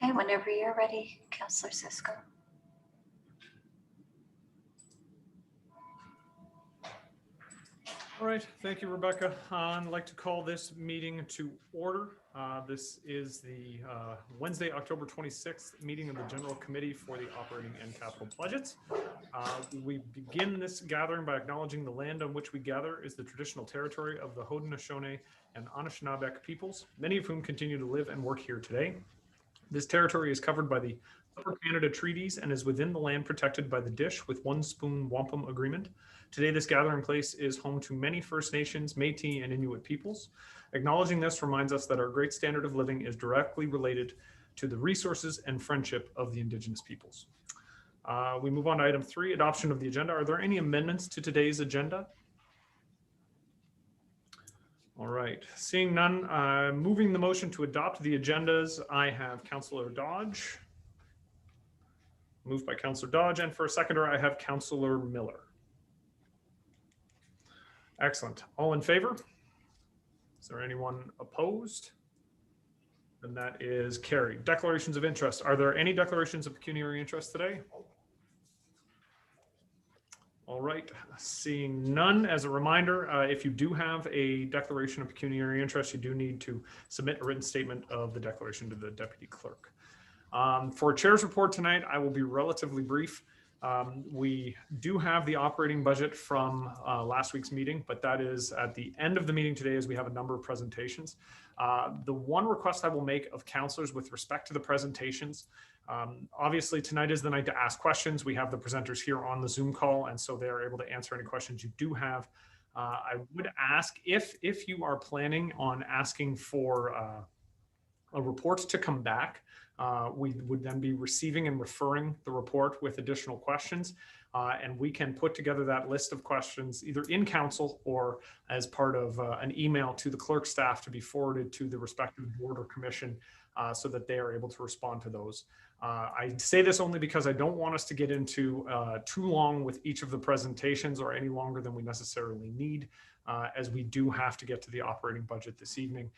Okay, whenever you're ready, Councillor Cisco. All right, thank you, Rebecca. I'd like to call this meeting to order. This is the Wednesday, October 26th meeting of the General Committee for the Operating and Capital Budgets. We begin this gathering by acknowledging the land on which we gather is the traditional territory of the Haudenosaunee and Anishinaabeg peoples, many of whom continue to live and work here today. This territory is covered by the Upper Canada Treaties and is within the land protected by the Dish with One Spoon Wampum Agreement. Today, this gathering place is home to many First Nations, Métis, and Inuit peoples. Acknowledging this reminds us that our great standard of living is directly related to the resources and friendship of the Indigenous peoples. We move on to item 3, adoption of the agenda. Are there any amendments to today's agenda? All right, seeing none, moving the motion to adopt the agendas, I have Councillor Dodge. Moved by Councillor Dodge, and for a seconder, I have Councillor Miller. Excellent. All in favor? Is there anyone opposed? Then that is carried. Declarations of interest. Are there any declarations of pecuniary interest today? All right, seeing none, as a reminder, if you do have a declaration of pecuniary interest, you do need to submit a written statement of the declaration to the Deputy Clerk. For Chair's report tonight, I will be relatively brief. We do have the operating budget from last week's meeting, but that is at the end of the meeting today as we have a number of presentations. The one request I will make of councillors with respect to the presentations, obviously tonight is the night to ask questions. We have the presenters here on the Zoom call, and so they are able to answer any questions you do have. I would ask if you are planning on asking for a report to come back, we would then be receiving and referring the report with additional questions, and we can put together that list of questions either in council or as part of an email to the clerk staff to be forwarded to the respective board or commission so that they are able to respond to those. I say this only because I don't want us to get into too long with each of the presentations or any longer than we necessarily need, as we do have to get to the operating budget this evening,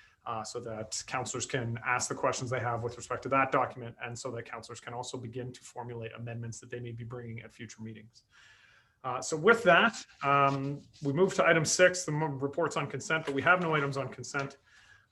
so that councillors can ask the questions they have with respect to that document, and so that councillors can also begin to formulate amendments that they may be bringing at future meetings. So with that, we move to item 6, the reports on consent, but we have no items on consent.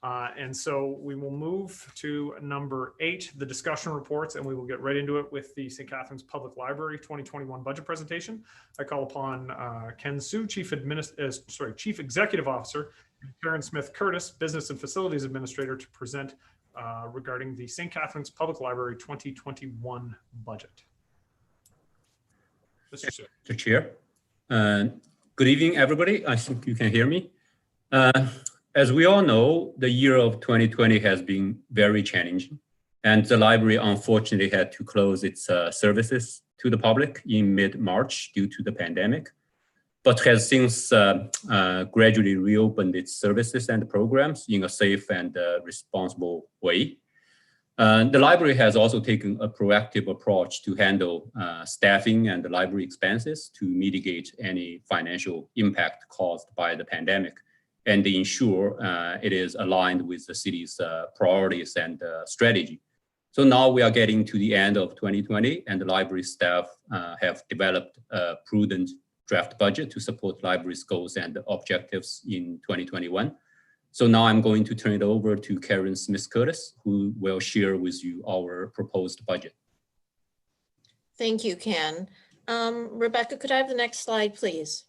And so we will move to number 8, the discussion reports, and we will get right into it with the St. Catharines Public Library 2021 budget presentation. I call upon Ken Sue, Chief Executive Officer, and Karen Smith Curtis, Business and Facilities Administrator, to present regarding the St. Catharines Public Library 2021 budget. Mr. Chair. Good evening, everybody. I think you can hear me. As we all know, the year of 2020 has been very challenging, and the library unfortunately had to close its services to the public in mid-March due to the pandemic, but has since gradually reopened its services and programs in a safe and responsible way. The library has also taken a proactive approach to handle staffing and the library expenses to mitigate any financial impact caused by the pandemic, and ensure it is aligned with the city's priorities and strategy. So now we are getting to the end of 2020, and the library staff have developed a prudent draft budget to support library's goals and objectives in 2021. So now I'm going to turn it over to Karen Smith Curtis, who will share with you our proposed budget. Thank you, Ken. Rebecca, could I have the next slide, please?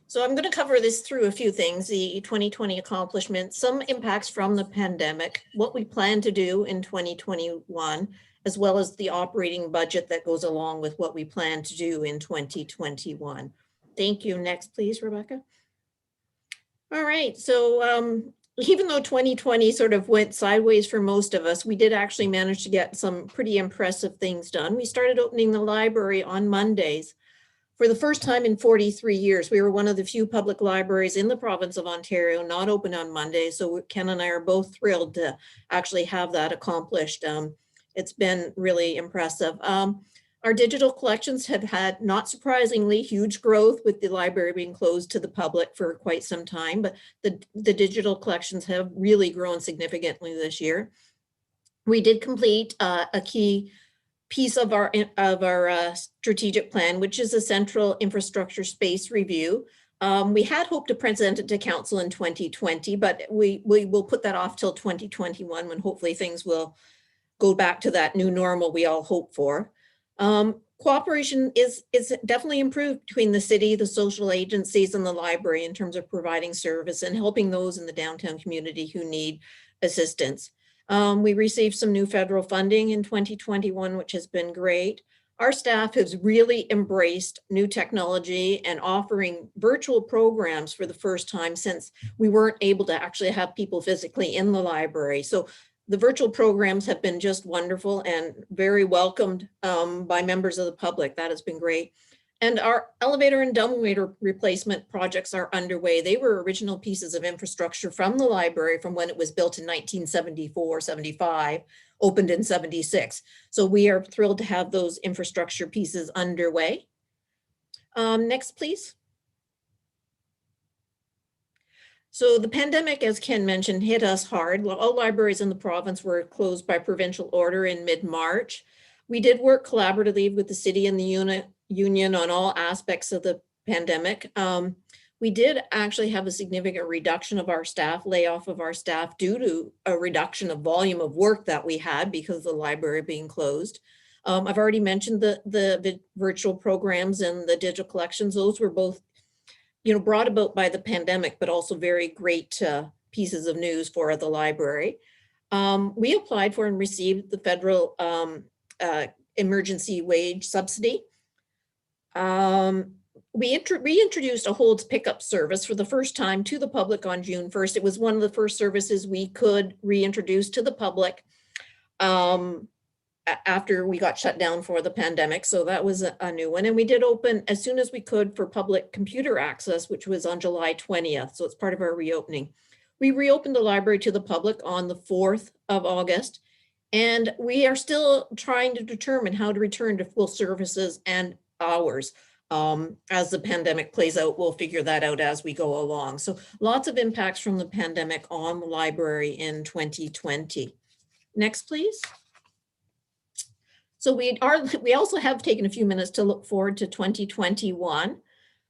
So I'm going to cover this through a few things: the 2020 accomplishments, some impacts from the pandemic, what we plan to do in 2021, as well as the operating budget that goes along with what we plan to do in 2021. Thank you. Next, please, Rebecca. All right, so even though 2020 sort of went sideways for most of us, we did actually manage to get some pretty impressive things done. We started opening the library on Mondays. For the first time in 43 years, we were one of the few public libraries in the province of Ontario not open on Mondays. So Ken and I are both thrilled to actually have that accomplished. It's been really impressive. Our digital collections have had, not surprisingly, huge growth with the library being closed to the public for quite some time, but the digital collections have really grown significantly this year. We did complete a key piece of our strategic plan, which is a central infrastructure space review. We had hoped to present it to council in 2020, but we will put that off till 2021 when hopefully things will go back to that new normal we all hope for. Cooperation is definitely improved between the city, the social agencies, and the library in terms of providing service and helping those in the downtown community who need assistance. We received some new federal funding in 2021, which has been great. Our staff has really embraced new technology and offering virtual programs for the first time since we weren't able to actually have people physically in the library. So the virtual programs have been just wonderful and very welcomed by members of the public. That has been great. And our elevator and dumbwaiter replacement projects are underway. They were original pieces of infrastructure from the library from when it was built in 1974, 75, opened in 76. So we are thrilled to have those infrastructure pieces underway. Next, please. So the pandemic, as Ken mentioned, hit us hard. All libraries in the province were closed by provincial order in mid-March. We did work collaboratively with the city and the union on all aspects of the pandemic. We did actually have a significant reduction of our staff, layoff of our staff due to a reduction of volume of work that we had because of the library being closed. I've already mentioned the virtual programs and the digital collections. Those were both brought about by the pandemic, but also very great pieces of news for the library. We applied for and received the federal emergency wage subsidy. We reintroduced a holds pickup service for the first time to the public on June 1st. It was one of the first services we could reintroduce to the public after we got shut down for the pandemic. So that was a new one. And we did open as soon as we could for public computer access, which was on July 20th. So it's part of our reopening. We reopened the library to the public on the 4th of August. And we are still trying to determine how to return to full services and hours. As the pandemic plays out, we'll figure that out as we go along. So lots of impacts from the pandemic on the library in 2020. Next, please. So we also have taken a few minutes to look forward to 2021.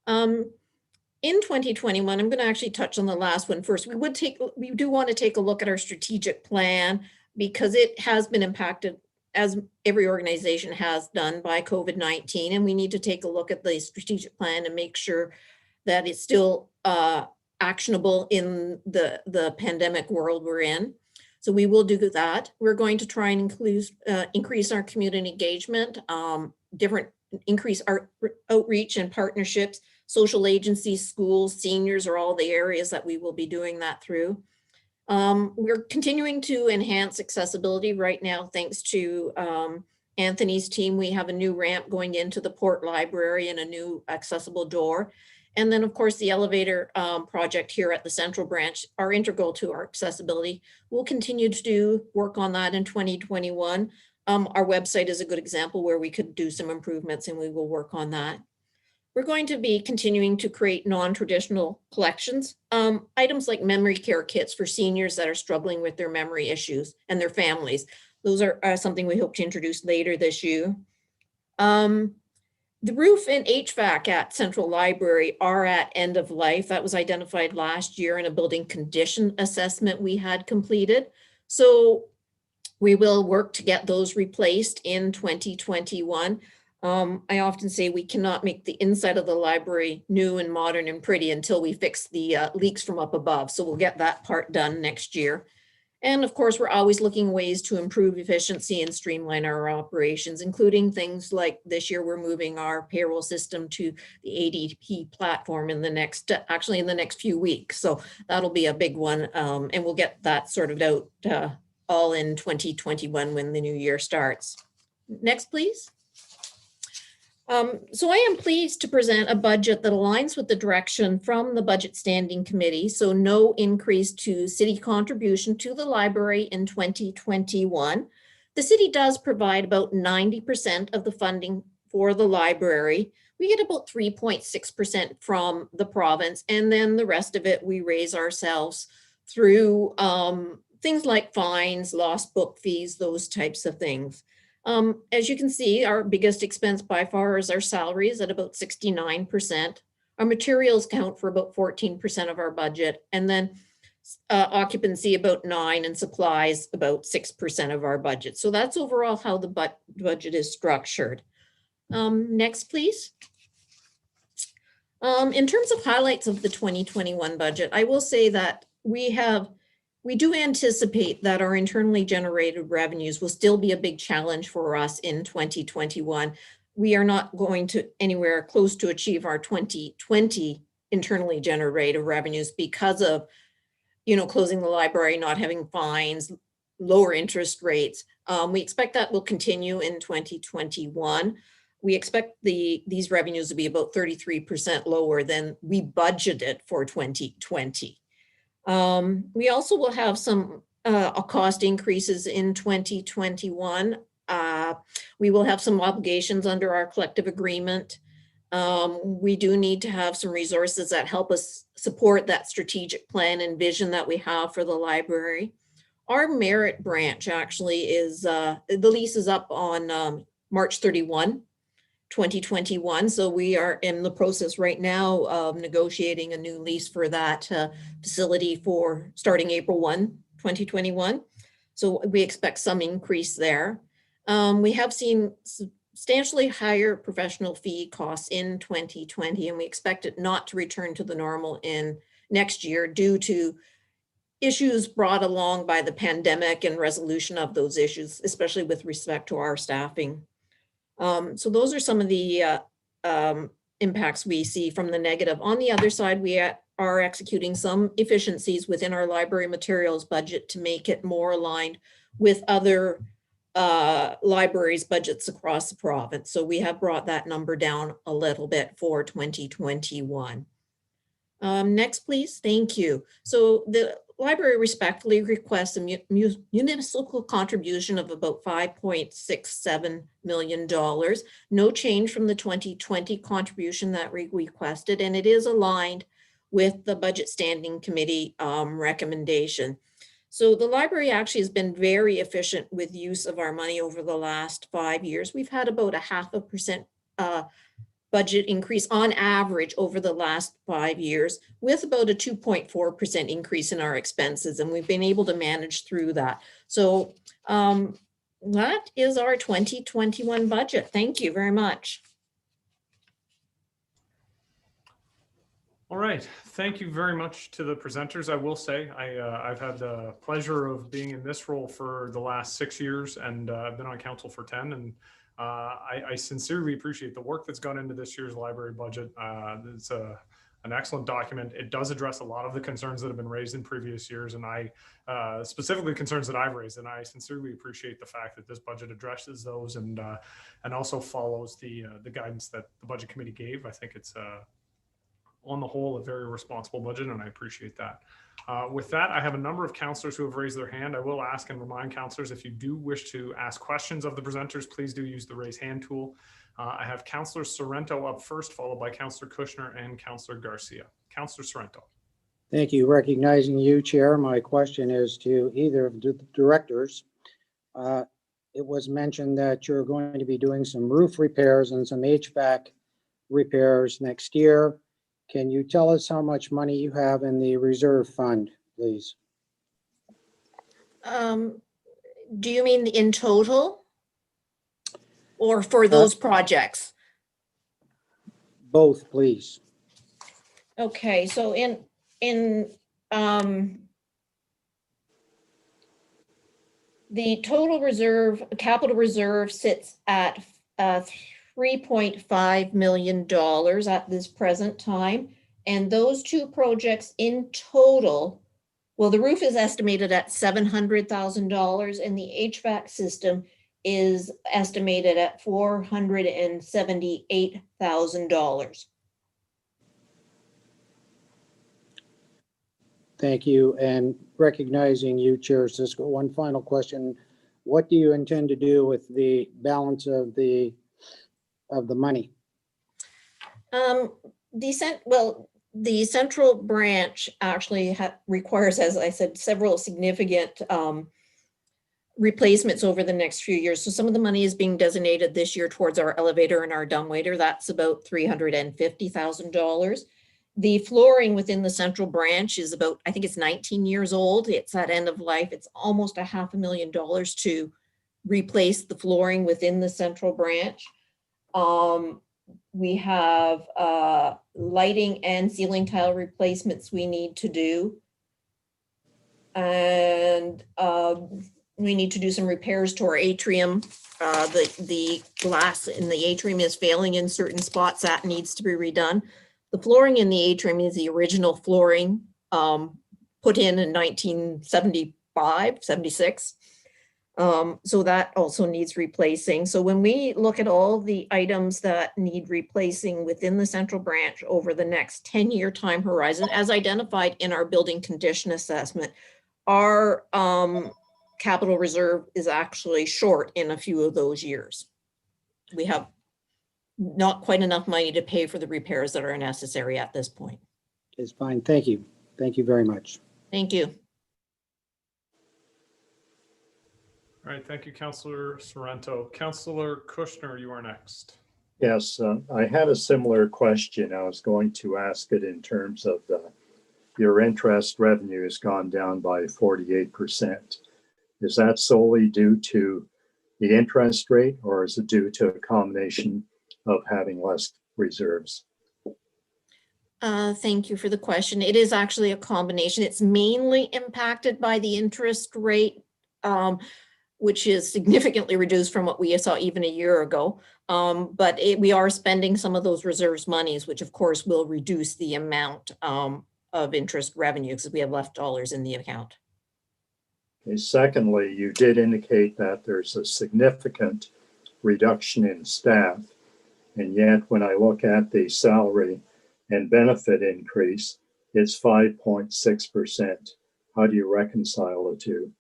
In 2021, I'm going to actually touch on the last one first. We do want to take a look at our strategic plan because it has been impacted, as every organization has done, by COVID-19, and we need to take a look at the strategic plan and make sure that it's still actionable in the pandemic world we're in. So we will do that. We're going to try and increase our community engagement, increase our outreach and partnerships. Social agencies, schools, seniors are all the areas that we will be doing that through. We're continuing to enhance accessibility right now, thanks to Anthony's team. We have a new ramp going into the Port Library and a new accessible door. And then, of course, the elevator project here at the Central Branch are integral to our accessibility. We'll continue to do work on that in 2021. Our website is a good example where we could do some improvements, and we will work on that. We're going to be continuing to create non-traditional collections, items like memory care kits for seniors that are struggling with their memory issues and their families. Those are something we hope to introduce later this year. The roof and HVAC at Central Library are at end of life. That was identified last year in a building condition assessment we had completed. So we will work to get those replaced in 2021. I often say we cannot make the inside of the library new and modern and pretty until we fix the leaks from up above. So we'll get that part done next year. And of course, we're always looking ways to improve efficiency and streamline our operations, including things like this year, we're moving our payroll system to the ADP platform in the next few weeks. So that'll be a big one. And we'll get that sorted out all in 2021 when the new year starts. Next, please. So I am pleased to present a budget that aligns with the direction from the Budget Standing Committee. So no increase to city contribution to the library in 2021. The city does provide about 90% of the funding for the library. We get about 3.6% from the province, and then the rest of it we raise ourselves through things like fines, lost book fees, those types of things. As you can see, our biggest expense by far is our salaries at about 69%. Our materials count for about 14% of our budget, and then occupancy about 9%, and supplies about 6% of our budget. So that's overall how the budget is structured. Next, please. In terms of highlights of the 2021 budget, I will say that we do anticipate that our internally generated revenues will still be a big challenge for us in 2021. We are not going to anywhere close to achieve our 2020 internally generated revenues because of, closing the library, not having fines, lower interest rates. We expect that will continue in 2021. We expect these revenues to be about 33% lower than we budgeted for 2020. We also will have some cost increases in 2021. We will have some obligations under our collective agreement. We do need to have some resources that help us support that strategic plan and vision that we have for the library. Our Merit branch actually is, the lease is up on March 31, 2021. So we are in the process right now of negotiating a new lease for that facility for starting April 1, 2021. So we expect some increase there. We have seen substantially higher professional fee costs in 2020, and we expect it not to return to the normal in next year due to issues brought along by the pandemic and resolution of those issues, especially with respect to our staffing. So those are some of the impacts we see from the negative. On the other side, we are executing some efficiencies within our library materials budget to make it more aligned with other libraries' budgets across the province. So we have brought that number down a little bit for 2021. Next, please. Thank you. So the library respectfully requests a municipal contribution of about $5.67 million. No change from the 2020 contribution that we requested, and it is aligned with the Budget Standing Committee recommendation. So the library actually has been very efficient with use of our money over the last 5 years. We've had about a 0.5% budget increase on average over the last 5 years, with about a 2.4% increase in our expenses, and we've been able to manage through that. So that is our 2021 budget. Thank you very much. All right, thank you very much to the presenters. I will say I've had the pleasure of being in this role for the last 6 years, and I've been on council for 10, and I sincerely appreciate the work that's gone into this year's library budget. It's an excellent document. It does address a lot of the concerns that have been raised in previous years, and specifically concerns that I've raised, and I sincerely appreciate the fact that this budget addresses those and also follows the guidance that the Budget Committee gave. I think it's on the whole a very responsible budget, and I appreciate that. With that, I have a number of councillors who have raised their hand. I will ask and remind councillors, if you do wish to ask questions of the presenters, please do use the raise hand tool. I have Councillor Sorrento up first, followed by Councillor Kushner and Councillor Garcia. Councillor Sorrento. Thank you. Recognizing you, Chair, my question is to either of the directors. It was mentioned that you're going to be doing some roof repairs and some HVAC repairs next year. Can you tell us how much money you have in the reserve fund, please? Do you mean in total or for those projects? Both, please. Okay, so in the total reserve, capital reserve sits at $3.5 million at this present time. And those two projects in total, well, the roof is estimated at $700,000 and the HVAC system is estimated at $478,000. Thank you. And recognizing you, Chair Cisco, one final question. What do you intend to do with the balance of the of the money? The central branch actually requires, as I said, several significant replacements over the next few years. So some of the money is being designated this year towards our elevator and our dumbwaiter. That's about $350,000. The flooring within the central branch is about, I think it's 19 years old. It's at end of life. It's almost $500,000 to replace the flooring within the central branch. We have lighting and ceiling tile replacements we need to do. And we need to do some repairs to our atrium. The glass in the atrium is failing in certain spots. That needs to be redone. The flooring in the atrium is the original flooring put in 1975, 76. So that also needs replacing. So when we look at all the items that need replacing within the central branch over the next 10-year time horizon, as identified in our building condition assessment, our capital reserve is actually short in a few of those years. We have not quite enough money to pay for the repairs that are necessary at this point. It's fine. Thank you. Thank you very much. Thank you. All right, thank you, Councillor Sorrento. Councillor Kushner, you are next. Yes, I had a similar question. I was going to ask it in terms of your interest revenue has gone down by 48%. Is that solely due to the interest rate, or is it due to a combination of having less reserves? Thank you for the question. It is actually a combination. It's mainly impacted by the interest rate, which is significantly reduced from what we saw even a year ago. But we are spending some of those reserves monies, which of course will reduce the amount of interest revenue because we have left dollars in the account. Okay, secondly, you did indicate that there's a significant reduction in staff. And yet when I look at the salary and benefit increase, it's 5.6%. How do you reconcile the two?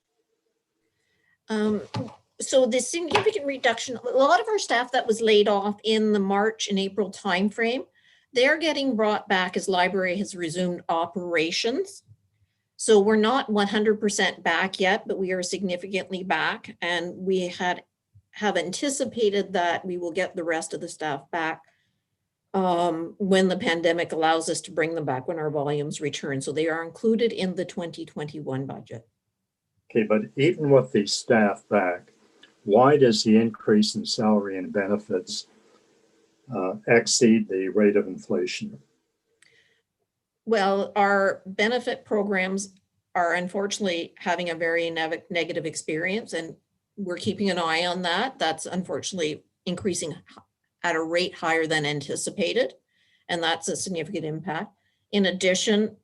So the significant reduction, a lot of our staff that was laid off in the March and April timeframe, they're getting brought back as library has resumed operations. So we're not 100% back yet, but we are significantly back. And we have anticipated that we will get the rest of the staff back when the pandemic allows us to bring them back, when our volumes return. So they are included in the 2021 budget. Okay, but even with the staff back, why does the increase in salary and benefits exceed the rate of inflation? Well, our benefit programs are unfortunately having a very negative experience, and we're keeping an eye on that. That's unfortunately increasing at a rate higher than anticipated, and that's a significant impact. In addition,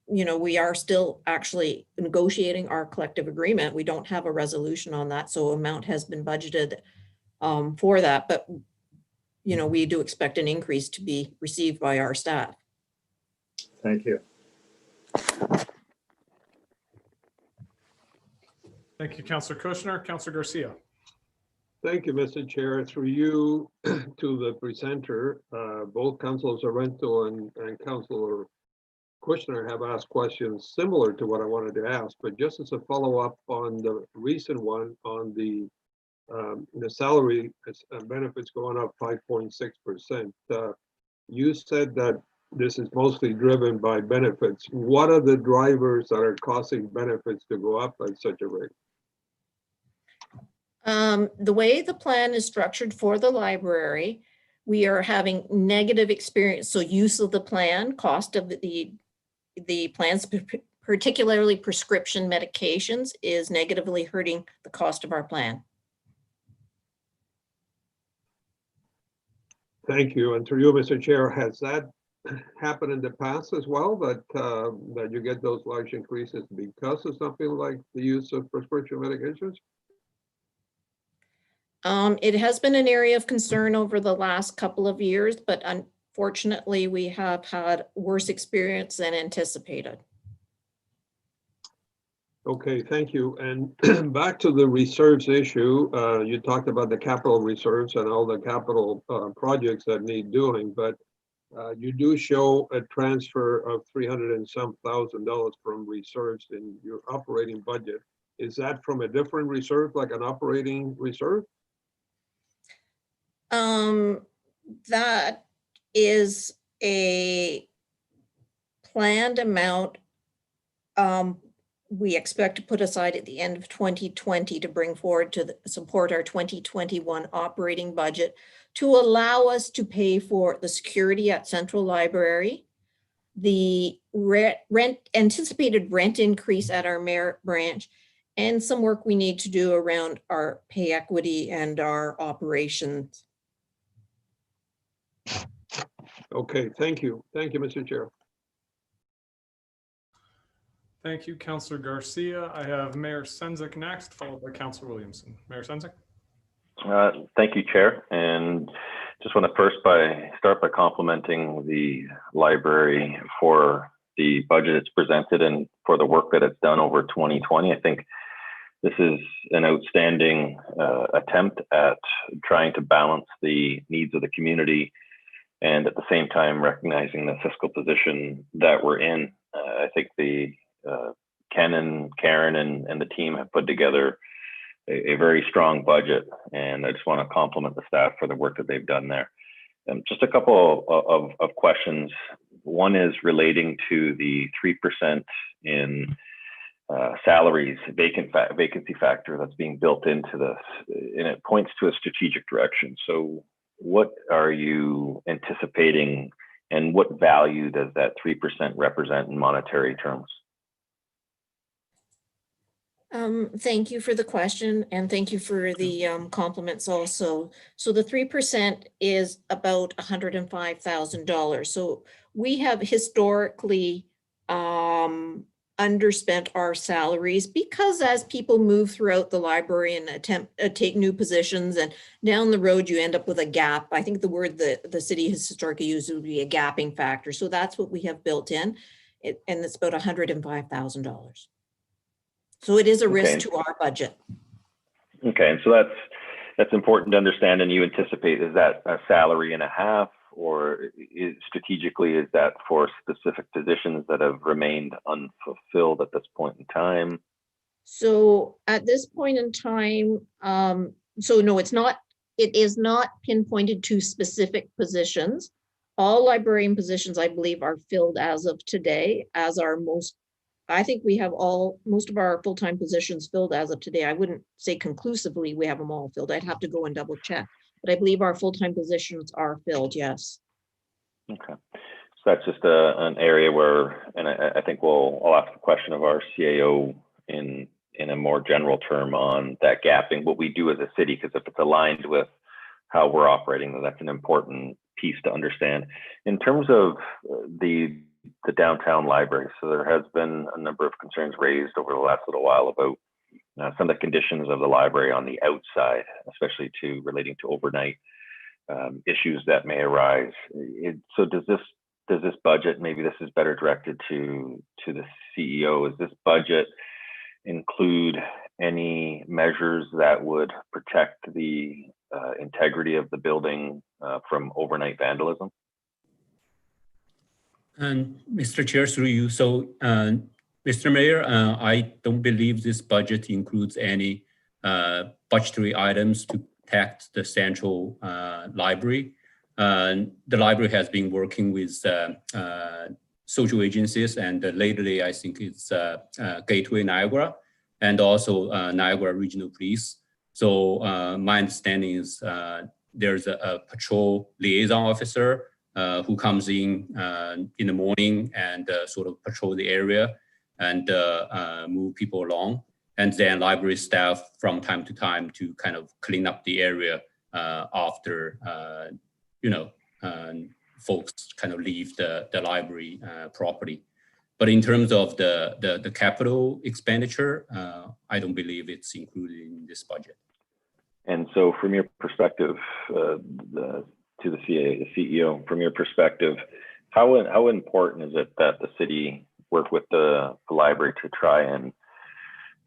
we are still actually negotiating our collective agreement. We don't have a resolution on that, so amount has been budgeted for that, but we do expect an increase to be received by our staff. Thank you. Thank you, Councillor Kushner. Councillor Garcia. Thank you, Mr. Chair. Through you to the presenter, both Councillor Sorrento and Councillor Kushner have asked questions similar to what I wanted to ask, but just as a follow-up on the recent one on the salary benefits going up 5.6%. You said that this is mostly driven by benefits. What are the drivers that are causing benefits to go up at such a rate? The way the plan is structured for the library, we are having negative experience. So use of the plan, cost of the plans, particularly prescription medications, is negatively hurting the cost of our plan. Thank you. And through you, Mr. Chair, has that happened in the past as well, that that you get those large increases because of something like the use of prescription medications? It has been an area of concern over the last couple of years, but unfortunately, we have had worse experience than anticipated. Okay, thank you. And back to the reserves issue, you talked about the capital reserves and all the capital projects that need doing, but you do show a transfer of 300 and some thousand dollars from reserves in your operating budget. Is that from a different reserve, like an operating reserve? That is a planned amount we expect to put aside at the end of 2020 to bring forward to support our 2021 operating budget to allow us to pay for the security at Central Library, the anticipated rent increase at our Merritt branch, and some work we need to do around our pay equity and our operations. Okay, thank you. Thank you, Mr. Chair. Thank you, Councillor Garcia. I have Mayor Sendzik next, followed by Councillor Williamson. Mayor Sendzik. Thank you, Chair. And just want to first start by complimenting the library for the budget it's presented and for the work that it's done over 2020. I think this is an outstanding attempt at trying to balance the needs of the community and at the same time recognizing the fiscal position that we're in. I think Ken and Karen and the team have put together a very strong budget, and I just want to compliment the staff for the work that they've done there. Just a couple of questions. One is relating to the 3% in salaries vacancy factor that's being built into this, and it points to a strategic direction. So what are you anticipating, and what value does that 3% represent in monetary terms? Thank you for the question, and thank you for the compliments also. So the 3% is about $105,000. So we have historically underspent our salaries because as people move throughout the library and attempt to take new positions, and down the road you end up with a gap. I think the word that the city has historically used would be a gapping factor. So that's what we have built in, and it's about $105,000. So it is a risk to our budget. Okay, and so that's important to understand. And you anticipate, is that a salary and a half, or strategically is that for specific positions that have remained unfulfilled at this point in time? So at this point in time, so no, it's not. It is not pinpointed to specific positions. All librarian positions, I believe, are filled as of today, as are most. I think we have most of our full-time positions filled as of today. I wouldn't say conclusively we have them all filled. I'd have to go and double check, but I believe our full-time positions are filled, yes. Okay, so that's just an area where, and I think I'll ask the question of our CAO in a more general term on that gapping, what we do as a city, because if it's aligned with how we're operating, then that's an important piece to understand. In terms of the downtown library, so there has been a number of concerns raised over the last little while about some of the conditions of the library on the outside, especially relating to overnight issues that may arise. So does this budget, maybe this is better directed to the CEO, does this budget include any measures that would protect the integrity of the building from overnight vandalism? And Mr. Chair, through you. So, Mr. Mayor, I don't believe this budget includes any budgetary items to protect the central library. The library has been working with social agencies, and lately I think it's Gateway Niagara and also Niagara Regional Police. So my understanding is there's a patrol liaison officer who comes in the morning and sort of patrol the area and move people along. And then library staff from time to time to kind of clean up the area after, folks kind of leave the library property. But in terms of the capital expenditure, I don't believe it's included in this budget. And so from your perspective, to the CEO, from your perspective, how important is it that the city work with the library to try and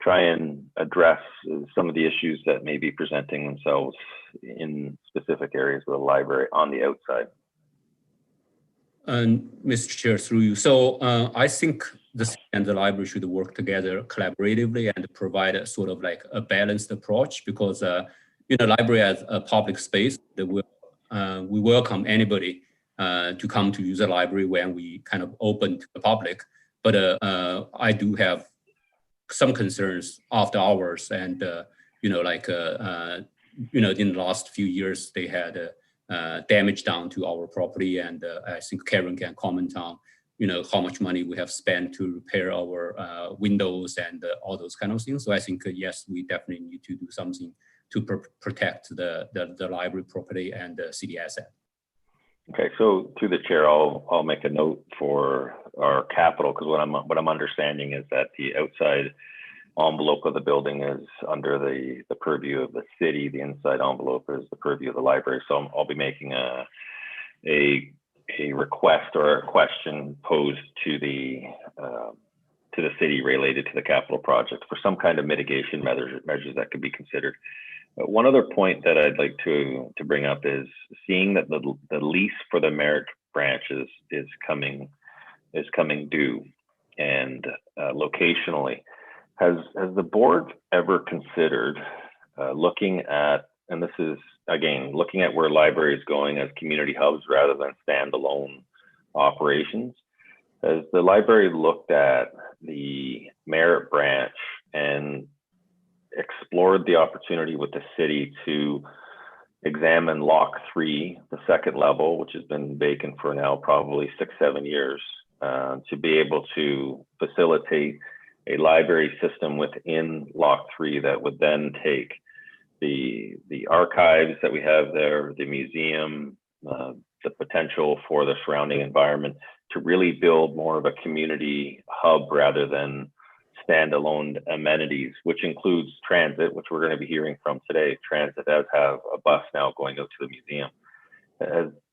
try and address some of the issues that may be presenting themselves in specific areas of the library on the outside. And Mr. Chair, through you. So I think the city and the library should work together collaboratively and provide a sort of like a balanced approach, because library as a public space, that we welcome anybody to come to use the library when we kind of open to the public. But I do have some concerns after hours, and in the last few years they had damage down to our property, and I think Karen can comment on how much money we have spent to repair our windows and all those kind of things. So I think yes, we definitely need to do something to protect the library property and the city asset. Okay, so through the chair, I'll make a note for our capital, because what I'm understanding is that the outside envelope of the building is under the purview of the city. The inside envelope is the purview of the library. So I'll be making a request or a question posed to the city related to the capital project for some kind of mitigation measures that could be considered. One other point that I'd like to bring up is seeing that the lease for the Merritt branch is coming due, and locationally, has the board ever considered looking at, and this is again looking at where library is going as community hubs rather than standalone operations? Has the library looked at the Merritt branch and explored the opportunity with the city to examine Lock 3, the second level, which has been vacant for now probably 6-7 years, to be able to facilitate a library system within Lock 3 that would then take the archives that we have there, the museum, the potential for the surrounding environment, to really build more of a community hub rather than standalone amenities, which includes transit, which we're going to be hearing from today. Transit does have a bus now going out to the museum.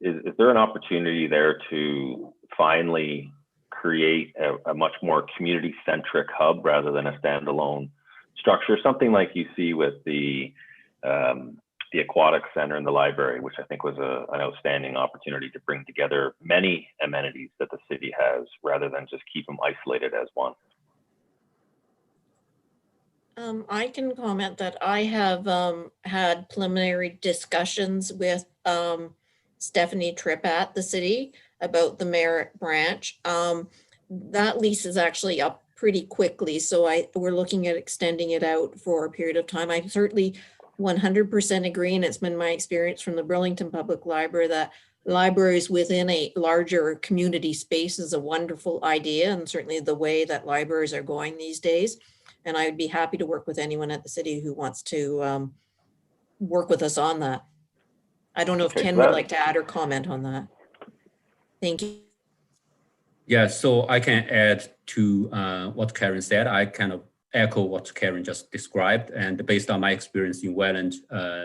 Is there an opportunity there to finally create a much more community-centric hub rather than a standalone structure, something like you see with the aquatic center in the library, which I think was an outstanding opportunity to bring together many amenities that the city has rather than just keep them isolated as one? I can comment that I have had preliminary discussions with Stephanie Tripp at the city about the Merritt branch. That lease is actually up pretty quickly, so we're looking at extending it out for a period of time. I certainly 100% agree, and it's been my experience from the Burlington Public Library that libraries within a larger community space is a wonderful idea, and certainly the way that libraries are going these days. And I would be happy to work with anyone at the city who wants to work with us on that. I don't know if Ken would like to add or comment on that. Thank you. Yeah, so I can add to what Karen said. I kind of echo what Karen just described. And based on my experience in Welland,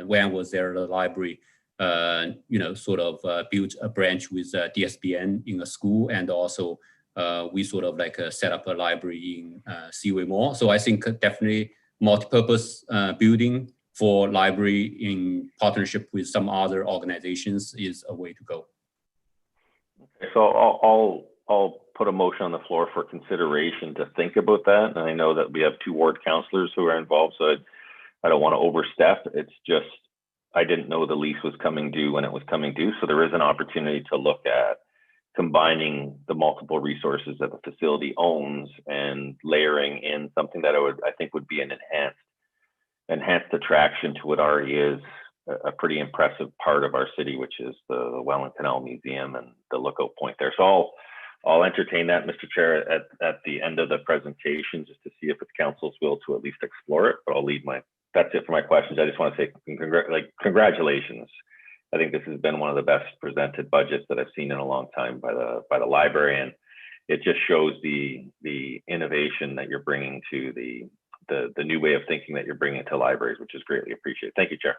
when I was there, the library, sort of built a branch with DSBN in a school, and also we sort of like set up a library in Seaway Mall. So I think definitely multi-purpose building for library in partnership with some other organizations is a way to go. Okay, so I'll put a motion on the floor for consideration to think about that. And I know that we have 2 ward councillors who are involved, so I don't want to overstep. It's just, I didn't know the lease was coming due when it was coming due. So there is an opportunity to look at combining the multiple resources that the facility owns and layering in something that I think would be an enhanced attraction to what already is a pretty impressive part of our city, which is the Welland Canal Museum and the lookout point there. So I'll entertain that, Mr. Chair, at the end of the presentation, just to see if it's council's will to at least explore it. But I'll leave that's it for my questions. I just want to say congratulations. I think this has been one of the best presented budgets that I've seen in a long time by the library, and it just shows the innovation that you're bringing to the new way of thinking that you're bringing to libraries, which is greatly appreciated. Thank you, Chair.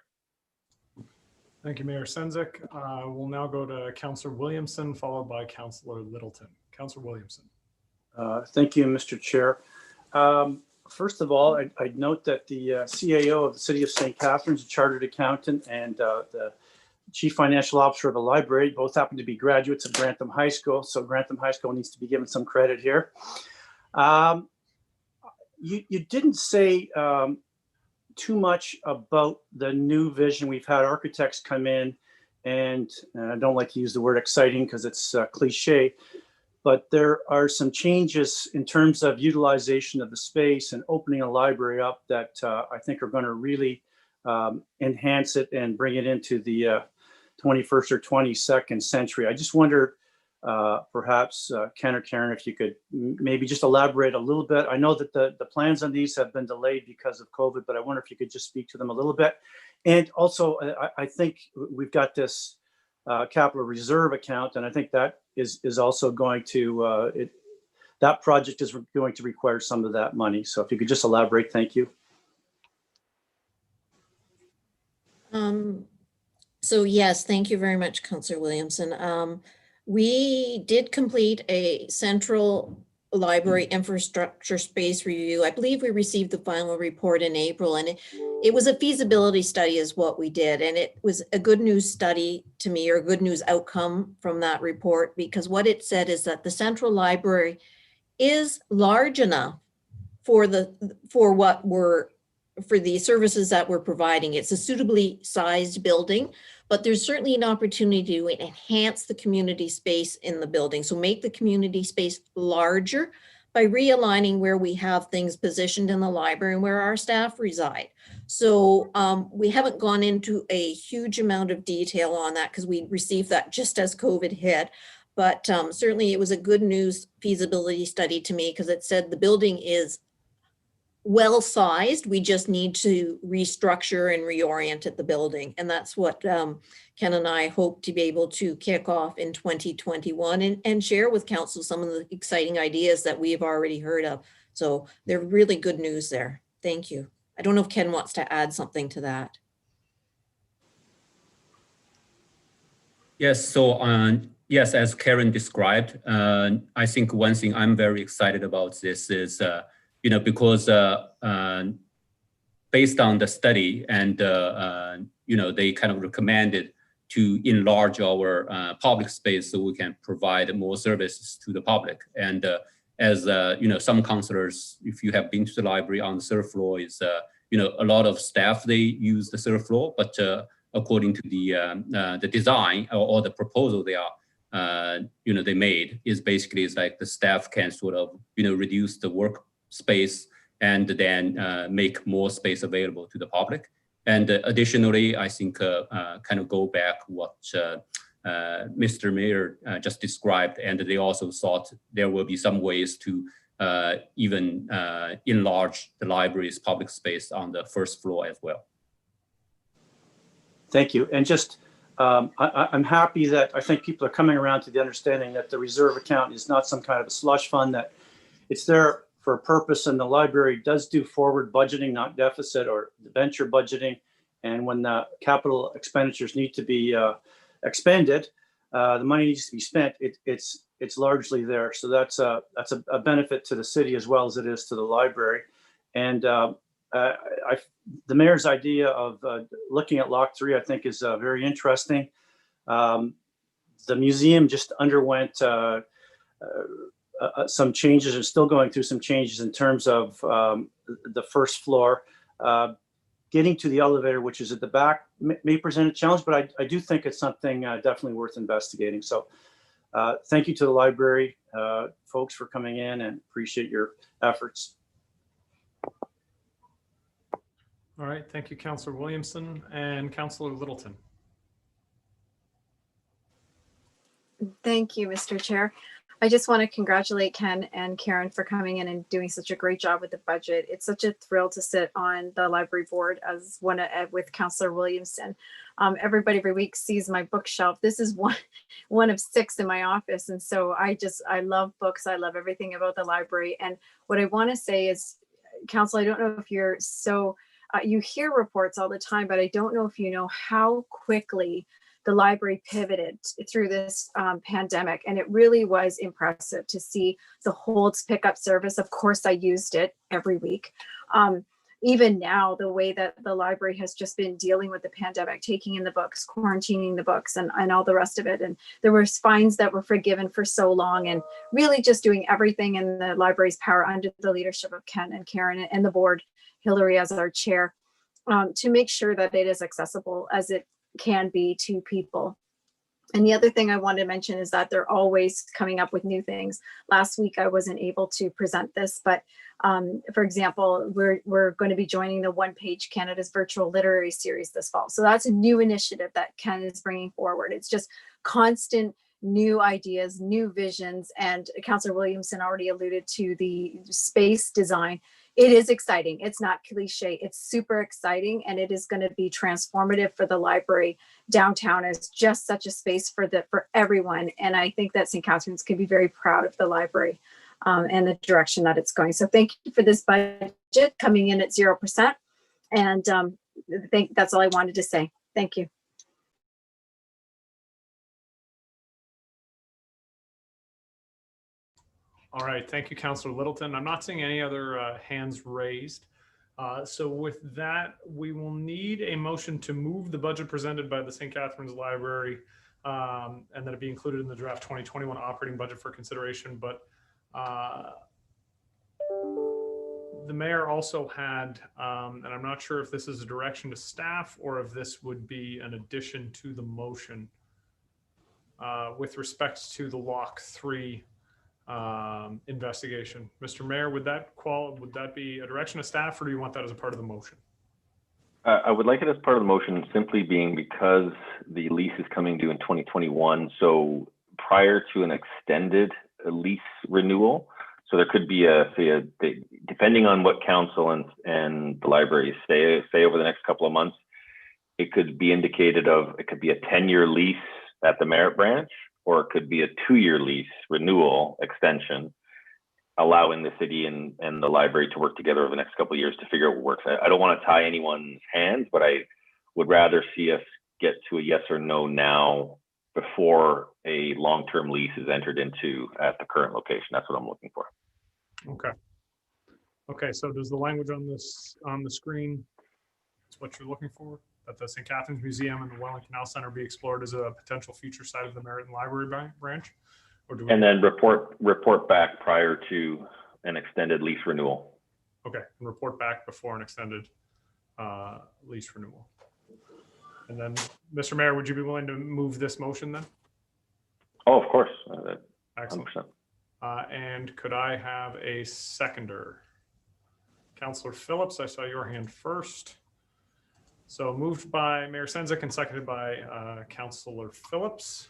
Thank you, Mayor Senzik. We'll now go to Councillor Williamson, followed by Councillor Littleton. Councillor Williamson. Thank you, Mr. Chair. First of all, I'd note that the CAO of the City of St. Catharines, a chartered accountant, and the Chief Financial Officer of the library both happen to be graduates of Grantham High School. So Grantham High School needs to be given some credit here. You didn't say too much about the new vision. We've had architects come in, and I don't like to use the word exciting because it's cliche, but there are some changes in terms of utilization of the space and opening a library up that I think are going to really enhance it and bring it into the 21st or 22nd century. I just wonder, perhaps Ken or Karen, if you could maybe just elaborate a little bit. I know that the plans on these have been delayed because of COVID, but I wonder if you could just speak to them a little bit. And also, I think we've got this capital reserve account, and I think that is also going to, that project is going to require some of that money. So if you could just elaborate, thank you. So yes, thank you very much, Councillor Williamson. We did complete a central library infrastructure space review. I believe we received the final report in April, and it was a feasibility study is what we did. And it was a good news study to me, or a good news outcome from that report, because what it said is that the central library is large enough for the services that we're providing. It's a suitably sized building, but there's certainly an opportunity to enhance the community space in the building. So make the community space larger by realigning where we have things positioned in the library and where our staff reside. So we haven't gone into a huge amount of detail on that because we received that just as COVID hit. But certainly it was a good news feasibility study to me because it said the building is well-sized. We just need to restructure and reorient at the building. And that's what Ken and I hope to be able to kick off in 2021 and share with council some of the exciting ideas that we have already heard of. So they're really good news there. Thank you. I don't know if Ken wants to add something to that. Yes, so yes, as Karen described, I think one thing I'm very excited about this is because based on the study and, they kind of recommended to enlarge our public space so we can provide more services to the public. And as, some councillors, if you have been to the library on the third floor is, a lot of staff, they use the third floor, but according to the design or the proposal they are, they made is basically it's like the staff can sort of, reduce the work space and then make more space available to the public. And additionally, I think kind of go back what Mr. Mayor just described, and they also thought there will be some ways to even enlarge the library's public space on the first floor as well. Thank you. And just, I'm happy that I think people are coming around to the understanding that the reserve account is not some kind of a slush fund, that it's there for a purpose, and the library does do forward budgeting, not deficit or venture budgeting. And when the capital expenditures need to be expended, the money needs to be spent. It's largely there. So that's a benefit to the city as well as it is to the library. And the mayor's idea of looking at Lock 3, I think, is very interesting. The museum just underwent some changes, and still going through some changes in terms of the first floor. Getting to the elevator, which is at the back, may present a challenge, but I do think it's something definitely worth investigating. So thank you to the library folks for coming in, and appreciate your efforts. All right, thank you, Councillor Williamson and Councillor Littleton. Thank you, Mr. Chair. I just want to congratulate Ken and Karen for coming in and doing such a great job with the budget. It's such a thrill to sit on the library board as with Councillor Williamson. Everybody every week sees my bookshelf. This is one of 6 in my office. And so I love books. I love everything about the library. And what I want to say is, Council, I don't know if you're you hear reports all the time, but I don't know if you know how quickly the library pivoted through this pandemic. And it really was impressive to see the Holds pickup service. Of course, I used it every week. Even now, the way that the library has just been dealing with the pandemic, taking in the books, quarantining the books, and all the rest of it. And there were fines that were forgiven for so long, and really just doing everything in the library's power under the leadership of Ken and Karen and the board, Hillary as our chair, to make sure that it is accessible as it can be to people. And the other thing I wanted to mention is that they're always coming up with new things. Last week, I wasn't able to present this, but for example, we're going to be joining the One Page Canada's virtual literary series this fall. So that's a new initiative that Ken is bringing forward. It's just constant new ideas, new visions, and Councillor Williamson already alluded to the space design. It is exciting. It's not cliche. It's super exciting, and it is going to be transformative for the library. Downtown is just such a space for everyone, and I think that St. Catharines can be very proud of the library and the direction that it's going. So thank you for this budget coming in at 0%, and that's all I wanted to say. Thank you. All right, thank you, Councillor Littleton. I'm not seeing any other hands raised. So with that, we will need a motion to move the budget presented by the St. Catharines Library and that it be included in the draft 2021 operating budget for consideration. But the mayor also had, and I'm not sure if this is a direction to staff or if this would be an addition to the motion with respect to the Lock 3 investigation. Mr. Mayor, would that be a direction of staff, or do you want that as a part of the motion? I would like it as part of the motion, simply being because the lease is coming due in 2021. So prior to an extended lease renewal, so there could be depending on what council and the library say over the next couple of months, it could be indicated it could be a 10-year lease at the Merritt branch, or it could be a 2-year lease renewal extension, allowing the city and the library to work together over the next couple of years to figure out what works. I don't want to tie anyone's hands, but I would rather see us get to a yes or no now before a long-term lease is entered into at the current location. That's what I'm looking for. Okay. Okay, so does the language on the screen, is what you're looking for? That the St. Catharines Museum and the Welland Canal Center be explored as a potential future site of the Merritt Library branch? Or do we... And then report back prior to an extended lease renewal. Okay, and report back before an extended lease renewal. And then, Mr. Mayor, would you be willing to move this motion then? Oh, of course. Excellent. And could I have a seconder? Councillor Phillips, I saw your hand first. So moved by Mayor Sendzik and seconded by Councillor Phillips.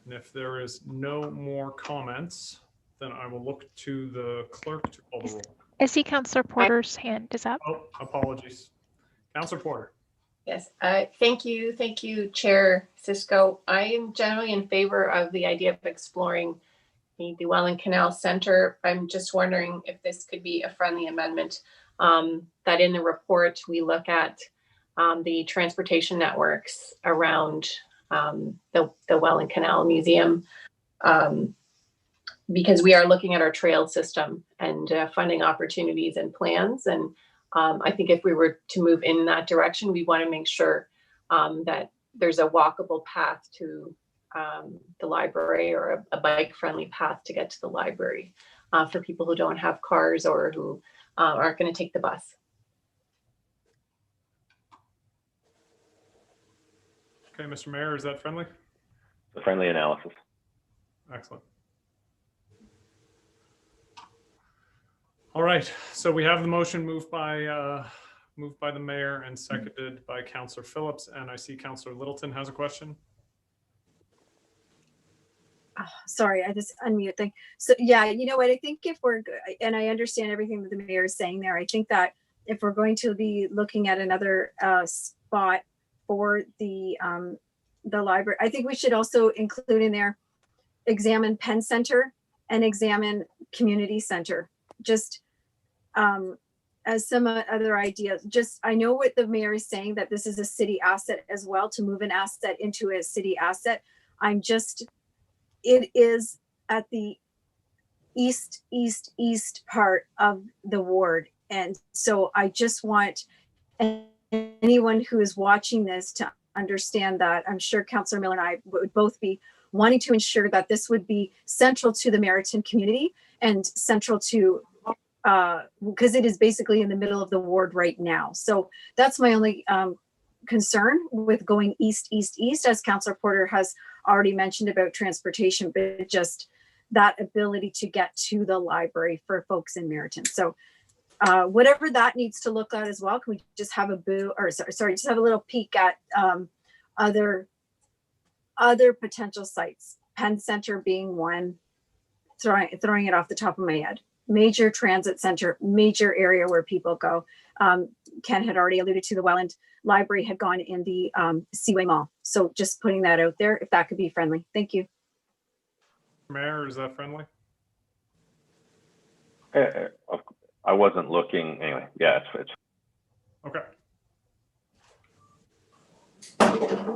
And if there is no more comments, then I will look to the clerk to call the roll. I see Councillor Porter's hand is up. Oh, apologies. Councillor Porter. Yes, thank you, Chair Cisco. I am generally in favor of the idea of exploring the Welland Canal Center. I'm just wondering if this could be a friendly amendment, that in the report we look at the transportation networks around the Welland Canal Museum, because we are looking at our trail system and funding opportunities and plans. And I think if we were to move in that direction, we want to make sure that there's a walkable path to the library, or a bike-friendly path to get to the library for people who don't have cars or who aren't going to take the bus. Okay, Mr. Mayor, is that friendly? A friendly analysis. Excellent. All right, so we have the motion moved by the mayor and seconded by Councillor Phillips, and I see Councillor Littleton has a question. Sorry, I just unmute thing. So yeah, you know what, I think if we're, and I understand everything that the mayor is saying there, I think that if we're going to be looking at another spot for the library, I think we should also include in there, examine Penn Center and examine Community Center. Just as some other ideas. Just, I know what the mayor is saying, that this is a city asset as well, to move an asset into a city asset. It is at the east part of the ward. And so I just want anyone who is watching this to understand that. I'm sure Councillor Miller and I would both be wanting to ensure that this would be central to the Meriton community and central to, because it is basically in the middle of the ward right now. So that's my only concern with going east, as Councillor Porter has already mentioned about transportation, but just that ability to get to the library for folks in Meriton. So whatever that needs to look at as well, can we just have a just have a little peek at other potential sites, Penn Center being one, throwing it off the top of my head. Major transit center, major area where people go. Ken had already alluded to the Welland Library had gone in the Seaway Mall. So just putting that out there, if that could be friendly. Thank you. Mayor, is that friendly? I wasn't looking anyway. Yeah, it's Okay.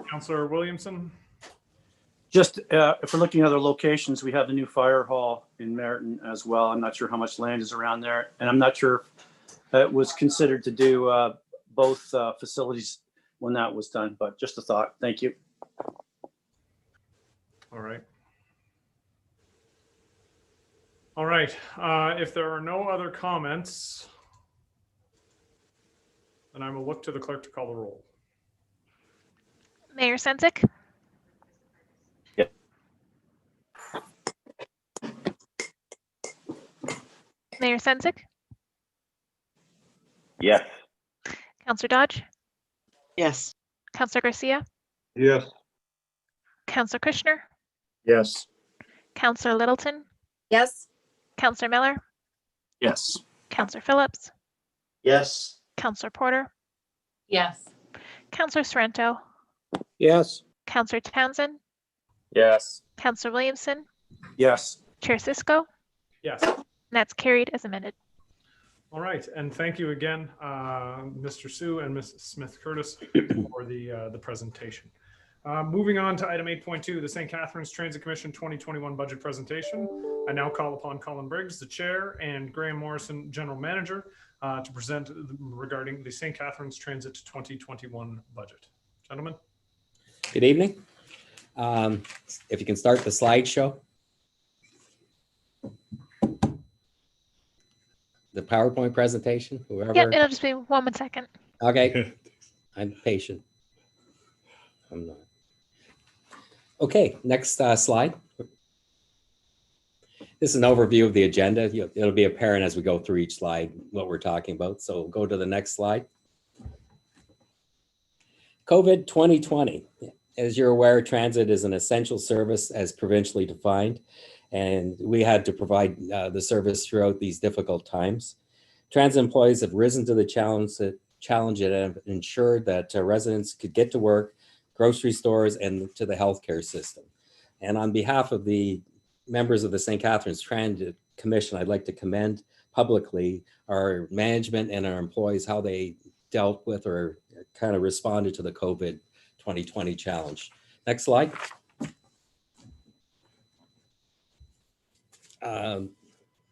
Councillor Williamson? Just if we're looking at other locations, we have the new fire hall in Meriton as well. I'm not sure how much land is around there, and I'm not sure if it was considered to do both facilities when that was done, but just a thought. Thank you. All right. All right. If there are no other comments, then I will look to the clerk to call the roll. Mayor Senzik? Yep. Mayor Senzik? yes. Councillor Dodge? Yes. Councillor Garcia? Yes. Councillor Kushner? Yes. Councillor Littleton? Yes. Councillor Miller? Yes. Councillor Phillips? Yes. Councillor Porter? Yes. Councillor Sorrento? Yes. Councillor Townsend? Yes. Councillor Williamson? Yes. Chair Cisco? Yes. And that's carried as amended. All right. And thank you again, Mr. Sue and Ms. Smith-Curtis for the presentation. Moving on to item 8.2, the St. Catharines Transit Commission 2021 budget presentation. I now call upon Colin Briggs, the chair, and Graham Morrison, general manager, to present regarding the St. Catharines Transit 2021 budget. Gentlemen. Good evening. If you can start the slideshow. The PowerPoint presentation, whoever. Yep, it'll just be 1 second. Okay, I'm patient. I'm not. Okay, next slide. This is an overview of the agenda. It'll be apparent as we go through each slide what we're talking about. So go to the next slide. COVID 2020. As you're aware, transit is an essential service as provincially defined, and we had to provide the service throughout these difficult times. Transit employees have risen to the challenge and have ensured that residents could get to work, grocery stores, and to the healthcare system. And on behalf of the members of the St. Catharines Transit Commission, I'd like to commend publicly our management and our employees, how they dealt with or kind of responded to the COVID 2020 challenge. Next slide.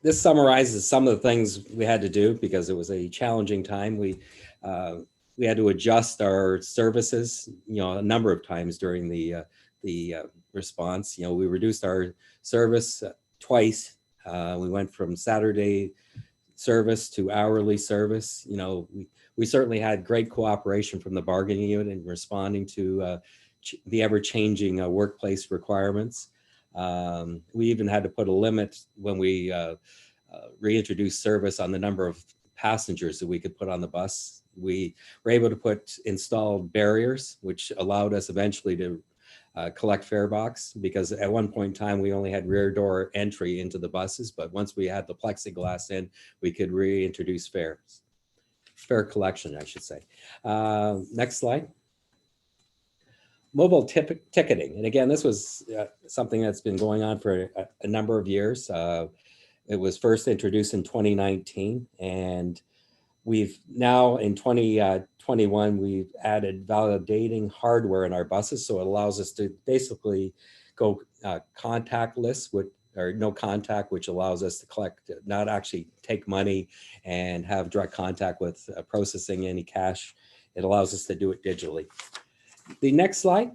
This summarizes some of the things we had to do because it was a challenging time. We had to adjust our services, a number of times during the response. We reduced our service twice. We went from Saturday service to hourly service. We certainly had great cooperation from the bargaining unit in responding to the ever-changing workplace requirements. We even had to put a limit when we reintroduced service on the number of passengers that we could put on the bus. We were able to install barriers, which allowed us eventually to collect fare box, because at one point in time we only had rear door entry into the buses, but once we had the plexiglass in, we could reintroduce fare collection, I should say. Next slide. Mobile ticketing. And again, this was something that's been going on for a number of years. It was first introduced in 2019, and We've now in 2021, we've added validating hardware in our buses. So it allows us to basically go contactless or no contact, which allows us to collect, not actually take money and have direct contact with processing any cash. It allows us to do it digitally. The next slide.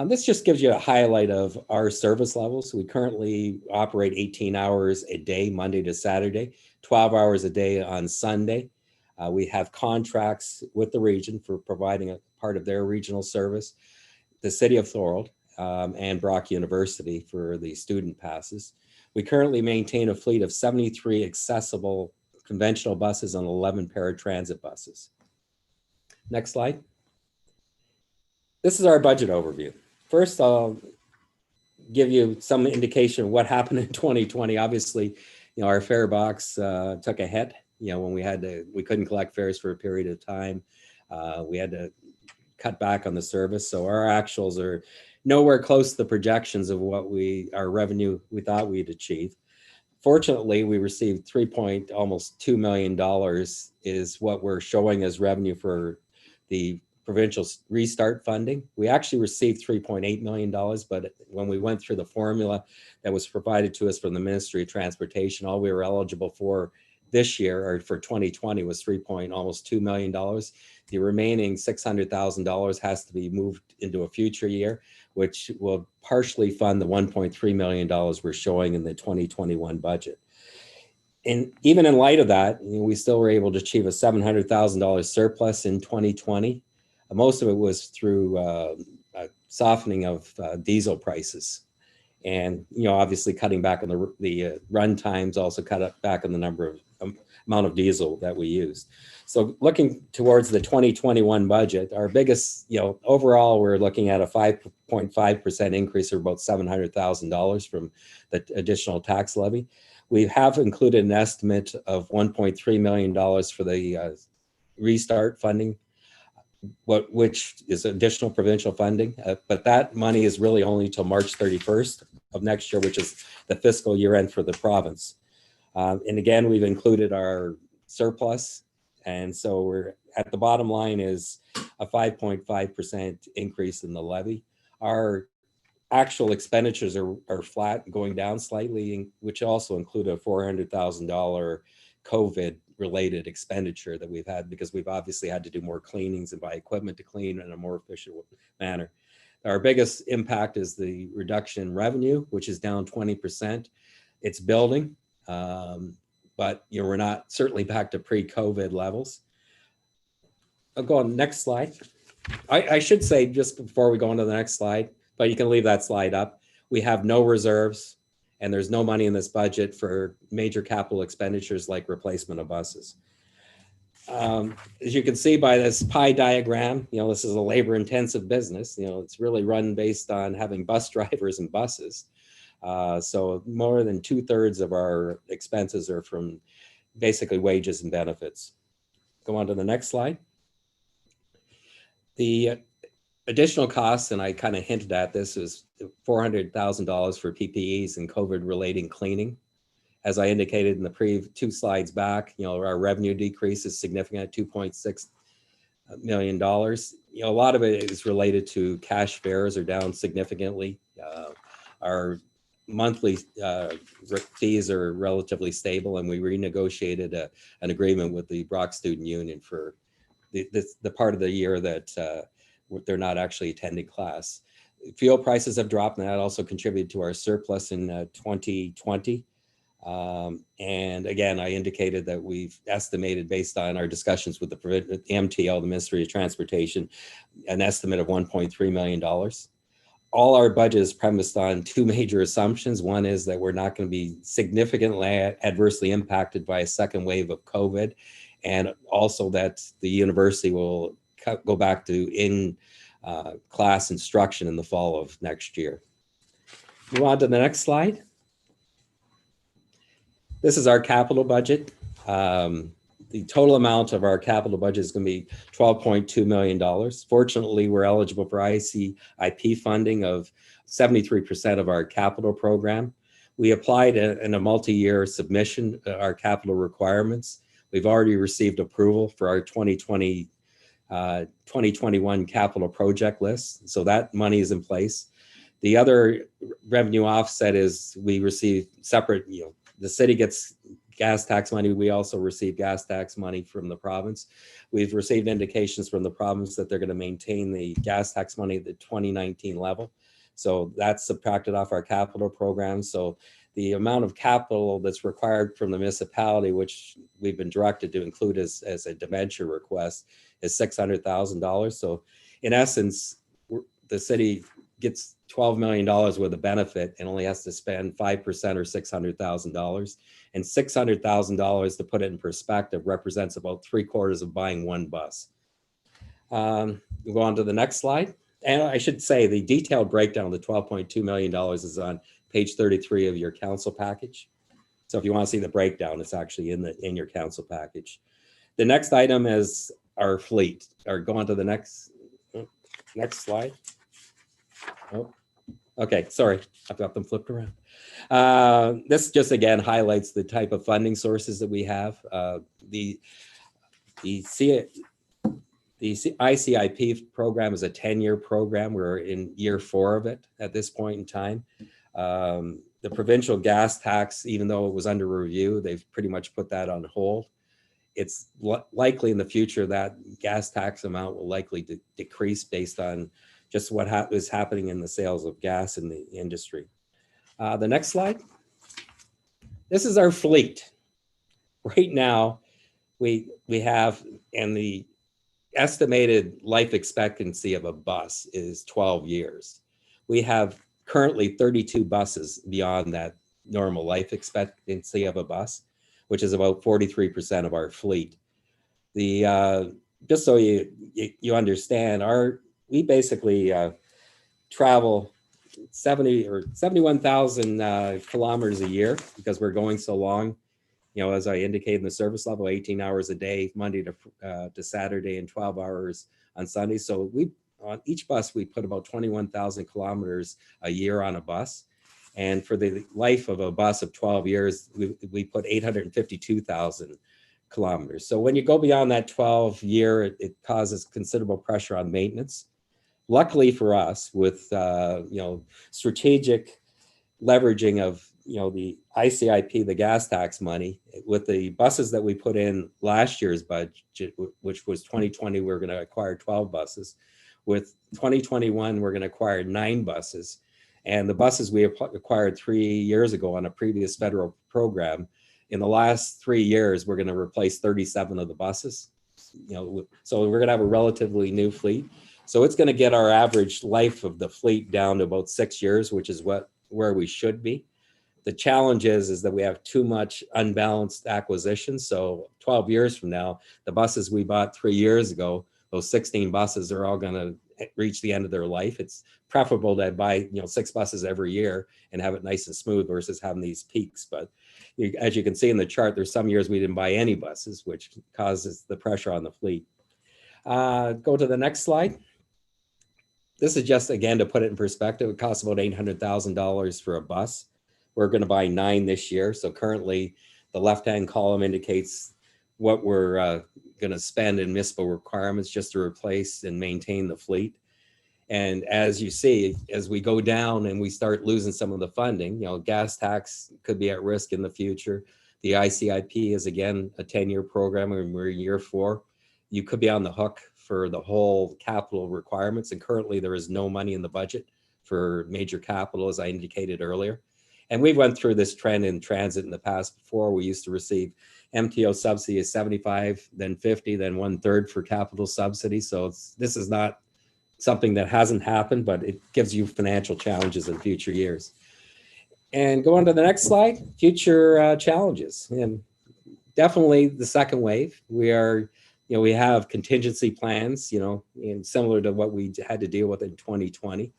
This just gives you a highlight of our service levels. We currently operate 18 hours a day, Monday to Saturday, 12 hours a day on Sunday. We have contracts with the region for providing a part of their regional service, the City of Thorold, and Brock University for the student passes. We currently maintain a fleet of 73 accessible conventional buses and 11 paratransit buses. Next slide. This is our budget overview. First, I'll give you some indication of what happened in 2020. Obviously, our fare box took a hit. When we couldn't collect fares for a period of time. We had to cut back on the service. So our actuals are nowhere close to the projections of what our revenue we thought we'd achieve. Fortunately, we received almost $2 million is what we're showing as revenue for the provincial restart funding. We actually received $3.8 million, but when we went through the formula that was provided to us from the Ministry of Transportation, all we were eligible for this year or for 2020 was almost $2 million. The remaining $600,000 has to be moved into a future year, which will partially fund the $1.3 million we're showing in the 2021 budget. And even in light of that, we still were able to achieve a $700,000 surplus in 2020. Most of it was through a softening of diesel prices. And, obviously cutting back on the run times also cut back on the amount of diesel that we used. So looking towards the 2021 budget, our biggest, overall, we're looking at a 5.5% increase of about $700,000 from the additional tax levy. We have included an estimate of $1.3 million for the restart funding, which is additional provincial funding, but that money is really only till March 31st of next year, which is the fiscal year end for the province. And again, we've included our surplus. And so we're at the bottom line is a 5.5% increase in the levy. Our actual expenditures are flat, going down slightly, which also include a $400,000 COVID related expenditure that we've had because we've obviously had to do more cleanings and buy equipment to clean in a more efficient manner. Our biggest impact is the reduction in revenue, which is down 20%. It's building, but we're not certainly back to pre-COVID levels. I'll go on the next slide. I should say just before we go on to the next slide, but you can leave that slide up. We have no reserves and there's no money in this budget for major capital expenditures like replacement of buses. As you can see by this pie diagram, this is a labor intensive business. It's really run based on having bus drivers and buses. So more than 2/3 of our expenses are from basically wages and benefits. Go on to the next slide. The additional costs, and I kind of hinted at this, is $400,000 for PPEs and COVID-related cleaning. As I indicated in the two slides back, our revenue decrease is significant, $2.6 million. A lot of it is related to cash fares are down significantly. Our monthly fees are relatively stable, and we renegotiated an agreement with the Brock Student Union for the part of the year that they're not actually attending class. Fuel prices have dropped, and that also contributed to our surplus in 2020. And again, I indicated that we've estimated based on our discussions with the MTL, the Ministry of Transportation, an estimate of $1.3 million. All our budget is premised on two major assumptions. One is that we're not going to be significantly adversely impacted by a second wave of COVID, and also that the university will go back to in-class instruction in the fall of next year. Move on to the next slide. This is our capital budget. The total amount of our capital budget is going to be $12.2 million. Fortunately, we're eligible for ICIP funding of 73% of our capital program. We applied in a multi-year submission, our capital requirements. We've already received approval for our 2021 capital project list. So that money is in place. The other revenue offset is we receive separate, the city gets gas tax money. We also receive gas tax money from the province. We've received indications from the province that they're going to maintain the gas tax money at the 2019 level. So that's subtracted off our capital program. So the amount of capital that's required from the municipality, which we've been directed to include as a debenture request, is $600,000. So in essence, the city gets $12 million worth of benefit and only has to spend 5% or $600,000. And $600,000, to put it in perspective, represents about 3/4 of buying one bus. We'll go on to the next slide. And I should say the detailed breakdown of the $12.2 million is on page 33 of your council package. So if you want to see the breakdown, it's actually in your council package. The next item is our fleet. Or go on to the next slide. Oh, okay, sorry, I've got them flipped around. This just again highlights the type of funding sources that we have. The ICIP program is a 10-year program. We're in year 4 of it at this point in time. The provincial gas tax, even though it was under review, they've pretty much put that on hold. It's likely in the future that gas tax amount will likely decrease based on just what is happening in the sales of gas in the industry. The next slide. This is our fleet. Right now, we have, and the estimated life expectancy of a bus is 12 years. We have currently 32 buses beyond that normal life expectancy of a bus, which is about 43% of our fleet. Just so you understand, we basically travel 70 or 71,000 kilometers a year because we're going so long. As I indicated in the service level, 18 hours a day, Monday to Saturday, and 12 hours on Sunday. So on each bus, we put about 21,000 kilometers a year on a bus. And for the life of a bus of 12 years, we put 852,000 kilometers. So when you go beyond that 12-year, it causes considerable pressure on maintenance. Luckily for us, with strategic leveraging of the ICIP, the gas tax money, with the buses that we put in last year's budget, which was 2020, we're going to acquire 12 buses. With 2021, we're going to acquire 9 buses. And the buses we acquired 3 years ago on a previous federal program, in the last 3 years, we're going to replace 37 of the buses. So we're going to have a relatively new fleet. So it's going to get our average life of the fleet down to about 6 years, which is where we should be. The challenge is that we have too much unbalanced acquisition. So 12 years from now, the buses we bought 3 years ago, those 16 buses are all going to reach the end of their life. It's preferable to buy 6 buses every year and have it nice and smooth versus having these peaks. But as you can see in the chart, there's some years we didn't buy any buses, which causes the pressure on the fleet. Go to the next slide. This is just, again, to put it in perspective, it costs about $800,000 for a bus. We're going to buy 9 this year. So currently, the left-hand column indicates what we're going to spend in municipal requirements just to replace and maintain the fleet. And as you see, as we go down and we start losing some of the funding, gas tax could be at risk in the future. The ICIP is, again, a 10-year program, and we're in year 4. You could be on the hook for the whole capital requirements. And currently, there is no money in the budget for major capital, as I indicated earlier. And we've went through this trend in transit in the past before. We used to receive MTO subsidy of 75, then 50, then 1/3 for capital subsidy. So this is not something that hasn't happened, but it gives you financial challenges in future years. And go on to the next slide, future challenges. And definitely the second wave. We have contingency plans, and similar to what we had to deal with in 2020.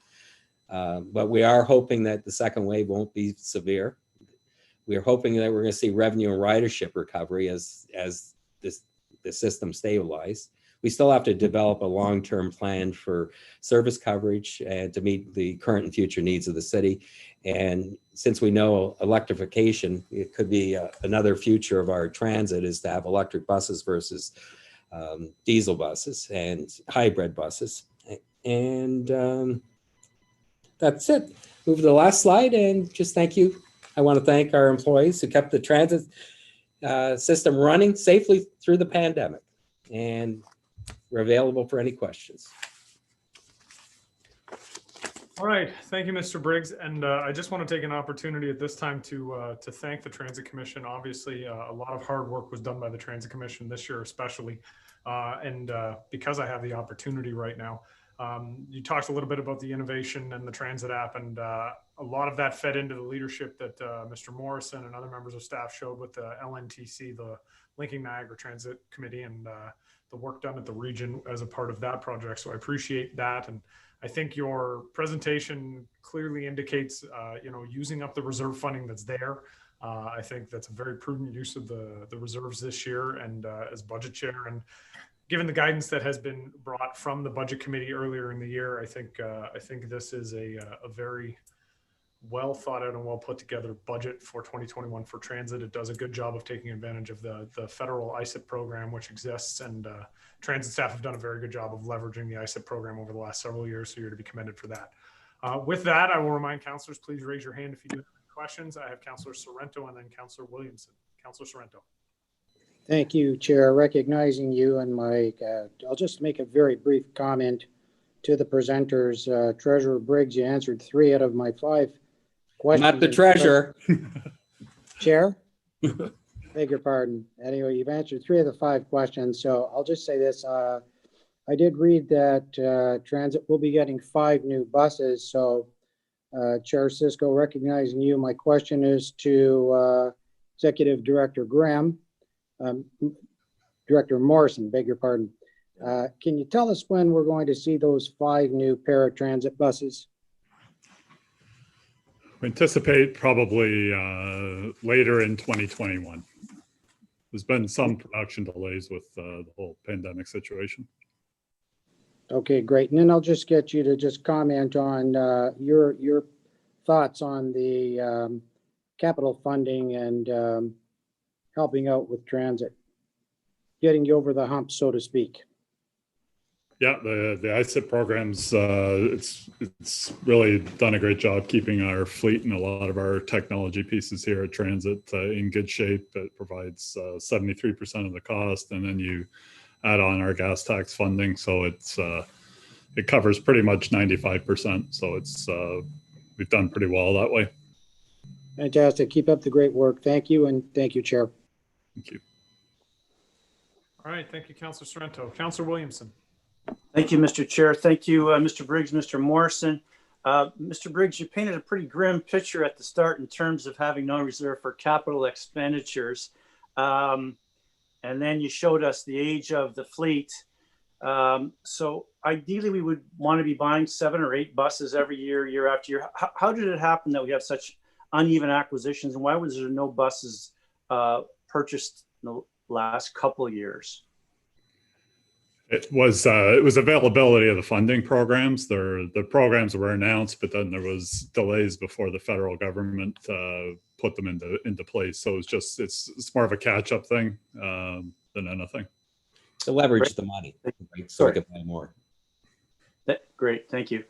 But we are hoping that the second wave won't be severe. We are hoping that we're going to see revenue and ridership recovery as the system stabilizes. we still have to develop a long-term plan for service coverage and to meet the current and future needs of the city. And since we know electrification, it could be another future of our transit is to have electric buses versus diesel buses and hybrid buses. And that's it. Move to the last slide and just thank you. I want to thank our employees who kept the transit system running safely through the pandemic. And we're available for any questions. All right, thank you, Mr. Briggs. And I just want to take an opportunity at this time to thank the Transit Commission. Obviously, a lot of hard work was done by the Transit Commission this year, especially. And because I have the opportunity right now, you talked a little bit about the innovation and the transit app, and a lot of that fed into the leadership that Mr. Morrison and other members of staff showed with the LNTC, the Linking Niagara Transit Committee, and the work done at the region as a part of that project. So I appreciate that. And I think your presentation clearly indicates, using up the reserve funding that's there. I think that's a very prudent use of the reserves this year, and as budget chair, and given the guidance that has been brought from the budget committee earlier in the year, I think this is a very well thought out and well put together budget for 2021 for transit. It does a good job of taking advantage of the federal ISIP program, which exists, and transit staff have done a very good job of leveraging the ISIP program over the last several years, so you're to be commended for that. With that, I will remind councilors, please raise your hand if you do have any questions. I have Councilor Sorrento and then Councilor Williamson. Councilor Sorrento. Thank you, Chair. Recognizing you and Mike, I'll just make a very brief comment to the presenters. Treasurer Briggs, you answered 3 out of my 5 questions. Not the treasurer. Chair? Beg your pardon. Anyway, you've answered 3 of the 5 questions. So I'll just say this. I did read that transit will be getting 5 new buses. So Chair Cisco, recognizing you, my question is to Executive Director Graham. Director Morrison, beg your pardon. Can you tell us when we're going to see those 5 new paratransit buses? We anticipate probably later in 2021. There's been some production delays with the whole pandemic situation. Okay, great. And then I'll just get you to just comment on your thoughts on the capital funding and helping out with transit, getting you over the hump, so to speak. Yeah, the ISIP programs, it's really done a great job keeping our fleet and a lot of our technology pieces here at Transit in good shape. It provides 73% of the cost, and then you add on our gas tax funding, so it covers pretty much 95%. So we've done pretty well that way. Fantastic. Keep up the great work. Thank you, and thank you, Chair. Thank you. All right, thank you, Councilor Sorrento. Councilor Williamson. Thank you, Mr. Chair. Thank you, Mr. Briggs, Mr. Morrison. Mr. Briggs, you painted a pretty grim picture at the start in terms of having no reserve for capital expenditures. And then you showed us the age of the fleet. So ideally, we would want to be buying 7 or 8 buses every year, year after year. How did it happen that we have such uneven acquisitions, and why was there no buses purchased in the last couple of years? It was availability of the funding programs. The programs were announced, but then there was delays before the federal government put them into place. So it's more of a catch-up thing than anything. To leverage the money, so we can buy more. Great, thank you.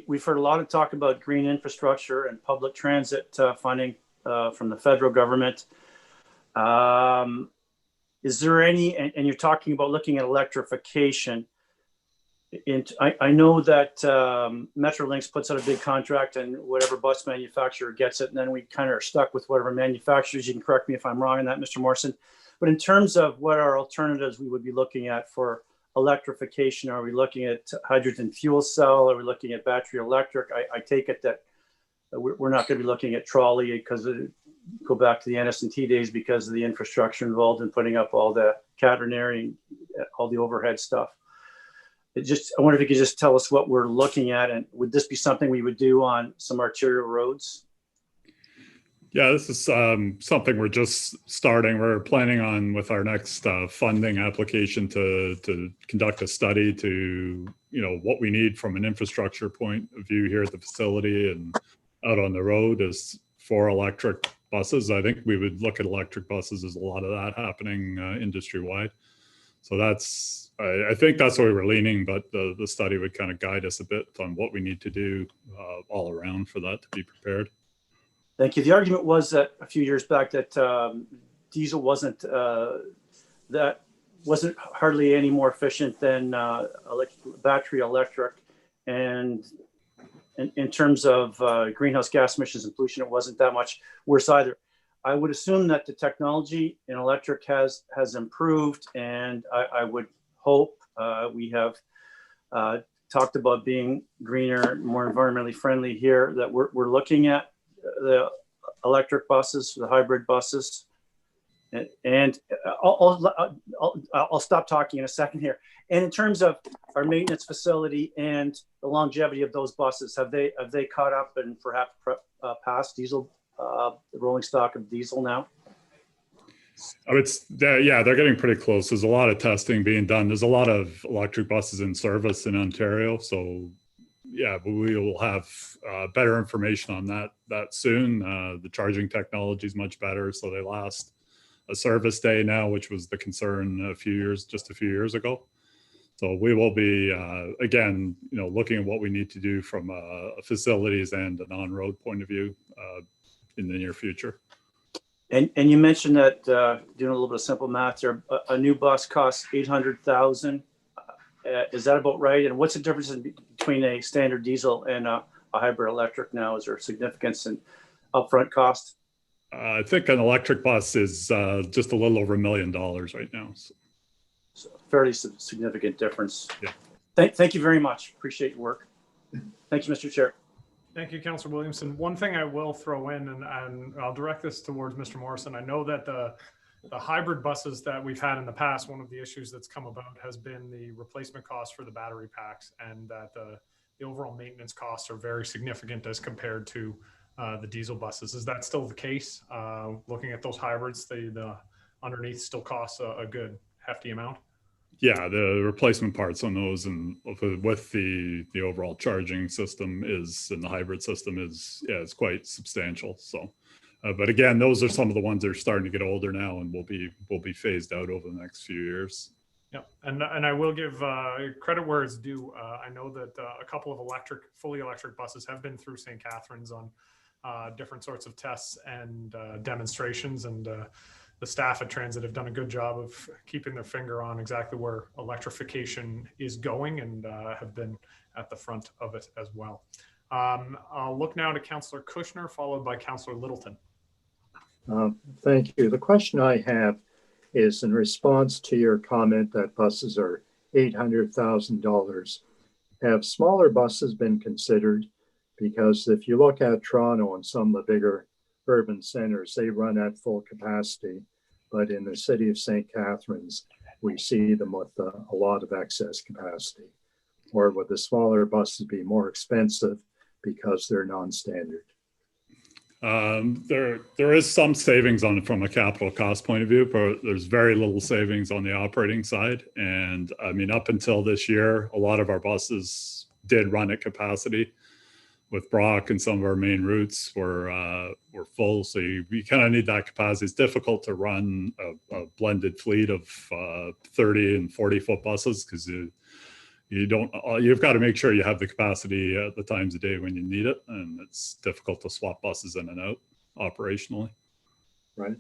We've heard a lot of talk about green infrastructure and public transit funding from the federal government. Is there any, and you're talking about looking at electrification. I know that Metrolinx puts out a big contract and whatever bus manufacturer gets it, and then we kind of are stuck with whatever manufacturers. You can correct me if I'm wrong on that, Mr. Morrison. But in terms of what our alternatives we would be looking at for electrification, are we looking at hydrogen fuel cell? Are we looking at battery electric? I take it that we're not going to be looking at trolley because go back to the NS&T days because of the infrastructure involved in putting up all the catenary, all the overhead stuff. I wonder if you could just tell us what we're looking at, and would this be something we would do on some arterial roads? Yeah, this is something we're just starting. We're planning on with our next funding application to conduct a study to, what we need from an infrastructure point of view here at the facility and out on the road is for electric buses. I think we would look at electric buses as a lot of that happening industry-wide. So I think that's where we're leaning, but the study would kind of guide us a bit on what we need to do all around for that to be prepared. Thank you. The argument was that a few years back that diesel wasn't hardly any more efficient than battery electric, and in terms of greenhouse gas emissions and pollution, it wasn't that much worse either. I would assume that the technology in electric has improved, and I would hope we have talked about being greener, more environmentally friendly here, that we're looking at the electric buses, the hybrid buses, and I'll stop talking in a second here. And in terms of our maintenance facility and the longevity of those buses, have they caught up and perhaps passed diesel, the rolling stock of diesel now? They're getting pretty close. There's a lot of testing being done. There's a lot of electric buses in service in Ontario, so yeah, but we will have better information on that soon. The charging technology is much better, so they last a service day now, which was the concern just a few years ago. So we will be again, looking at what we need to do from a facilities and an on-road point of view in the near future. And you mentioned that doing a little bit of simple math there, a new bus costs $800,000. Is that about right? And what's the difference between a standard diesel and a hybrid electric now? Is there significance in upfront cost? I think an electric bus is just a little over $1 million right now. So fairly significant difference. Yeah. Thank you very much. Appreciate your work. Thank you, Mr. Chair. Thank you, Councillor Williamson. One thing I will throw in, and I'll direct this towards Mr. Morrison. I know that the hybrid buses that we've had in the past, one of the issues that's come about has been the replacement costs for the battery packs, and that the overall maintenance costs are very significant as compared to the diesel buses. Is that still the case? Looking at those hybrids, the underneath still costs a good hefty amount. Yeah, the replacement parts on those and with the overall charging system and the hybrid system is quite substantial. So, but again, those are some of the ones that are starting to get older now and will be phased out over the next few years. Yeah, and I will give credit where it's due. I know that a couple of fully electric buses have been through St. Catharines on different sorts of tests and demonstrations, and the staff at Transit have done a good job of keeping their finger on exactly where electrification is going, and have been at the front of it as well. I'll look now to Councillor Kushner, followed by Councillor Littleton. Thank you. The question I have is in response to your comment that buses are $800,000. Have smaller buses been considered? Because if you look at Toronto and some of the bigger urban centers, they run at full capacity. But in the city of St. Catharines, we see them with a lot of excess capacity. Or would the smaller buses be more expensive because they're non-standard? There is some savings from a capital cost point of view, but there's very little savings on the operating side. And I mean, up until this year, a lot of our buses did run at capacity. With Brock and some of our main routes were full, so you kind of need that capacity. It's difficult to run a blended fleet of 30 and 40-foot buses because you've got to make sure you have the capacity at the times of day when you need it, and it's difficult to swap buses in and out operationally. Right.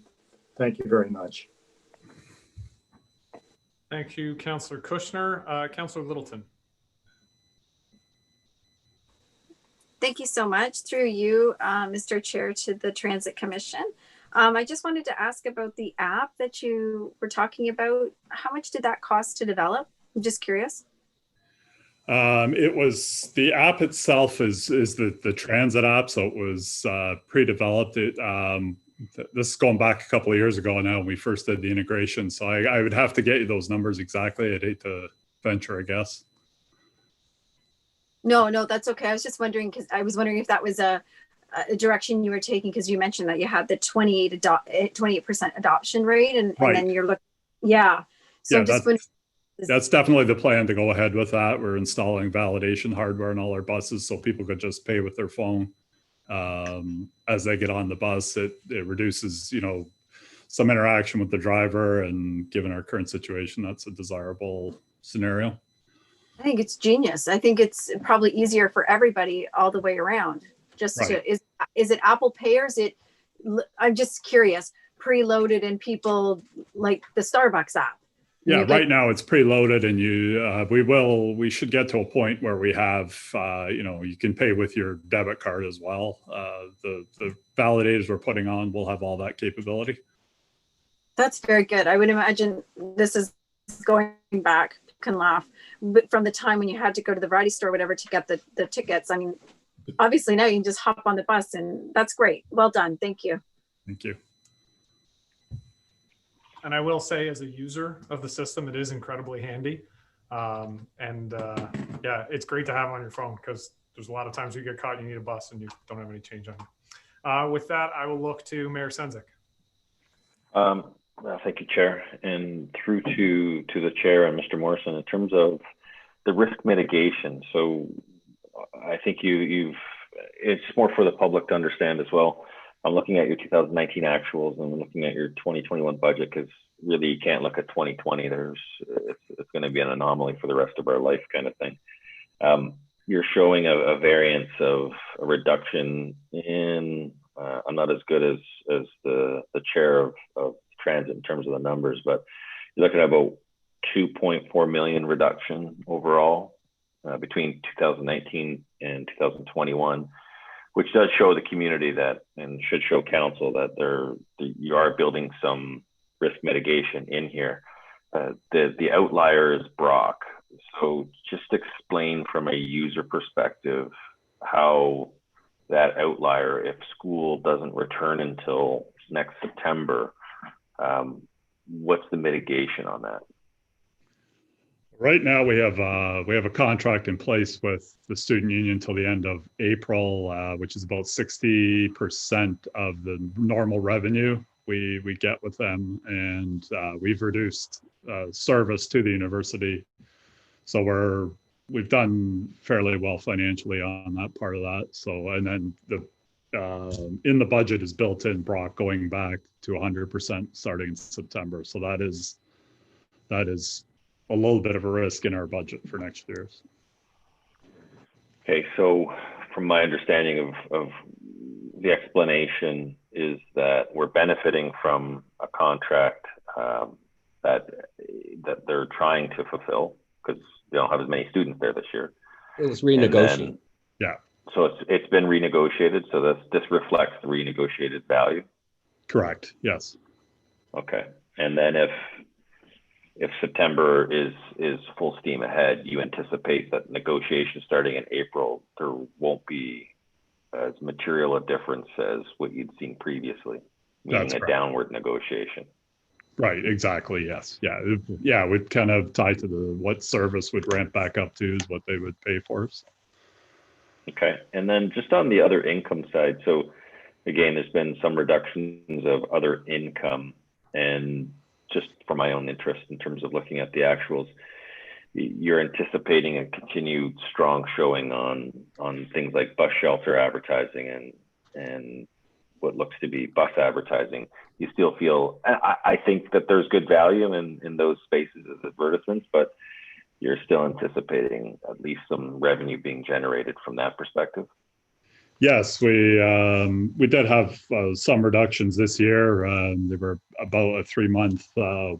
Thank you very much. Thank you, Councillor Kushner. Councillor Littleton. Thank you so much. Through you, Mr. Chair, to the Transit Commission. I just wanted to ask about the app that you were talking about. How much did that cost to develop? I'm just curious. It was the app itself is the transit app, so it was pre-developed. This is going back a couple of years ago now when we first did the integration. So I would have to get you those numbers exactly. I'd hate to venture a guess. No, that's okay. I was just wondering because I was wondering if that was direction you were taking, because you mentioned that you had the 28% adoption rate, and Right. then you're looking, yeah. So Yeah, I'm just wondering, that's definitely the plan, to go ahead with that. We're installing validation hardware in all our buses so people could just pay with their phone as they get on the bus. It reduces, some interaction with the driver, and given our current situation, that's a desirable scenario. I think it's genius. I think it's probably easier for everybody all the way around. Just Right. to, is it Apple Pay, or is it, I'm just curious, preloaded and people like the Starbucks app? Yeah, right now it's preloaded, and we should get to a point where we have, you can pay with your debit card as well. The validators we're putting on will have all that capability. That's very good. I would imagine this is going back, can laugh, but from the time when you had to go to the variety store, whatever, to get the tickets. I mean, obviously now you can just hop on the bus, and that's great. Well done. Thank you. Thank you. And I will say, as a user of the system, it is incredibly handy. Yeah, it's great to have on your phone, because there's a lot of times you get caught, you need a bus and you don't have any change on you. With that, I will look to Mayor Senzik. Thank you, Chair, and through to the Chair and Mr. Morrison, in terms of the risk mitigation. So I think it's more for the public to understand as well. I'm looking at your 2019 actuals, and I'm looking at your 2021 budget, because really you can't look at 2020. It's going to be an anomaly for the rest of our life, kind of thing. You're showing a variance of a reduction in. I'm not as good as the chair of transit in terms of the numbers, but you're looking at about 2.4 million reduction overall between 2019 and 2021. Which does show the community and should show council that you are building some risk mitigation in here. The outlier is Brock. So just explain from a user perspective how that outlier, if school doesn't return until next September, what's the mitigation on that? Right now, we have a contract in place with the student union till the end of April, which is about 60% of the normal revenue we get with them, and we've reduced service to the university. So we've done fairly well financially on that part of that. So, and then in the budget is built in Brock going back to 100% starting in September. So that is a little bit of a risk in our budget for next year. Okay, so from my understanding of the explanation is that we're benefiting from a contract that they're trying to fulfill, because they don't have as many students there this year. It was renegotiated. Yeah. So it's been renegotiated. So this reflects the renegotiated value. Correct. Yes. Okay, and then if September is full steam ahead, you anticipate that negotiations starting in April, there won't be as material a difference as what you'd seen previously, meaning a downward negotiation. Right, exactly, yes. Yeah, we'd kind of tie to what service would ramp back up to is what they would pay for us. Okay, and then just on the other income side, so again, there's been some reductions of other income, and just for my own interest in terms of looking at the actuals, you're anticipating a continued strong showing on things like bus shelter advertising and what looks to be bus advertising. You still feel, I think that there's good value in those spaces as advertisements, but you're still anticipating at least some revenue being generated from that perspective? Yes, we did have some reductions this year. There were about a 3-month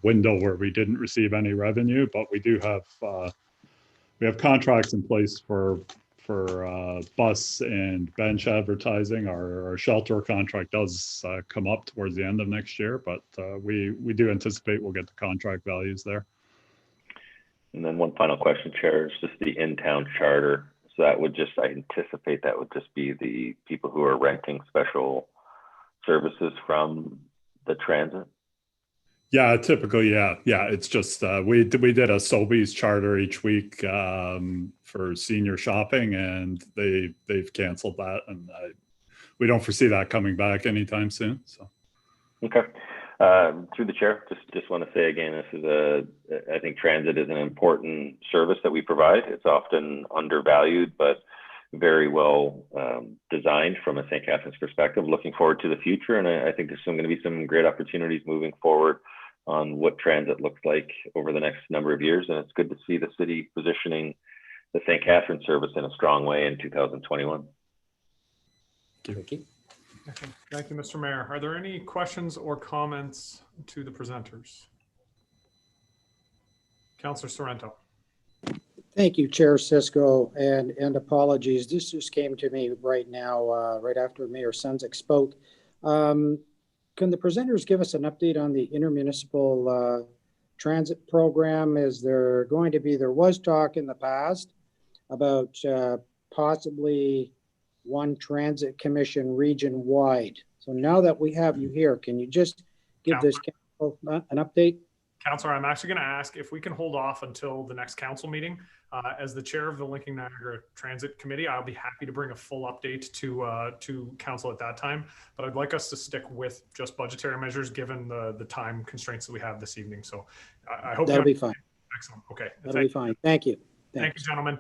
window where we didn't receive any revenue, but we do have we have contracts in place for bus and bench advertising. Our shelter contract does come up towards the end of next year, but we do anticipate we'll get the contract values there. And then one final question, Chair, is just the in-town charter. So that would just, I anticipate that would just be the people who are renting special services from the transit? Yeah, typically, yeah. It's just we did a Sobeys charter each week for senior shopping, and they've canceled that, and we don't foresee that coming back anytime soon. So. Okay. Through the chair, just want to say again, this is I think transit is an important service that we provide. It's often undervalued, but very well designed from a St. Catharines perspective. Looking forward to the future, and I think there's going to be some great opportunities moving forward on what transit looks like over the next number of years. And it's good to see the city positioning the St. Catharines service in a strong way in 2021. Thank you. Thank you, Mr. Mayor. Are there any questions or comments to the presenters? Councillor Sorrento. Thank you, Chair Cisco, and apologies. This just came to me right now, right after Mayor Sunzik spoke. Can the presenters give us an update on the intermunicipal transit program? Is there going to be, there was talk in the past about possibly one transit commission region wide. So now that we have you here, can you just give this council an update? Councillor, I'm actually going to ask if we can hold off until the next council meeting. As the chair of the Lincoln Niagara Transit Committee, I'll be happy to bring a full update to council at that time. But I'd like us to stick with just budgetary measures given the time constraints that we have this evening. So I hope that'll be fine. Excellent. Okay. That'll be fine. Thank you. Thank you, gentlemen.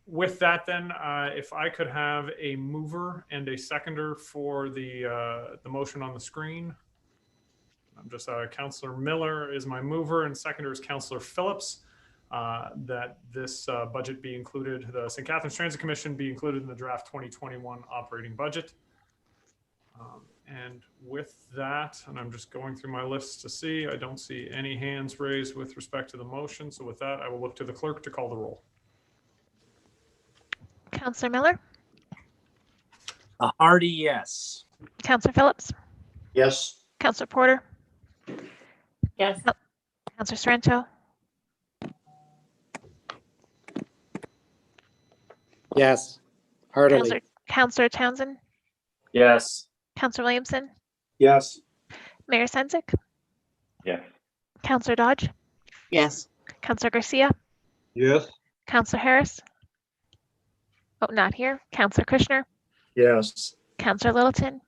With that, then, if I could have a mover and a seconder for the motion on the screen. I'm just Councillor Miller is my mover and seconder is Councillor Phillips. That this budget be included, the St. Catharines Transit Commission be included in the draft 2021 operating budget. And with that, and I'm just going through my list to see, I don't see any hands raised with respect to the motion. So with that, I will look to the clerk to call the roll. Councillor Miller. A hearty yes. Councillor Phillips. Yes. Councillor Porter. Yes. Councillor Sorrento. Yes, heartily. Councillor Townsend. Yes. Councillor Williamson. Yes. Mayor Sunzik. Yes. Councillor Dodge. Yes. Councillor Garcia. Yes. Councillor Harris. Oh, not here. Councillor Kushner. Yes. Councillor Littleton.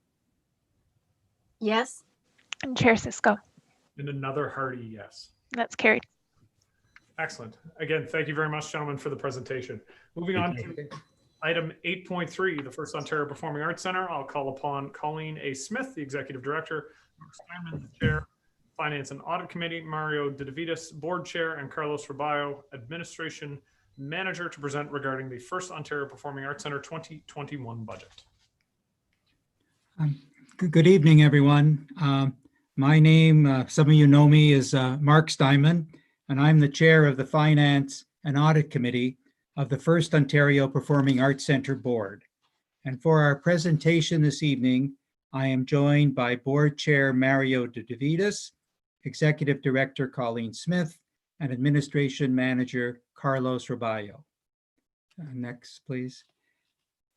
Yes. And Chair Cisco. And another hearty yes. That's carried. Excellent. Again, thank you very much, gentlemen, for the presentation. Moving on to item 8.3, the First Ontario Performing Arts Center. I'll call upon Colleen A. Smith, the Executive Director, Mark Steinman, the Chair, Finance and Audit Committee, Mario DeDavitis, Board Chair, and Carlos Raballo, Administration Manager, to present regarding the First Ontario Performing Arts Center 2021 budget. Good evening, everyone. My name, some of you know me, is Mark Steinman, and I'm the chair of the Finance and Audit Committee of the First Ontario Performing Arts Centre Board. And for our presentation this evening, I am joined by Board Chair Mario DeDavitis, Executive Director Colleen Smith, and Administration Manager Carlos Raballo. Next, please.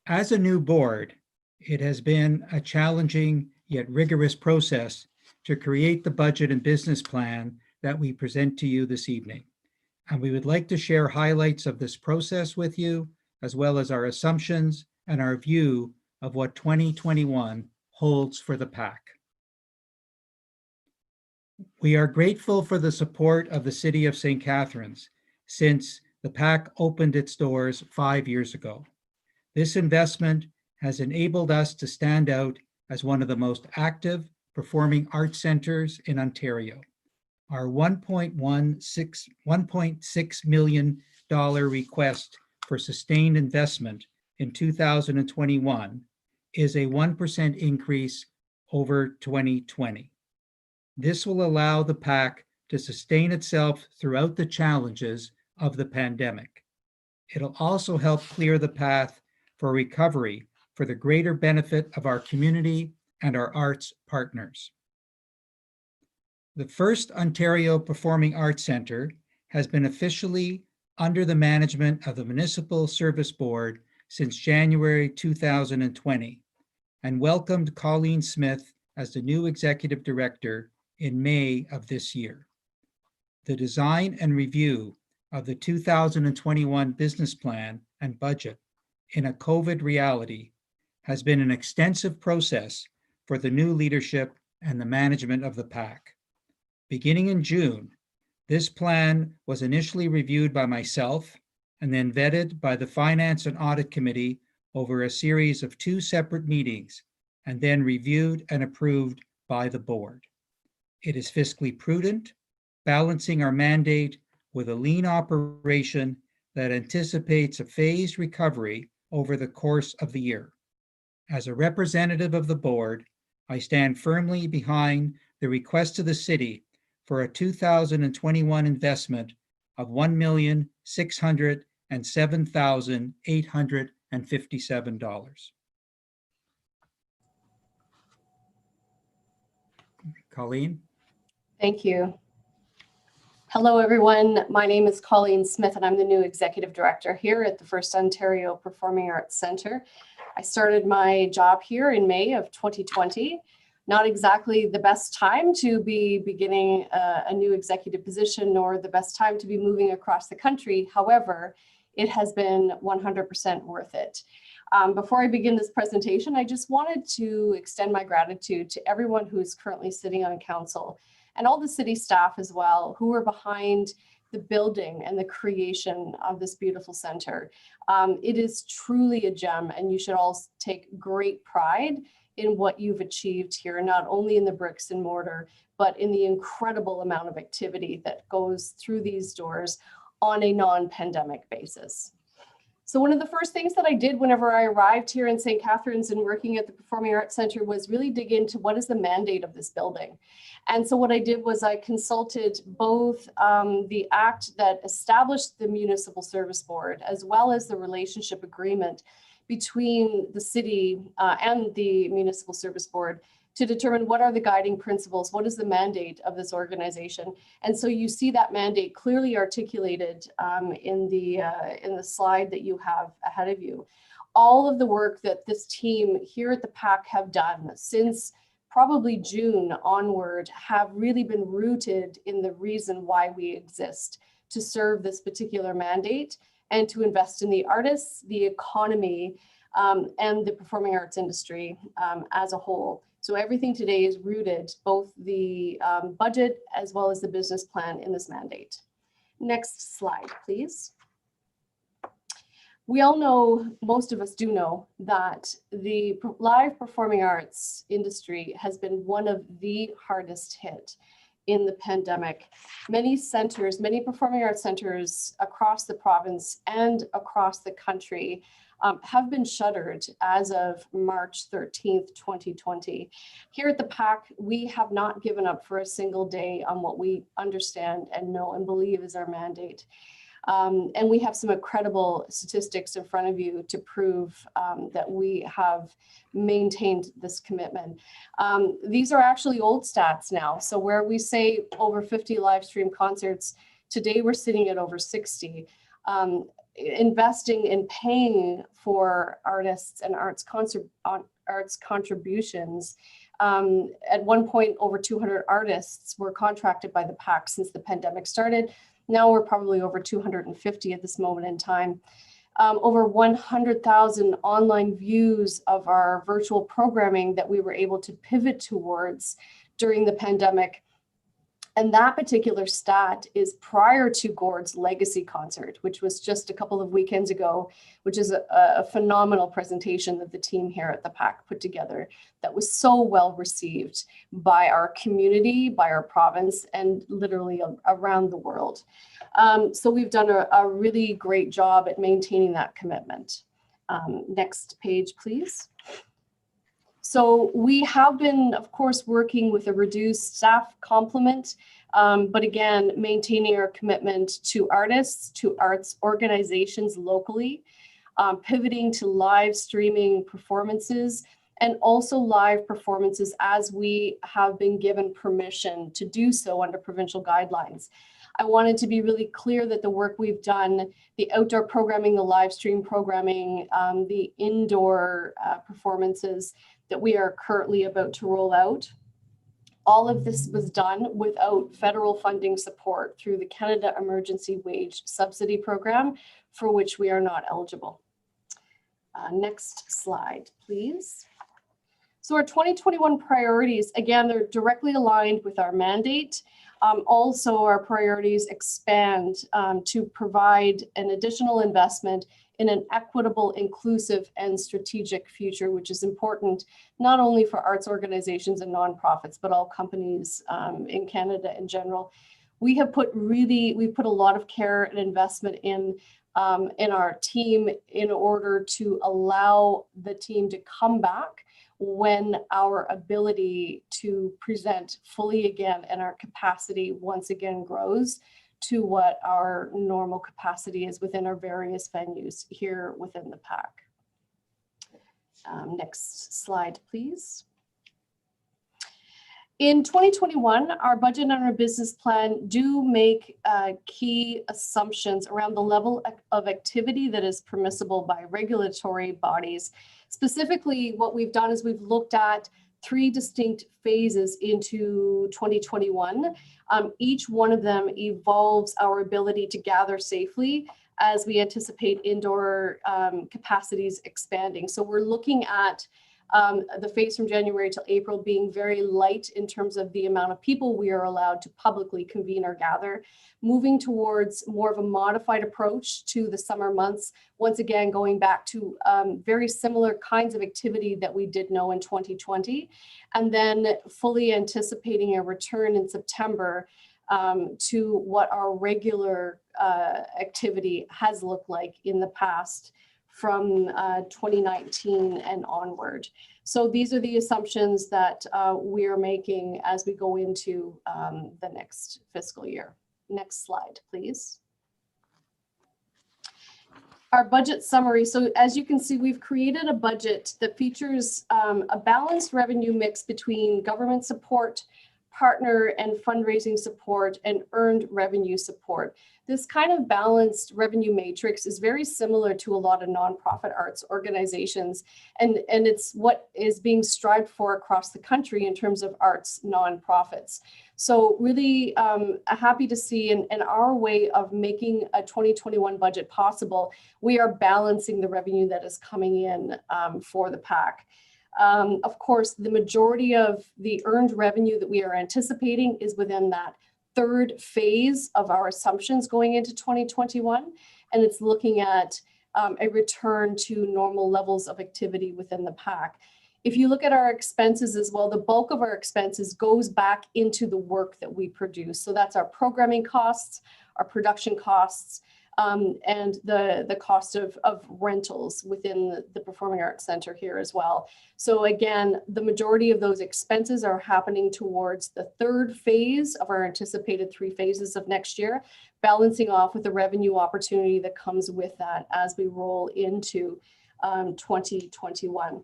As a new board, it has been a challenging yet rigorous process to create the budget and business plan that we present to you this evening. And we would like to share highlights of this process with you, as well as our assumptions and our view of what 2021 holds for the PAC. We are grateful for the support of the City of St. Catharines since the PAC opened its doors 5 years ago. This investment has enabled us to stand out as one of the most active performing arts centers in Ontario. Our $1.6 million request for sustained investment in 2021 is a 1% increase over 2020. This will allow the PAC to sustain itself throughout the challenges of the pandemic. It'll also help clear the path for recovery for the greater benefit of our community and our arts partners. The First Ontario Performing Arts Centre has been officially under the management of the Municipal Service Board since January 2020 and welcomed Colleen Smith as the new Executive Director in May of this year. The design and review of the 2021 business plan and budget in a COVID reality has been an extensive process for the new leadership and the management of the PAC. Beginning in June, this plan was initially reviewed by myself and then vetted by the Finance and Audit Committee over a series of 2 separate meetings, and then reviewed and approved by the board. It is fiscally prudent, balancing our mandate with a lean operation that anticipates a phased recovery over the course of the year. As a representative of the board, I stand firmly behind the request to the city for a 2021 investment of $1,607,857. Colleen? Thank you. Hello, everyone. My name is Colleen Smith, and I'm the new Executive Director here at the First Ontario Performing Arts Centre. I started my job here in May of 2020. Not exactly the best time to be beginning a new executive position, nor the best time to be moving across the country. However, it has been 100% worth it. Before I begin this presentation, I just wanted to extend my gratitude to everyone who's currently sitting on council and all the city staff as well, who are behind the building and the creation of this beautiful center. It is truly a gem, and you should all take great pride in what you've achieved here, not only in the bricks and mortar, but in the incredible amount of activity that goes through these doors on a non-pandemic basis. So one of the first things that I did whenever I arrived here in St. Catharines and working at the Performing Arts Centre was really dig into what is the mandate of this building. And so what I did was I consulted both the act that established the Municipal Service Board, as well as the relationship agreement between the city and the Municipal Service Board, to determine what are the guiding principles, what is the mandate of this organization. And so you see that mandate clearly articulated in the slide that you have ahead of you. All of the work that this team here at the PAC have done since probably June onward have really been rooted in the reason why we exist, to serve this particular mandate and to invest in the artists, the economy, and the performing arts industry as a whole. So everything today is rooted, both the budget as well as the business plan, in this mandate. Next slide, please. We all know, most of us do know, that the live performing arts industry has been one of the hardest hit in the pandemic. Many centers, many performing arts centers across the province and across the country have been shuttered as of March 13th, 2020. Here at the PAC, we have not given up for a single day on what we understand and know and believe is our mandate. And we have some incredible statistics in front of you to prove that we have maintained this commitment. These are actually old stats now. So where we say over 50 live stream concerts, today we're sitting at over 60. Investing in paying for artists and arts contributions. At one point, over 200 artists were contracted by the PAC since the pandemic started. Now we're probably over 250 at this moment in time. Over 100,000 online views of our virtual programming that we were able to pivot towards during the pandemic. And that particular stat is prior to Gord's Legacy concert, which was just a couple of weekends ago, which is a phenomenal presentation that the team here at the PAC put together that was so well received by our community, by our province, and literally around the world. So we've done a really great job at maintaining that commitment. Next page, please. So we have been, of course, working with a reduced staff complement, but again, maintaining our commitment to artists, to arts organizations locally, pivoting to live streaming performances, and also live performances as we have been given permission to do so under provincial guidelines. I wanted to be really clear that the work we've done, the outdoor programming, the live stream programming, the indoor performances that we are currently about to roll out, all of this was done without federal funding support through the Canada Emergency Wage Subsidy Program, for which we are not eligible. Next slide, please. So our 2021 priorities, again, they're directly aligned with our mandate. Also, our priorities expand to provide an additional investment in an equitable, inclusive, and strategic future, which is important not only for arts organizations and nonprofits, but all companies in Canada in general. We have put a lot of care and investment in our team in order to allow the team to come back when our ability to present fully again and our capacity once again grows to what our normal capacity is within our various venues here within the PAC. Next slide, please. In 2021, our budget and our business plan do make key assumptions around the level of activity that is permissible by regulatory bodies. Specifically, what we've done is we've looked at 3 distinct phases into 2021. Each one of them evolves our ability to gather safely as we anticipate indoor capacities expanding. So we're looking at the phase from January till April being very light in terms of the amount of people we are allowed to publicly convene or gather, moving towards more of a modified approach to the summer months, once again going back to very similar kinds of activity that we did know in 2020, and then fully anticipating a return in September to what our regular activity has looked like in the past from 2019 and onward. So these are the assumptions that we are making as we go into the next fiscal year. Next slide, please. Our budget summary. So as you can see, we've created a budget that features a balanced revenue mix between government support, partner and fundraising support, and earned revenue support. This kind of balanced revenue matrix is very similar to a lot of nonprofit arts organizations, and it's what is being strived for across the country in terms of arts nonprofits. So really happy to see in our way of making a 2021 budget possible, we are balancing the revenue that is coming in for the PAC. Of course, the majority of the earned revenue that we are anticipating is within that 3rd phase of our assumptions going into 2021, and it's looking at a return to normal levels of activity within the PAC. If you look at our expenses as well, the bulk of our expenses goes back into the work that we produce. So that's our programming costs, our production costs, and the cost of rentals within the Performing Arts Center here as well. So again, the majority of those expenses are happening towards the 3rd phase of our anticipated 3 phases of next year, balancing off with the revenue opportunity that comes with that as we roll into 2021.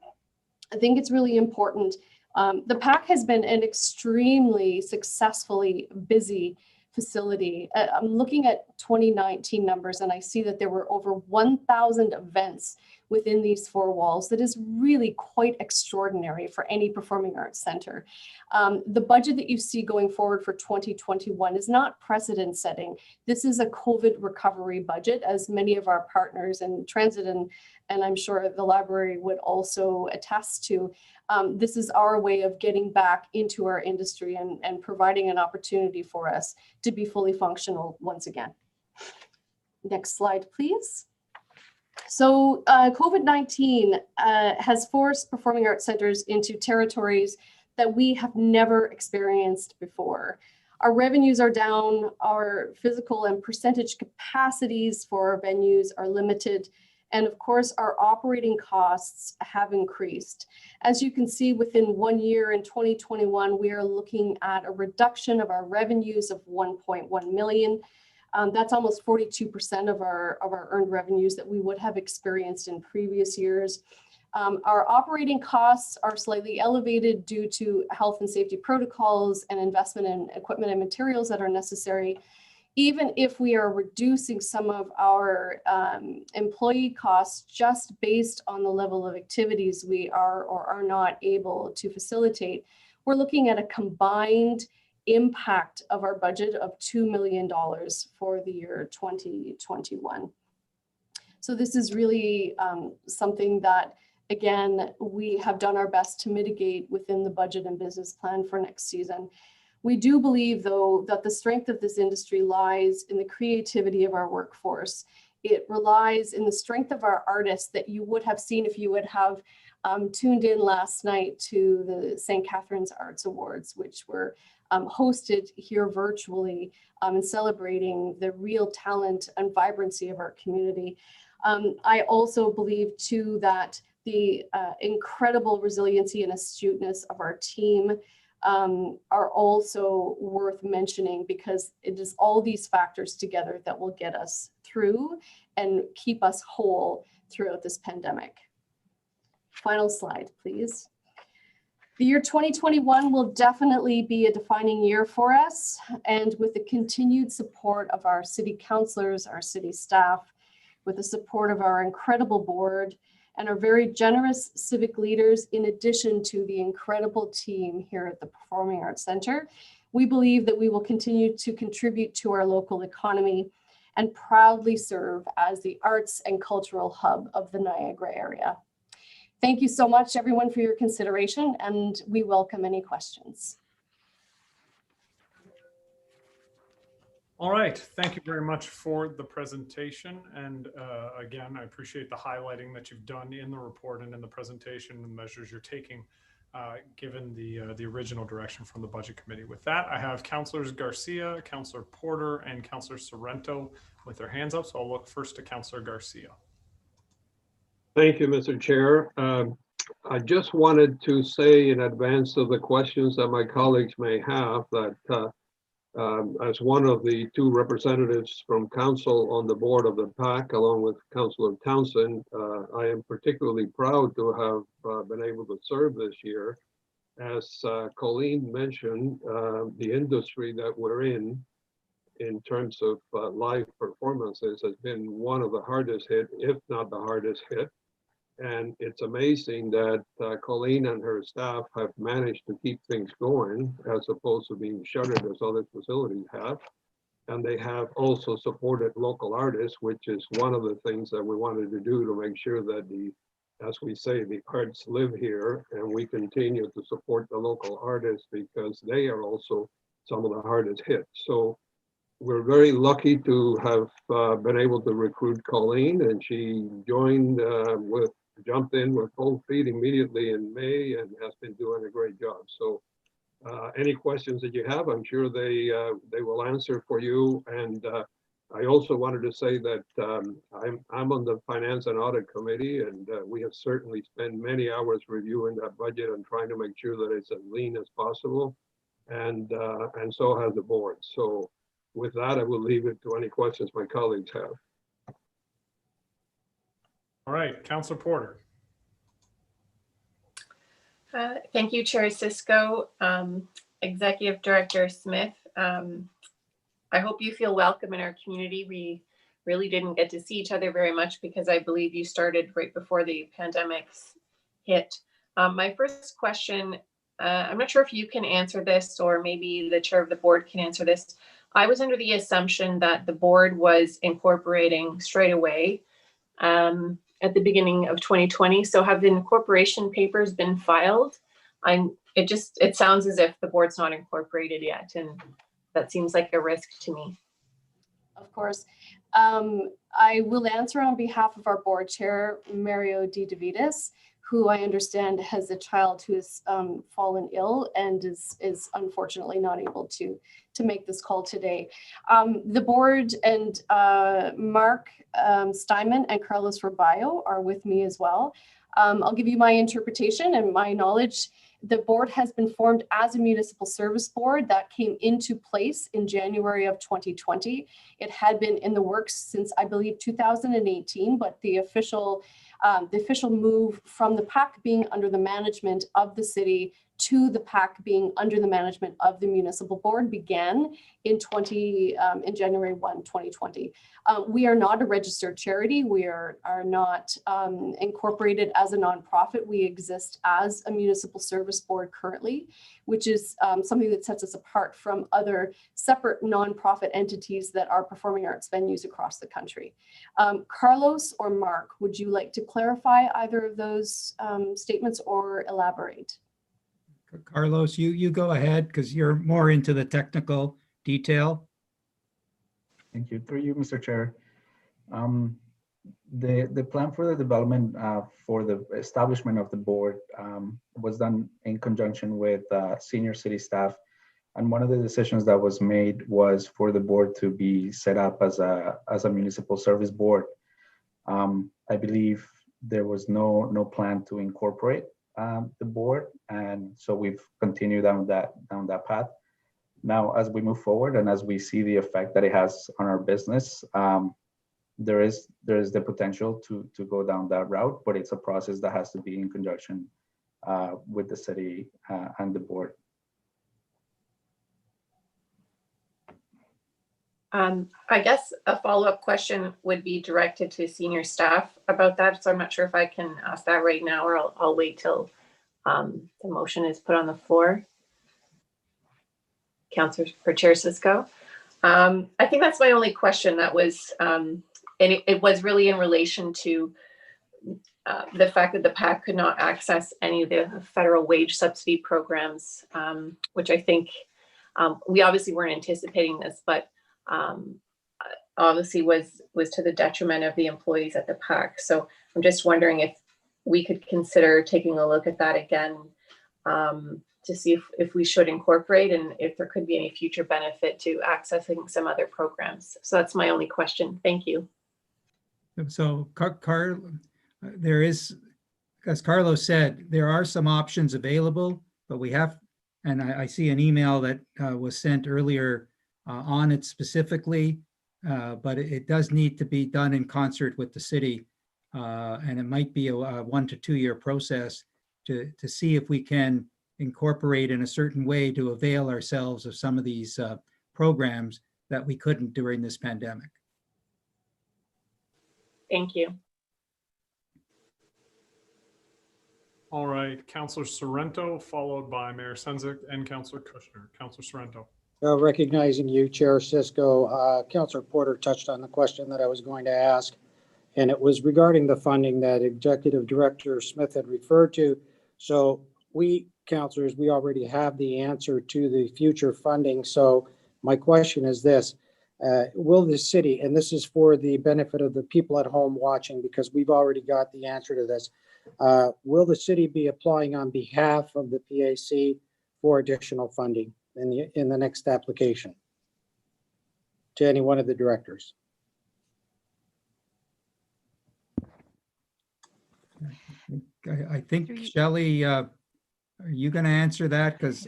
I think it's really important. The PAC has been an extremely successfully busy facility. I'm looking at 2019 numbers and I see that there were over 1,000 events within these 4 walls. That is really quite extraordinary for any performing arts center. The budget that you see going forward for 2021 is not precedent setting. This is a COVID recovery budget, as many of our partners in transit and I'm sure the library would also attest to. This is our way of getting back into our industry and providing an opportunity for us to be fully functional once again. Next slide, please. So COVID-19 has forced performing arts centers into territories that we have never experienced before. Our revenues are down, our physical and percentage capacities for our venues are limited, and of course, our operating costs have increased. As you can see, within 1 year in 2021, we are looking at a reduction of our revenues of 1.1 million. That's almost 42% of our earned revenues that we would have experienced in previous years. Our operating costs are slightly elevated due to health and safety protocols and investment in equipment and materials that are necessary. Even if we are reducing some of our employee costs just based on the level of activities we are or are not able to facilitate, we're looking at a combined impact of our budget of $2 million for the year 2021. So this is really something that, again, we have done our best to mitigate within the budget and business plan for next season. We do believe, though, that the strength of this industry lies in the creativity of our workforce. It relies in the strength of our artists that you would have seen if you would have tuned in last night to the St. Catharines Arts Awards, which were hosted here virtually and celebrating the real talent and vibrancy of our community. I also believe, too, that the incredible resiliency and astuteness of our team are also worth mentioning, because it is all these factors together that will get us through and keep us whole throughout this pandemic. Final slide, please. The year 2021 will definitely be a defining year for us, and with the continued support of our city councilors, our city staff, with the support of our incredible board and our very generous civic leaders, in addition to the incredible team here at the Performing Arts Center, we believe that we will continue to contribute to our local economy and proudly serve as the arts and cultural hub of the Niagara area. Thank you so much, everyone, for your consideration, and we welcome any questions. All right, thank you very much for the presentation. And again, I appreciate the highlighting that you've done in the report and in the presentation, the measures you're taking, given the original direction from the Budget Committee. With that, I have Councilors Garcia, Councilor Porter, and Councilor Sorrento with their hands up. So I'll look first to Councilor Garcia. Thank you, Mr. Chair. I just wanted to say in advance of the questions that my colleagues may have that as one of the two representatives from council on the board of the PAC, along with Councilor Townsend, I am particularly proud to have been able to serve this year. As Colleen mentioned, the industry that we're in terms of live performances has been one of the hardest hit, if not the hardest hit. And it's amazing that Colleen and her staff have managed to keep things going as opposed to being shuttered as other facilities have. And they have also supported local artists, which is one of the things that we wanted to do to make sure that as we say, the arts live here, and we continue to support the local artists because they are also some of the hardest hit. So we're very lucky to have been able to recruit Colleen, and she jumped in with cold feet immediately in May and has been doing a great job. So any questions that you have, I'm sure they will answer for you. And I also wanted to say that I'm on the Finance and Audit Committee, and we have certainly spent many hours reviewing that budget and trying to make sure that it's as lean as possible. And so has the board. So with that, I will leave it to any questions my colleagues have. All right, Councilor Porter. Thank you, Chair Cisco. Executive Director Smith, I hope you feel welcome in our community. We really didn't get to see each other very much because I believe you started right before the pandemic hit. My first question, I'm not sure if you can answer this or maybe the chair of the board can answer this. I was under the assumption that the board was incorporating straight away at the beginning of 2020. So have the incorporation papers been filed? It sounds as if the board's not incorporated yet, and that seems like a risk to me. Of course. I will answer on behalf of our board chair, Mario D. DeVitis, who I understand has a child who has fallen ill and is unfortunately not able to make this call today. The board and Mark Steinman and Carlos Raballo are with me as well. I'll give you my interpretation and my knowledge. The board has been formed as a municipal service board that came into place in January of 2020. It had been in the works since, I believe, 2018, but the official move from the PAC being under the management of the city to the PAC being under the management of the municipal board began in January 1, 2020. We are not a registered charity. We are not incorporated as a nonprofit. We exist as a municipal service board currently, which is something that sets us apart from other separate nonprofit entities that are performing arts venues across the country. Carlos or Mark, would you like to clarify either of those statements or elaborate? Carlos, you go ahead because you're more into the technical detail. Thank you. Through you, Mr. Chair. The plan for the development for the establishment of the board was done in conjunction with senior city staff. And one of the decisions that was made was for the board to be set up as a municipal service board. I believe there was no plan to incorporate the board, and so we've continued down that path. Now, as we move forward and as we see the effect that it has on our business, there is the potential to go down that route, but it's a process that has to be in conjunction with the city and the board. I guess a follow-up question would be directed to senior staff about that. So I'm not sure if I can ask that right now, or I'll wait till the motion is put on the floor. Councillor for Chair Cisco. I think that's my only question. That was, and it was really in relation to the fact that the PAC could not access any of the federal wage subsidy programs, which I think we obviously weren't anticipating this, but obviously was to the detriment of the employees at the PAC. So I'm just wondering if we could consider taking a look at that again to see if we should incorporate and if there could be any future benefit to accessing some other programs. So that's my only question. Thank you. So there is, as Carlos said, there are some options available, but we have, and I see an email that was sent earlier on it specifically, but it does need to be done in concert with the city. And it might be a 1 to 2 year process to see if we can incorporate in a certain way to avail ourselves of some of these programs that we couldn't during this pandemic. Thank you. All right, Councillor Sorrento, followed by Mayor Sendzik and Councillor Kushner. Councillor Sorrento. Recognizing you, Chair Cisco, Councillor Porter touched on the question that I was going to ask, and it was regarding the funding that Executive Director Smith had referred to. So we, councillors, we already have the answer to the future funding. So my question is this, will the city, and this is for the benefit of the people at home watching, because we've already got the answer to this, will the city be applying on behalf of the PAC for additional funding in the next application to any one of the directors? I think, Shelley, are you going to answer that? Because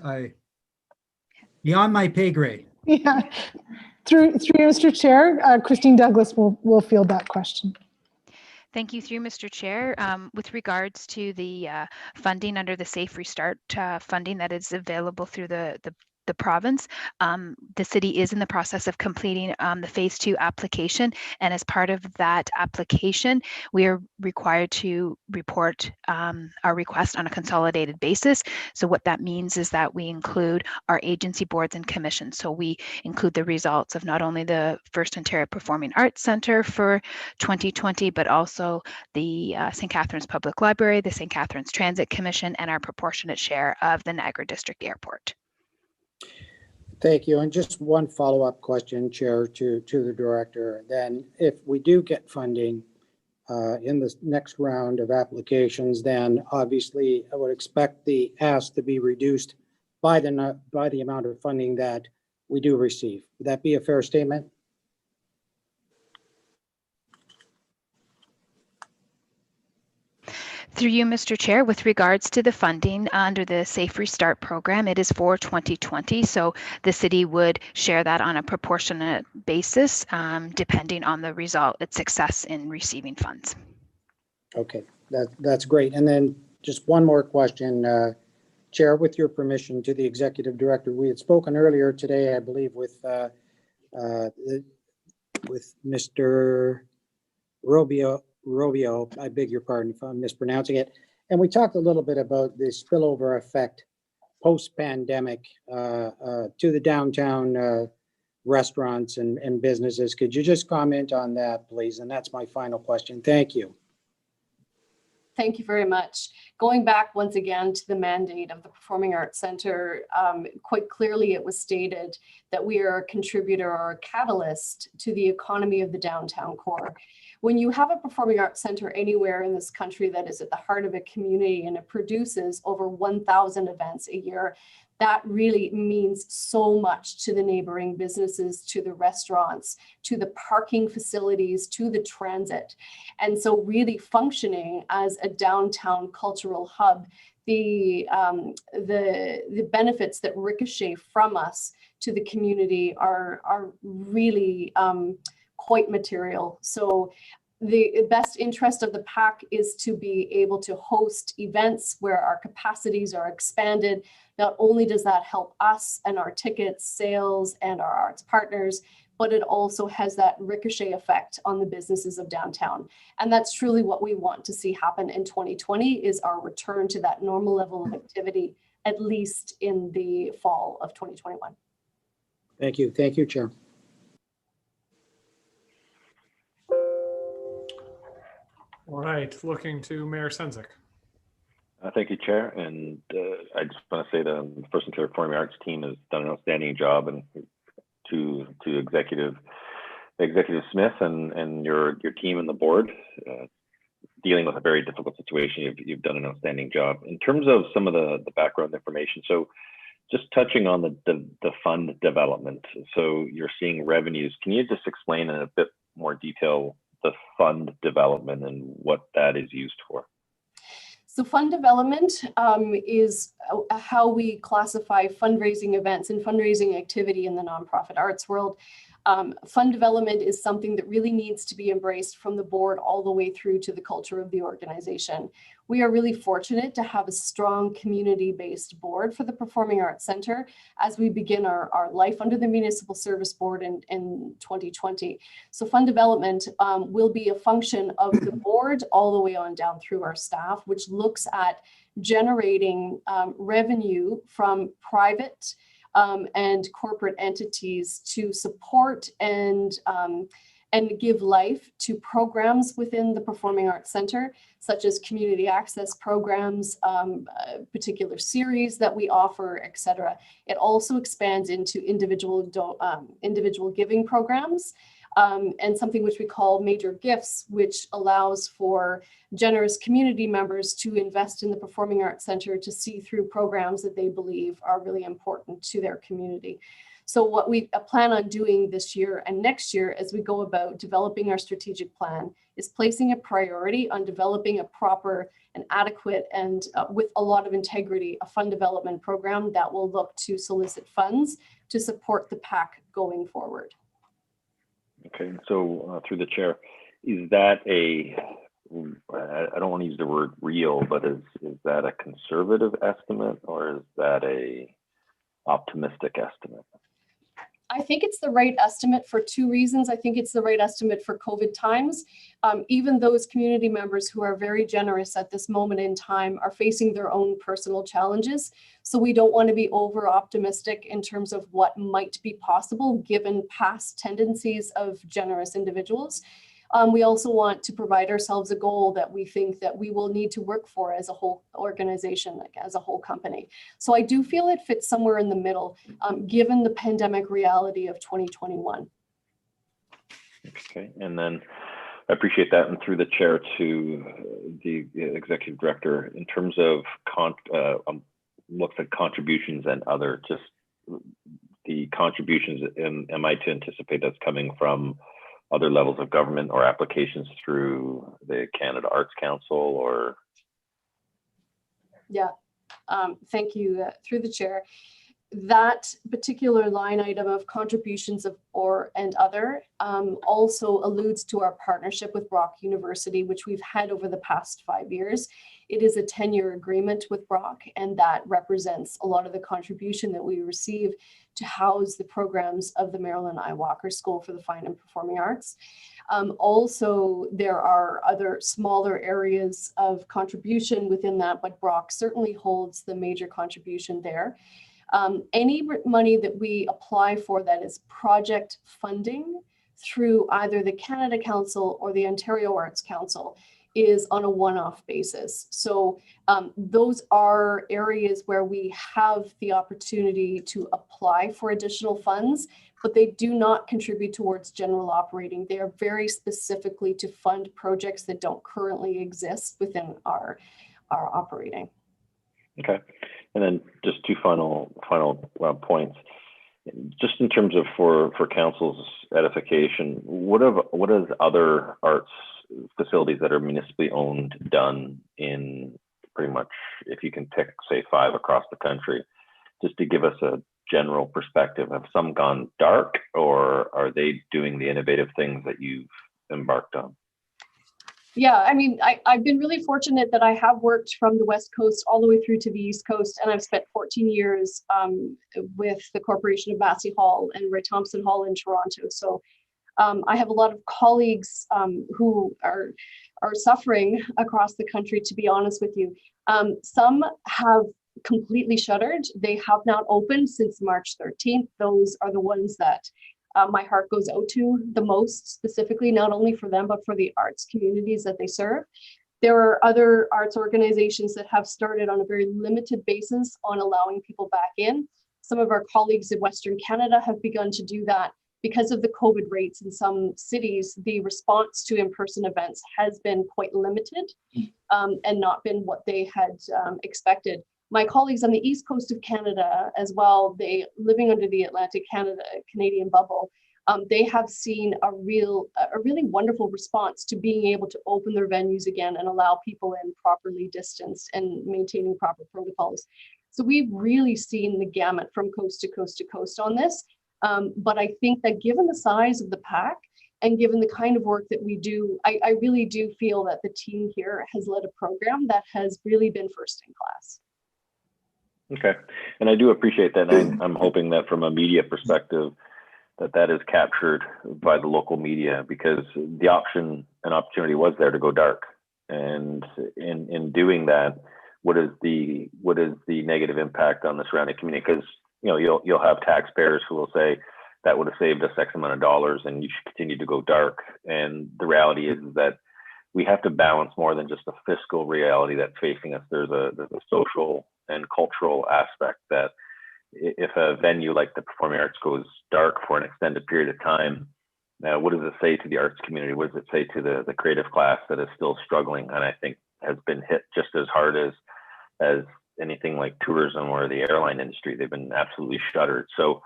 beyond my pay grade. Yeah, through you, Mr. Chair, Christine Douglas will field that question. Thank you, through Mr. Chair. With regards to the funding under the Safe Restart funding that is available through the province, the city is in the process of completing the phase 2 application, and as part of that application we are required to report our request on a consolidated basis. So what that means is that we include our agency boards and commissions. So we include the results of not only the First Ontario Performing Arts Centre for 2020, but also the St. Catharines Public Library, the St. Catharines Transit Commission, and our proportionate share of the Niagara District Airport. Thank you. And just one follow-up question, Chair, to the director. Then if we do get funding in the next round of applications, then obviously I would expect the ask to be reduced by the amount of funding that we do receive. Would that be a fair statement? Through you, Mr. Chair, with regards to the funding under the Safe Restart program, it is for 2020. So the city would share that on a proportionate basis, depending on the result, its success in receiving funds. Okay, that's great. And then just one more question. Chair, with your permission, to the executive director, we had spoken earlier today, I believe, with Mr. Robio, I beg your pardon if I'm mispronouncing it. And we talked a little bit about the spillover effect post-pandemic to the downtown restaurants and businesses. Could you just comment on that, please? And that's my final question. Thank you. Thank you very much. Going back once again to the mandate of the Performing Arts Center, quite clearly it was stated that we are a contributor or a catalyst to the economy of the downtown core. When you have a performing arts center anywhere in this country that is at the heart of a community and it produces over 1,000 events a year, that really means so much to the neighboring businesses, to the restaurants, to the parking facilities, to the transit. And so really functioning as a downtown cultural hub, the benefits that ricochet from us to the community are really quite material. So the best interest of the PAC is to be able to host events where our capacities are expanded. Not only does that help us and our tickets sales and our arts partners, but it also has that ricochet effect on the businesses of downtown. And that's truly what we want to see happen in 2020 is our return to that normal level of activity, at least in the fall of 2021. Thank you. Thank you, Chair. All right, looking to Mayor Sendzik. Thank you, Chair. And I just want to say the First Ontario Performing Arts team has done an outstanding job, and to Executive Smith and your team and the board dealing with a very difficult situation. You've done an outstanding job. In terms of some of the background information, so just touching on the fund development. So you're seeing revenues. Can you just explain in a bit more detail the fund development and what that is used for? So fund development is how we classify fundraising events and fundraising activity in the nonprofit arts world. Fund development is something that really needs to be embraced from the board all the way through to the culture of the organization. We are really fortunate to have a strong community-based board for the Performing Arts Center as we begin our life under the Municipal Service Board in 2020. So fund development will be a function of the board all the way on down through our staff, which looks at generating revenue from private and corporate entities to support and give life to programs within the Performing Arts Center, such as community access programs, particular series that we offer, etc. It also expands into individual giving programs, and something which we call major gifts, which allows for generous community members to invest in the Performing Arts Center to see through programs that they believe are really important to their community. So what we plan on doing this year and next year as we go about developing our strategic plan is placing a priority on developing a proper and adequate and with a lot of integrity, a fund development program that will look to solicit funds to support the PAC going forward. Okay, so through the chair, is that I don't want to use the word real, but is that a conservative estimate or is that a optimistic estimate? I think it's the right estimate for two reasons. I think it's the right estimate for COVID times. Even those community members who are very generous at this moment in time are facing their own personal challenges. So we don't want to be over optimistic in terms of what might be possible given past tendencies of generous individuals. We also want to provide ourselves a goal that we think that we will need to work for as a whole organization, like as a whole company. So I do feel it fits somewhere in the middle, given the pandemic reality of 2021. Okay, and then I appreciate that. And through the chair to the executive director, in terms of looks at contributions and other, just the contributions, am I to anticipate that's coming from other levels of government or applications through the Canada Arts Council or? Yeah, thank you through the chair. that particular line item of contributions of or and other also alludes to our partnership with Brock University, which we've had over the past 5 years. It is a 10-year agreement with Brock, and that represents a lot of the contribution that we receive to house the programs of the Marilyn I. Walker School for the Fine and Performing Arts. Also, there are other smaller areas of contribution within that, but Brock certainly holds the major contribution there. Any money that we apply for that is project funding through either the Canada Council or the Ontario Arts Council is on a one-off basis. So those are areas where we have the opportunity to apply for additional funds, but they do not contribute towards general operating. They are very specifically to fund projects that don't currently exist within our operating. Okay. And then just two final points. Just in terms of for council's edification, what is other arts facilities that are municipally owned done in pretty much, if you can pick, say, 5 across the country, just to give us a general perspective? Have some gone dark, or are they doing the innovative things that you've embarked on? Yeah, I mean, I've been really fortunate that I have worked from the West Coast all the way through to the East Coast, and I've spent 14 years with the Corporation of Massey Hall and Ray Thompson Hall in Toronto. So I have a lot of colleagues who are suffering across the country, to be honest with you. Some have completely shuttered. They have not opened since March 13th. Those are the ones that my heart goes out to the most, specifically, not only for them, but for the arts communities that they serve. There are other arts organizations that have started on a very limited basis on allowing people back in. Some of our colleagues in Western Canada have begun to do that. Because of the COVID rates in some cities, the response to in-person events has been quite limited and not been what they had expected. My colleagues on the East Coast of Canada as well, they living under the Atlantic Canadian bubble, they have seen a really wonderful response to being able to open their venues again and allow people in properly distanced and maintaining proper protocols. So we've really seen the gamut from coast to coast to coast on this. But I think that given the size of the pack and given the kind of work that we do, I really do feel that the team here has led a program that has really been first in class. Okay, and I do appreciate that. And I'm hoping that from a media perspective, that is captured by the local media, because the option and opportunity was there to go dark. And in doing that, what is the negative impact on the surrounding community? Because you'll have taxpayers who will say that would have saved us X amount of dollars, and you should continue to go dark. And the reality is that we have to balance more than just the fiscal reality that's facing us. There's a social and cultural aspect that if a venue like the Performing Arts goes dark for an extended period of time, what does it say to the arts community? What does it say to the creative class that is still struggling, and I think has been hit just as hard as anything like tourism or the airline industry? They've been absolutely shuttered. So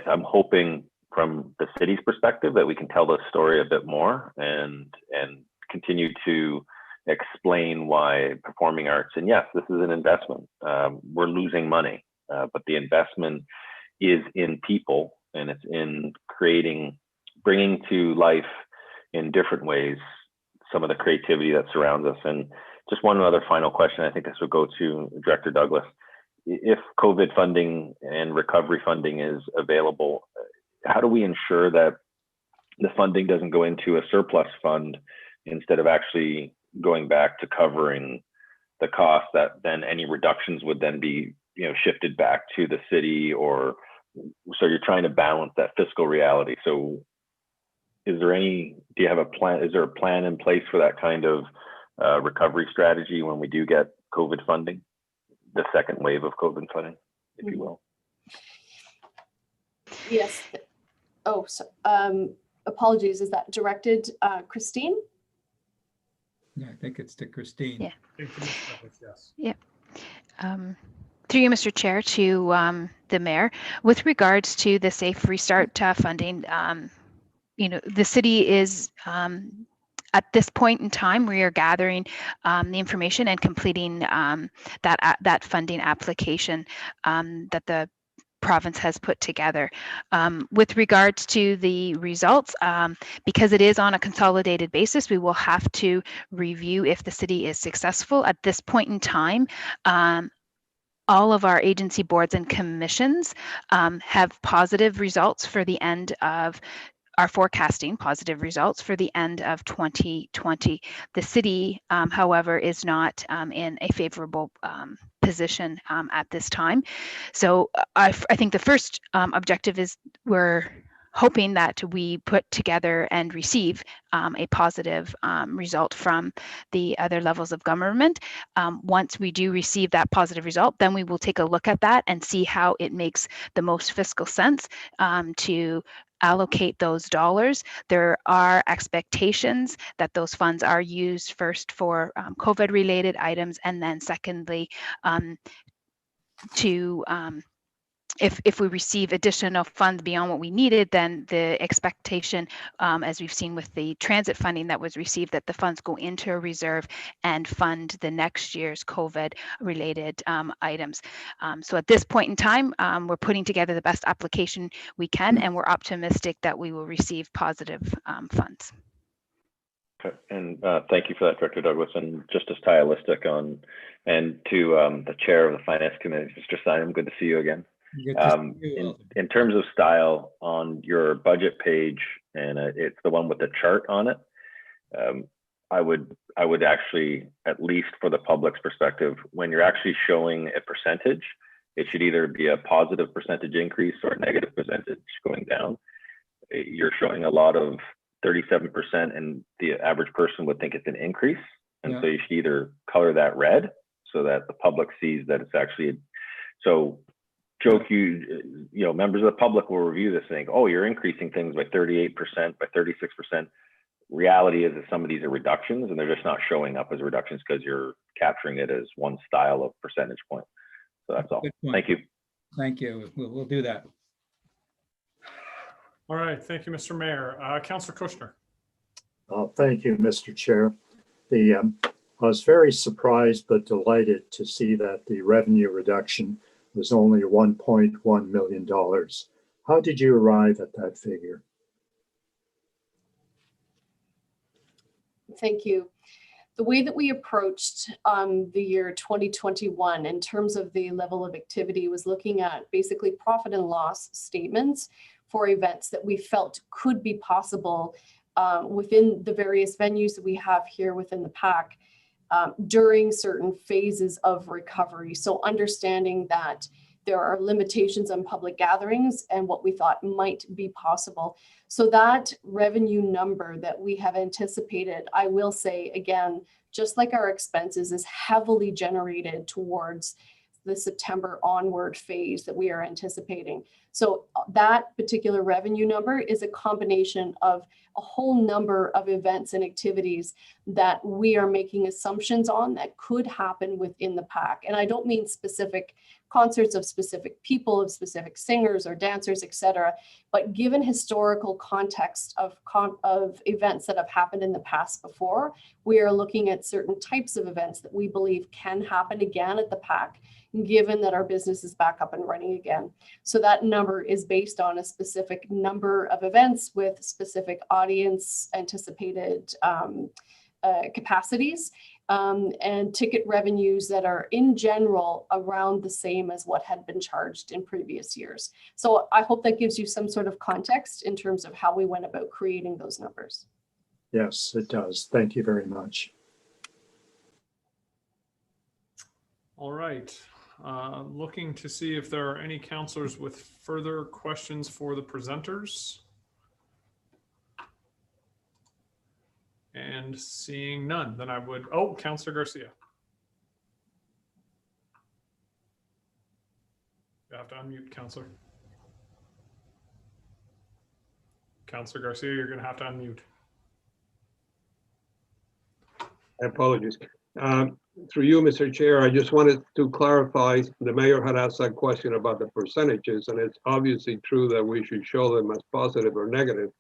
I'm hoping from the city's perspective that we can tell this story a bit more and continue to explain why performing arts, and yes, this is an investment. We're losing money, but the investment is in people, and it's in bringing to life in different ways some of the creativity that surrounds us. And just one other final question, I think this would go to Director Douglas. If COVID funding and recovery funding is available, how do we ensure that the funding doesn't go into a surplus fund instead of actually going back to covering the cost, that then any reductions would then be shifted back to the city? Or so you're trying to balance that fiscal reality. So do you have a plan? Is there a plan in place for that kind of recovery strategy when we do get COVID funding, the second wave of COVID funding, if you will? Yes. Oh, so, apologies. Is that directed, Christine? Yeah, I think it's to Christine. Yeah. Yes. Yeah. Through you, Mr. Chair, to the mayor, with regards to the Safe Restart funding, the city is at this point in time, we are gathering the information and completing that funding application that the province has put together. With regards to the results, because it is on a consolidated basis, we will have to review if the city is successful. At this point in time, all of our agency boards and commissions have positive results for the end of are forecasting positive results for the end of 2020. The city, however, is not in a favorable position at this time. So I think the first objective is we're hoping that we put together and receive a positive result from the other levels of government. Once we do receive that positive result, then we will take a look at that and see how it makes the most fiscal sense to allocate those dollars. There are expectations that those funds are used first for COVID-related items, and then secondly, to if we receive additional funds beyond what we needed, then the expectation, as we've seen with the transit funding that was received, that the funds go into a reserve and fund the next year's COVID-related items. So at this point in time, we're putting together the best application we can, and we're optimistic that we will receive positive funds. Okay. And thank you for that, Director Douglas. And just as stylistic on, and to the chair of the Finance Committee, Mr. Simon, good to see you again. In terms of style, on your budget page, and it's the one with the chart on it, I would actually, at least for the public's perspective, when you're actually showing a percentage, it should either be a positive percentage increase or a negative percentage going down. You're showing a lot of 37%, and the average person would think it's an increase. And so you should either color that red so that the public sees that it's actually, so joke, you know, members of the public will review this and think, oh, you're increasing things by 38%, by 36%. Reality is that some of these are reductions, and they're just not showing up as reductions because you're capturing it as one style of percentage point. So that's all. Thank you. Thank you. We'll do that. All right, thank you, Mr. Mayor. Councillor Kushner. Thank you, Mr. Chair. I was very surprised but delighted to see that the revenue reduction was only $1.1 million. How did you arrive at that figure? Thank you. The way that we approached the year 2021 in terms of the level of activity was looking at basically profit and loss statements for events that we felt could be possible within the various venues that we have here within the PAC during certain phases of recovery. So understanding that there are limitations on public gatherings and what we thought might be possible. So that revenue number that we have anticipated, I will say again, just like our expenses, is heavily generated towards the September onward phase that we are anticipating. So that particular revenue number is a combination of a whole number of events and activities that we are making assumptions on that could happen within the PAC. And I don't mean specific concerts of specific people, of specific singers or dancers, etc. But given historical context of events that have happened in the past before, we are looking at certain types of events that we believe can happen again at the PAC, given that our business is back up and running again. So that number is based on a specific number of events with specific audience anticipated capacities and ticket revenues that are in general around the same as what had been charged in previous years. So I hope that gives you some sort of context in terms of how we went about creating those numbers. Yes, it does. Thank you very much. All right. Looking to see if there are any councillors with further questions for the presenters. And seeing none, then I would, oh, Councillor Garcia. You have to unmute, Councillor. Councillor Garcia, you're going to have to unmute. I apologize. Through you, Mr. Chair, I just wanted to clarify, the mayor had asked that question about the percentages, and it's obviously true that we should show them as positive or negative,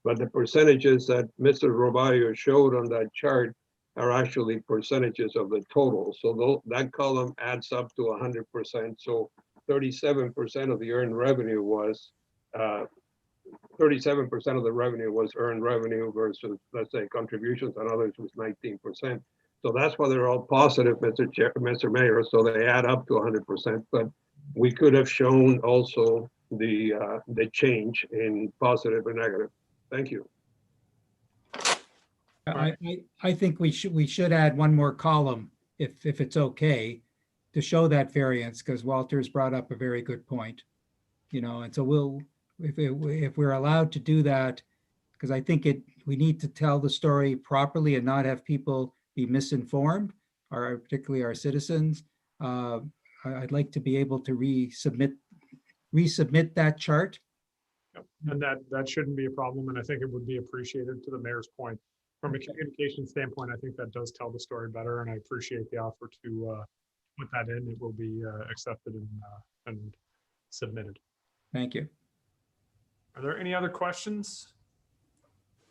but the percentages that Mr. Roballo showed on that chart are actually percentages of the total. So that column adds up to 100%. So 37% of the earned revenue was 37% of the revenue was earned revenue versus, let's say, contributions, and others was 19%. So that's why they're all positive, Mr. Mayor. So they add up to 100%. But we could have shown also the change in positive and negative. Thank you. I think we should add one more column if it's okay to show that variance, because Walter's brought up a very good point. And so we'll, if we're allowed to do that, because I think we need to tell the story properly and not have people be misinformed, or particularly our citizens. I'd like to be able to resubmit that chart. Yep. And that shouldn't be a problem, and I think it would be appreciated. To the mayor's point, from a communication standpoint, I think that does tell the story better, and I appreciate the offer to put that in. It will be accepted and submitted. Thank you. Are there any other questions?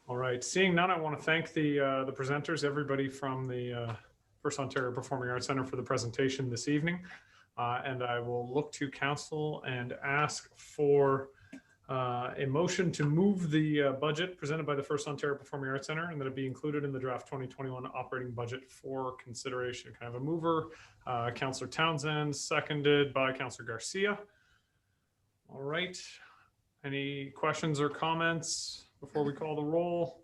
All right, seeing none, I want to thank the presenters, everybody from the First Ontario Performing Arts Centre for the presentation this evening. And I will look to council and ask for a motion to move the budget presented by the First Ontario Performing Arts Centre and that it be included in the draft 2021 operating budget for consideration. Can I have a mover? Councillor Townsend, seconded by Councillor Garcia. All right. Any questions or comments before we call the roll?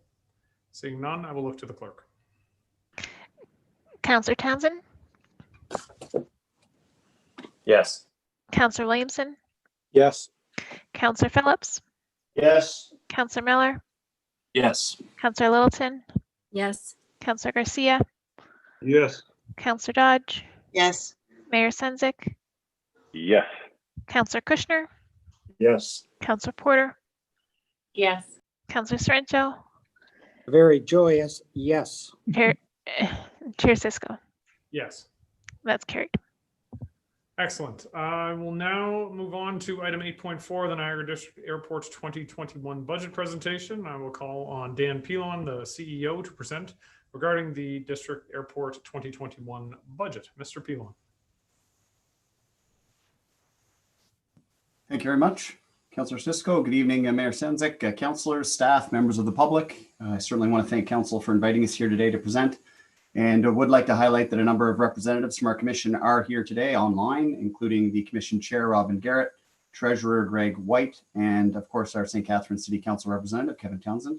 Seeing none, I will look to the clerk. Councillor Townsend, Yes. Councillor Williamson, Yes. Councillor Phillips, Yes. Councillor Miller, Yes. Councillor Littleton, Yes. Councillor Garcia, Yes. Councillor Dodge, Yes. Mayor Senzik, Yes. Councillor Kushner, Yes. Councillor Porter, Yes. Councillor Sorrento, Very joyous, yes. Chair Sisko. Yes. That's carried. Excellent. I will now move on to item 8.4, the Niagara District Airport's 2021 budget presentation. I will call on Dan Pilon, the CEO, to present regarding the District Airport 2021 budget. Mr. Pilon. Thank you very much, Councillor Sisko. Good evening, Mayor Senzik, councillors, staff, members of the public. I certainly want to thank council for inviting us here today to present. And I would like to highlight that a number of representatives from our commission are here today online, including the commission chair, Robin Garrett, treasurer, Greg White, and of course, our St. Catharines City Council representative, Kevin Townsend.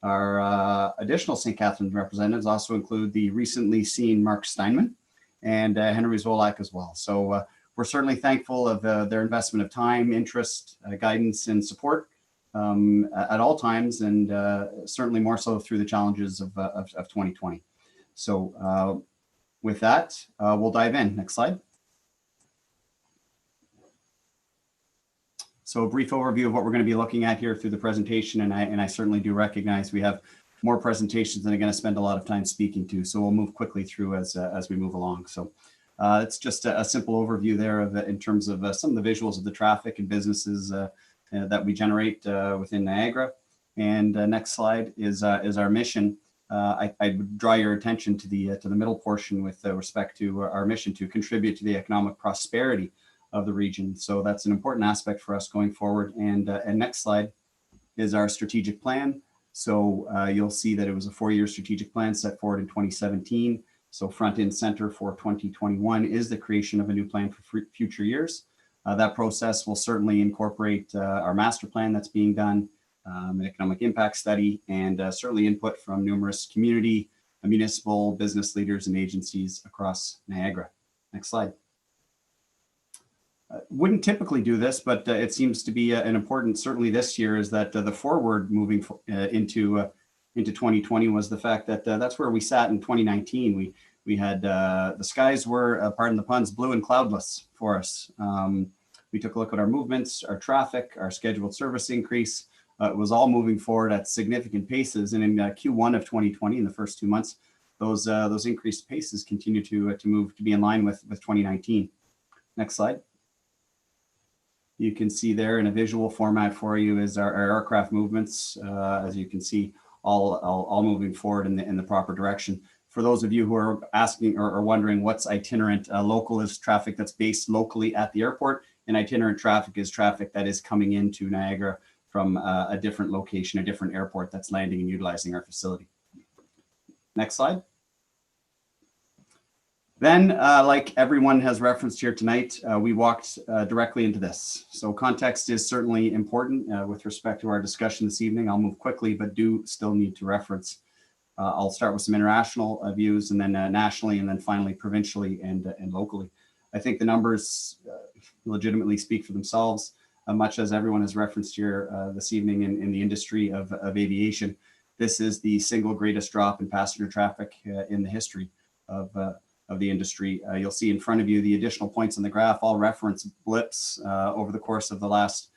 Our additional St. Catharines representatives also include the recently seen Mark Steinman and Henry Zolak as well. So we're certainly thankful of their investment of time, interest, guidance, and support at all times, and certainly more so through the challenges of 2020. So with that, we'll dive in. Next slide. So a brief overview of what we're going to be looking at here through the presentation, and I certainly do recognize we have more presentations than I'm going to spend a lot of time speaking to, so we'll move quickly through as we move along. So it's just a simple overview there of in terms of some of the visuals of the traffic and businesses that we generate within Niagara. And next slide is our mission. I would draw your attention to the middle portion with respect to our mission to contribute to the economic prosperity of the region. So that's an important aspect for us going forward. And next slide is our strategic plan. So you'll see that it was a 4-year strategic plan set forward in 2017. So front and center for 2021 is the creation of a new plan for future years. That process will certainly incorporate our master plan that's being done, an economic impact study, and certainly input from numerous community, municipal, business leaders and agencies across Niagara. Next slide. Wouldn't typically do this, but it seems to be an important, certainly this year, is that the forward moving into 2020 was the fact that that's where we sat in 2019. We had the skies were, pardon the puns, blue and cloudless for us. We took a look at our movements, our traffic, our scheduled service increase. It was all moving forward at significant paces, and in Q1 of 2020, in the first 2 months, those increased paces continue to move to be in line with 2019. Next slide. You can see there in a visual format for you is our aircraft movements, as you can see, all moving forward in the proper direction. For those of you who are asking or wondering what's itinerant, local is traffic that's based locally at the airport, and itinerant traffic is traffic that is coming into Niagara from a different location, a different airport that's landing and utilizing our facility. Next slide. Then, like everyone has referenced here tonight, we walked directly into this. So context is certainly important with respect to our discussion this evening. I'll move quickly, but do still need to reference. I'll start with some international views, and then nationally, and then finally provincially and locally. I think the numbers legitimately speak for themselves, much as everyone has referenced here this evening in the industry of aviation. This is the single greatest drop in passenger traffic in the history of the industry. You'll see in front of you the additional points on the graph, all reference blips over the course of the last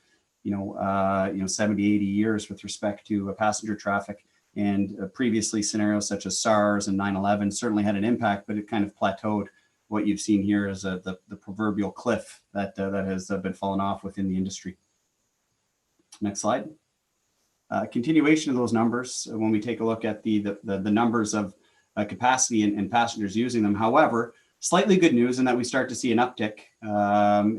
70, 80 years with respect to passenger traffic. And previously scenarios such as SARS and 9/11 certainly had an impact, but it kind of plateaued. What you've seen here is the proverbial cliff that has been fallen off within the industry. Next slide. Continuation of those numbers when we take a look at the numbers of capacity and passengers using them. However, slightly good news in that we start to see an uptick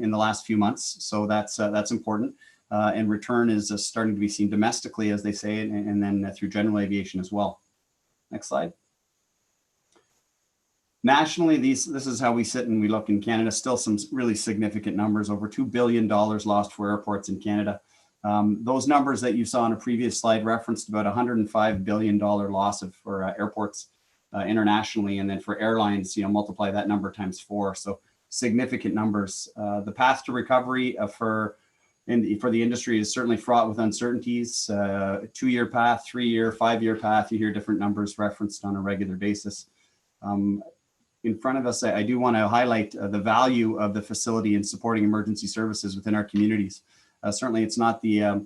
in the last few months. So that's important. And return is starting to be seen domestically, as they say, and then through general aviation as well. Next slide. Nationally, this is how we sit and we look in Canada. Still some really significant numbers, over $2 billion lost for airports in Canada. Those numbers that you saw on a previous slide referenced about $105 billion loss for airports internationally, and then for airlines, multiply that number times 4. So significant numbers. The path to recovery for the industry is certainly fraught with uncertainties. 2-year path, 3-year, 5-year path. You hear different numbers referenced on a regular basis. In front of us, I do want to highlight the value of the facility in supporting emergency services within our communities. Certainly, it's not the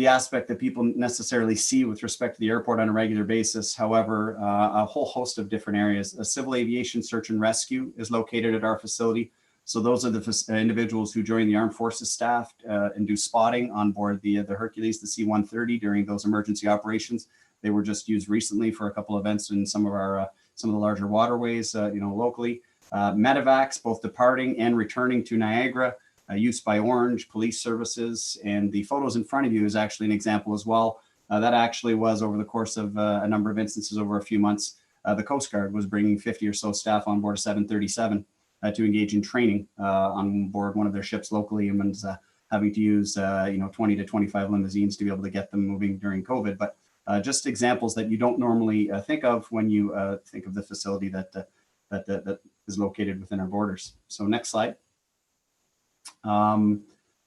aspect that people necessarily see with respect to the airport on a regular basis. However, a whole host of different areas. A civil aviation search and rescue is located at our facility. So those are the individuals who join the armed forces staff and do spotting on board the Hercules, the C-130 during those emergency operations. They were just used recently for a couple of events in some of the larger waterways, locally. Medevacs, both departing and returning to Niagara, use by Orange, police services, and the photos in front of you is actually an example as well. That actually was over the course of a number of instances over a few months. The Coast Guard was bringing 50 or so staff on board a 737 to engage in training on board one of their ships locally, and was having to use 20 to 25 limousines to be able to get them moving during COVID. But just examples that you don't normally think of when you think of the facility that is located within our borders. So next slide.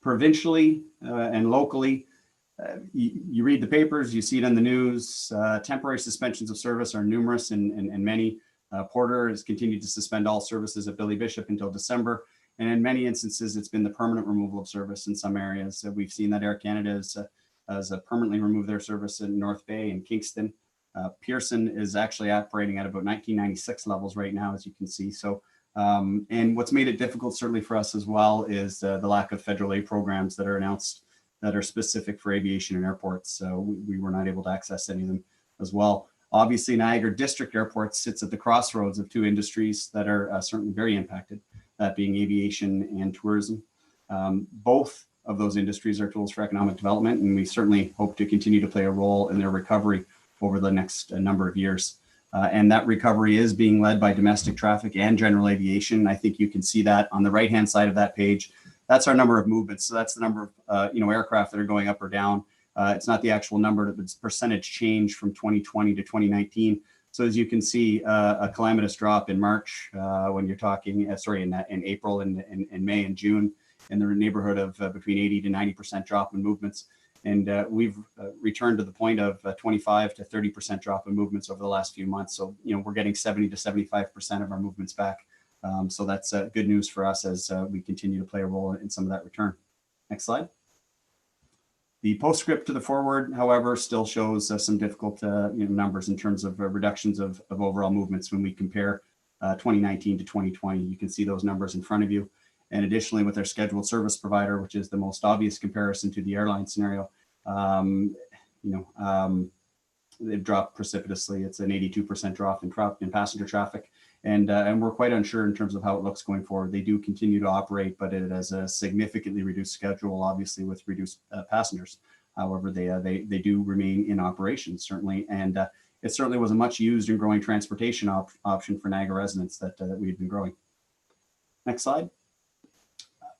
Provincially and locally, you read the papers, you see it in the news. Temporary suspensions of service are numerous and many. Porter has continued to suspend all services at Billy Bishop until December. And in many instances, it's been the permanent removal of service in some areas. We've seen that Air Canada has permanently removed their service in North Bay and Kingston. Pearson is actually operating at about 1996 levels right now, as you can see. So, and what's made it difficult certainly for us as well is the lack of federal aid programs that are announced that are specific for aviation and airports. So we were not able to access any of them as well. Obviously, Niagara District Airport sits at the crossroads of 2 industries that are certainly very impacted, that being aviation and tourism. Both of those industries are tools for economic development, and we certainly hope to continue to play a role in their recovery over the next number of years. And that recovery is being led by domestic traffic and general aviation. I think you can see that on the right-hand side of that page. That's our number of movements. So that's the number of aircraft that are going up or down. It's not the actual number, but it's percentage change from 2020 to 2019. So as you can see, a calamitous drop in March when you're talking, in April and May and June, in the neighborhood of between 80 to 90% drop in movements. And we've returned to the point of 25 to 30% drop in movements over the last few months. So, we're getting 70 to 75% of our movements back. So that's good news for us as we continue to play a role in some of that return. Next slide. The postscript to the forward, however, still shows some difficult numbers in terms of reductions of overall movements when we compare 2019 to 2020. You can see those numbers in front of you. And additionally, with our scheduled service provider, which is the most obvious comparison to the airline scenario, they've dropped precipitously. It's an 82% drop in passenger traffic. And we're quite unsure in terms of how it looks going forward. They do continue to operate, but it has a significantly reduced schedule, obviously with reduced passengers. However, they do remain in operation, certainly. And it certainly was a much used and growing transportation option for Niagara residents that we've been growing. Next slide.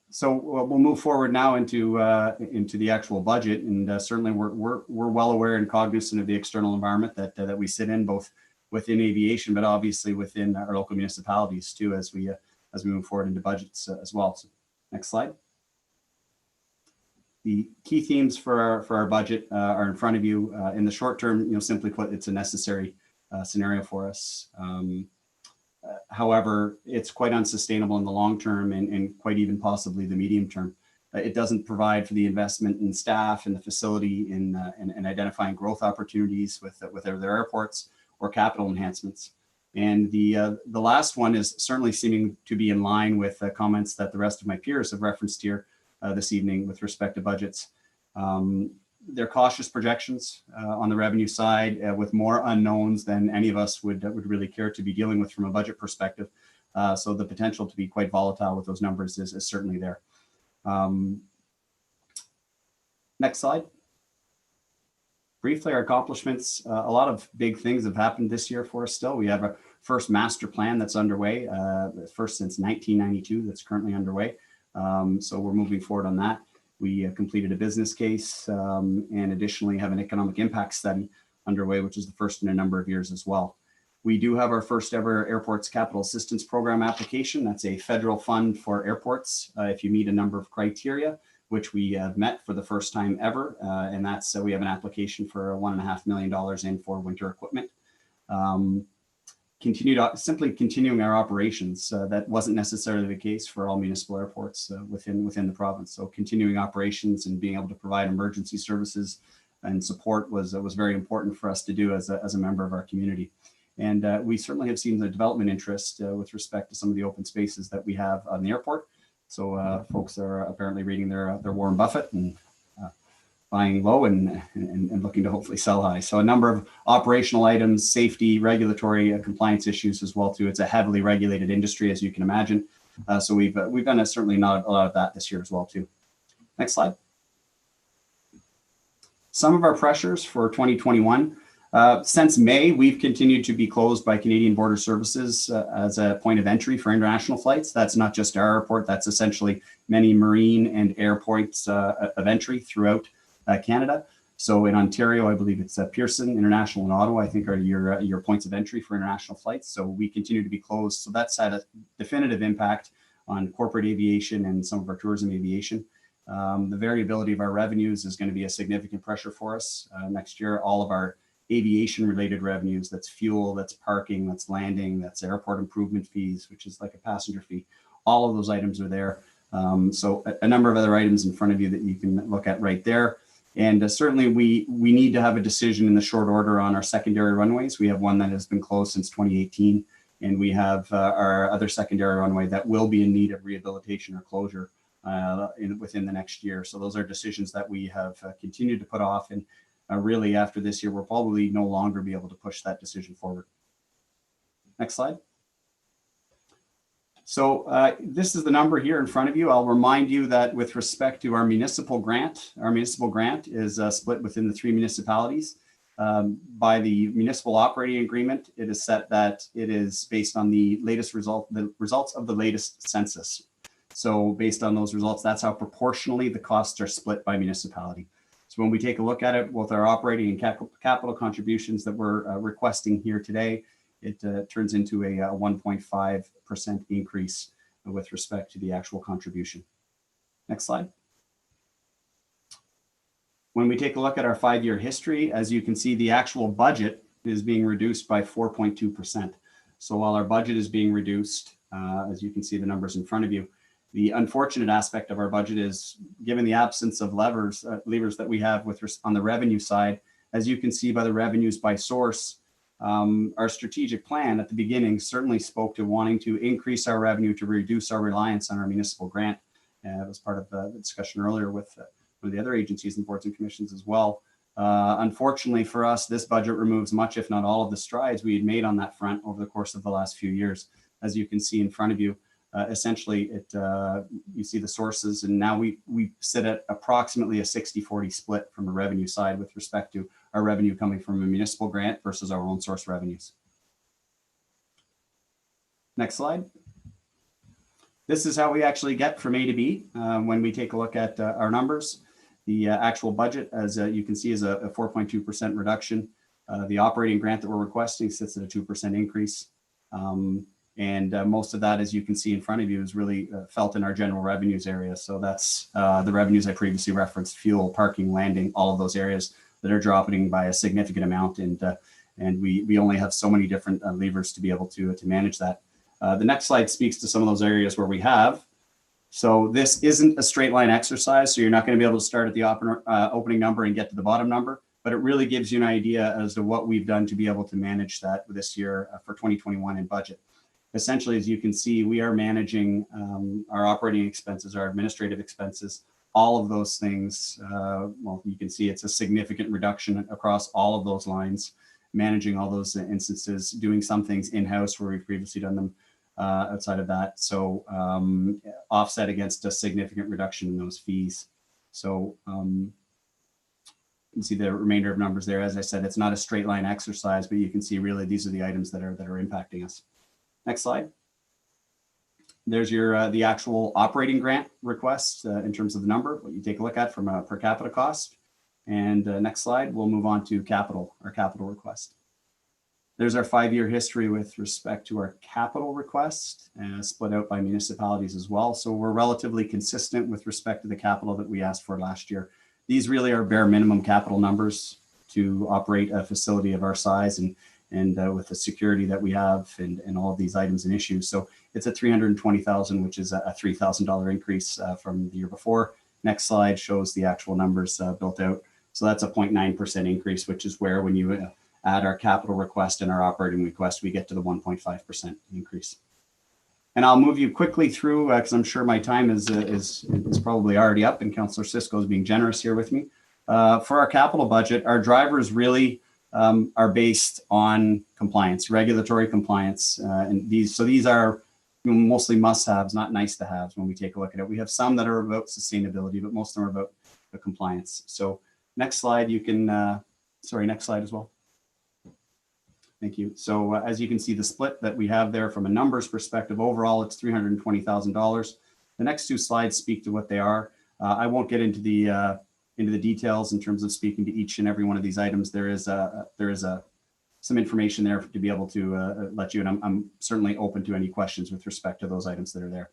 So we'll move forward now into the actual budget, and certainly we're well aware and cognizant of the external environment that we sit in, both within aviation, but obviously within our local municipalities too, as we move forward into budgets as well. So next slide. The key themes for our budget are in front of you. In the short term, simply put, it's a necessary scenario for us. However, it's quite unsustainable in the long term and quite even possibly the medium term. It doesn't provide for the investment in staff and the facility in identifying growth opportunities with their airports or capital enhancements. And the last one is certainly seeming to be in line with comments that the rest of my peers have referenced here this evening with respect to budgets. They're cautious projections on the revenue side with more unknowns than any of us would really care to be dealing with from a budget perspective. So the potential to be quite volatile with those numbers is certainly there. Next slide. Briefly, our accomplishments, a lot of big things have happened this year for us still. We have our first master plan that's underway, first since 1992 that's currently underway. So we're moving forward on that. We completed a business case and additionally have an economic impact study underway, which is the first in a number of years as well. We do have our first ever Airports Capital Assistance Program application. That's a federal fund for airports if you meet a number of criteria, which we have met for the first time ever. And that's, we have an application for $1.5 million in for winter equipment. Simply continuing our operations. That wasn't necessarily the case for all municipal airports within the province. So continuing operations and being able to provide emergency services and support was very important for us to do as a member of our community. And we certainly have seen the development interest with respect to some of the open spaces that we have on the airport. So folks are apparently reading their Warren Buffett and buying low and looking to hopefully sell high. So a number of operational items, safety, regulatory compliance issues as well too. It's a heavily regulated industry, as you can imagine. So we've done certainly not a lot of that this year as well too. Next slide. Some of our pressures for 2021. Since May, we've continued to be closed by Canadian Border Services as a point of entry for international flights. That's not just our airport, that's essentially many marine and air points of entry throughout Canada. So in Ontario, I believe it's Pearson International and Ottawa, I think are your points of entry for international flights. So we continue to be closed. So that's had a definitive impact on corporate aviation and some of our tourism aviation. The variability of our revenues is going to be a significant pressure for us next year. All of our aviation related revenues, that's fuel, that's parking, that's landing, that's airport improvement fees, which is like a passenger fee. All of those items are there. So a number of other items in front of you that you can look at right there. And certainly we need to have a decision in the short order on our secondary runways. We have one that has been closed since 2018, and we have our other secondary runway that will be in need of rehabilitation or closure within the next year. So those are decisions that we have continued to put off, and really after this year, we'll probably no longer be able to push that decision forward. Next slide. So this is the number here in front of you. I'll remind you that with respect to our municipal grant is split within the 3 municipalities. By the municipal operating agreement, it is set that it is based on the results of the latest census. So based on those results, that's how proportionally the costs are split by municipality. So when we take a look at it, both our operating and capital contributions that we're requesting here today, it turns into a 1.5% increase with respect to the actual contribution. Next slide. When we take a look at our 5-year history, as you can see, the actual budget is being reduced by 4.2%. So while our budget is being reduced, as you can see the numbers in front of you, the unfortunate aspect of our budget is, given the absence of levers that we have on the revenue side, as you can see by the revenues by source, our strategic plan at the beginning certainly spoke to wanting to increase our revenue to reduce our reliance on our municipal grant. It was part of the discussion earlier with one of the other agencies and boards and commissions as well. Unfortunately for us, this budget removes much, if not all, of the strides we had made on that front over the course of the last few years. As you can see in front of you, essentially, you see the sources, and now we sit at approximately a 60-40 split from a revenue side with respect to our revenue coming from a municipal grant versus our own source revenues. Next slide. This is how we actually get from A to B when we take a look at our numbers. The actual budget, as you can see, is a 4.2% reduction. The operating grant that we're requesting sits at a 2% increase. And most of that, as you can see in front of you, is really felt in our general revenues area. So that's the revenues I previously referenced: fuel, parking, landing, all of those areas that are dropping by a significant amount. And we only have so many different levers to be able to manage that. The next slide speaks to some of those areas where we have. So this isn't a straight line exercise. So you're not going to be able to start at the opening number and get to the bottom number, but it really gives you an idea as to what we've done to be able to manage that this year for 2021 in budget. Essentially, as you can see, we are managing our operating expenses, our administrative expenses, all of those things. Well, you can see it's a significant reduction across all of those lines, managing all those instances, doing some things in-house where we've previously done them outside of that. So offset against a significant reduction in those fees. So you can see the remainder of numbers there. As I said, it's not a straight line exercise, but you can see really these are the items that are impacting us. Next slide. There's your the actual operating grant request in terms of the number, what you take a look at from a per capita cost. And next slide, we'll move on to our capital request. There's our 5-year history with respect to our capital request, split out by municipalities as well. So we're relatively consistent with respect to the capital that we asked for last year. These really are bare minimum capital numbers to operate a facility of our size and with the security that we have and all of these items and issues. So it's a $320,000, which is a $3,000 increase from the year before. Next slide shows the actual numbers built out. So that's a 0.9% increase, which is where when you add our capital request and our operating request, we get to the 1.5% increase. And I'll move you quickly through because I'm sure my time is probably already up, and Councillor Cisco is being generous here with me. For our capital budget, our drivers really are based on compliance, regulatory compliance. And these are mostly must-haves, not nice-to-haves when we take a look at it. We have some that are about sustainability, but most of them are about the compliance. So next slide, you can, next slide as well. Thank you. So as you can see, the split that we have there from a numbers perspective, overall, it's $320,000. The next two slides speak to what they are. I won't get into the details in terms of speaking to each and every one of these items. There is some information there to be able to let you, and I'm certainly open to any questions with respect to those items that are there.